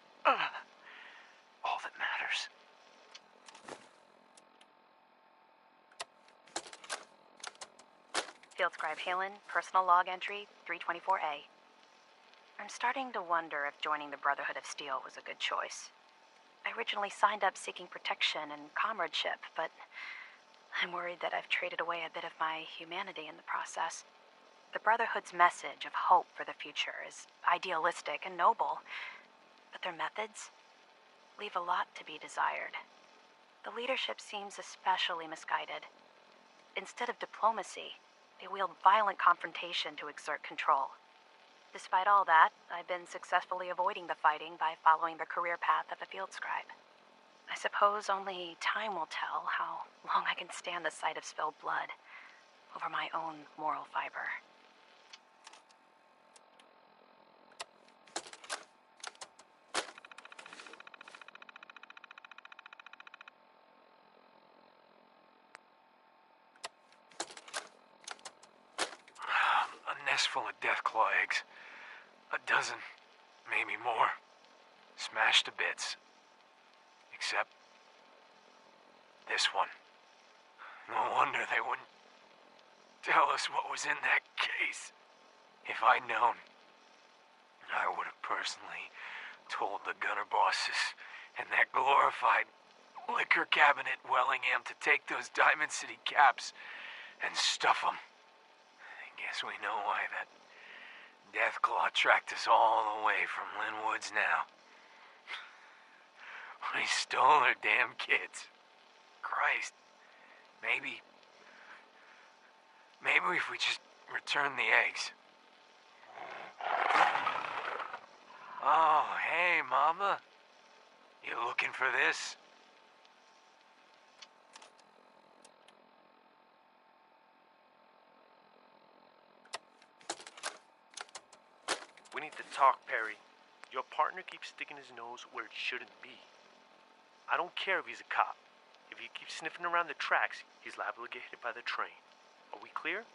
[SPEAKER 16] matters.
[SPEAKER 6] Field Scribe Halen, personal log entry 324A. I'm starting to wonder if joining the Brotherhood of Steel was a good choice. I originally signed up seeking protection and comradeship, but I'm worried that I've traded away a bit of my humanity in the process. The Brotherhood's message of hope for the future is idealistic and noble, but their methods leave a lot to be desired. The leadership seems especially misguided. Instead of diplomacy, they wield violent confrontation to exert control. Despite all that, I've been successfully avoiding the fighting by following the career path of a field scribe. I suppose only time will tell how long I can stand the sight of spilled blood over my own moral fiber.
[SPEAKER 13] A nest full of Deathclaw eggs. A dozen, maybe more. Smashed to bits. Except this one. No wonder they wouldn't tell us what was in that case. If I'd known, I would have personally told the gunner bosses and that glorified liquor cabinet Wellingham to take those Diamond City caps and stuff them. I guess we know why that Deathclaw tracked us all the way from Lynn Woods now. We stole their damn kids. Christ. Maybe if we just return the eggs. Oh, hey, Mama. You looking for this?
[SPEAKER 9] We need to talk, Perry. Your partner keeps sticking his nose where it shouldn't be. I don't care if he's a cop. If he keeps sniffing around the tracks, he's liable to get hit by the train. Are we clear?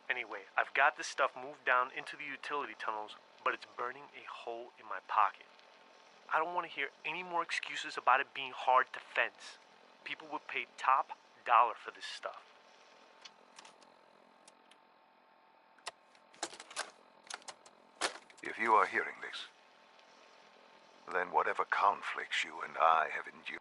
[SPEAKER 9] Anyway, I've got this stuff moved down into the utility tunnels, but it's burning a hole in my pocket. I don't want to hear any more excuses about it being hard to fence. People would pay top dollar for this stuff.
[SPEAKER 12] If you are hearing this, then whatever conflicts you and I have endured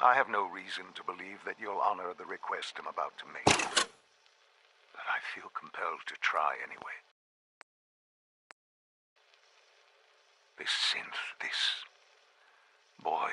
[SPEAKER 12] I have no reason to believe that you'll honor the request I'm about to make. But I feel compelled to try anyway. This synth, this boy,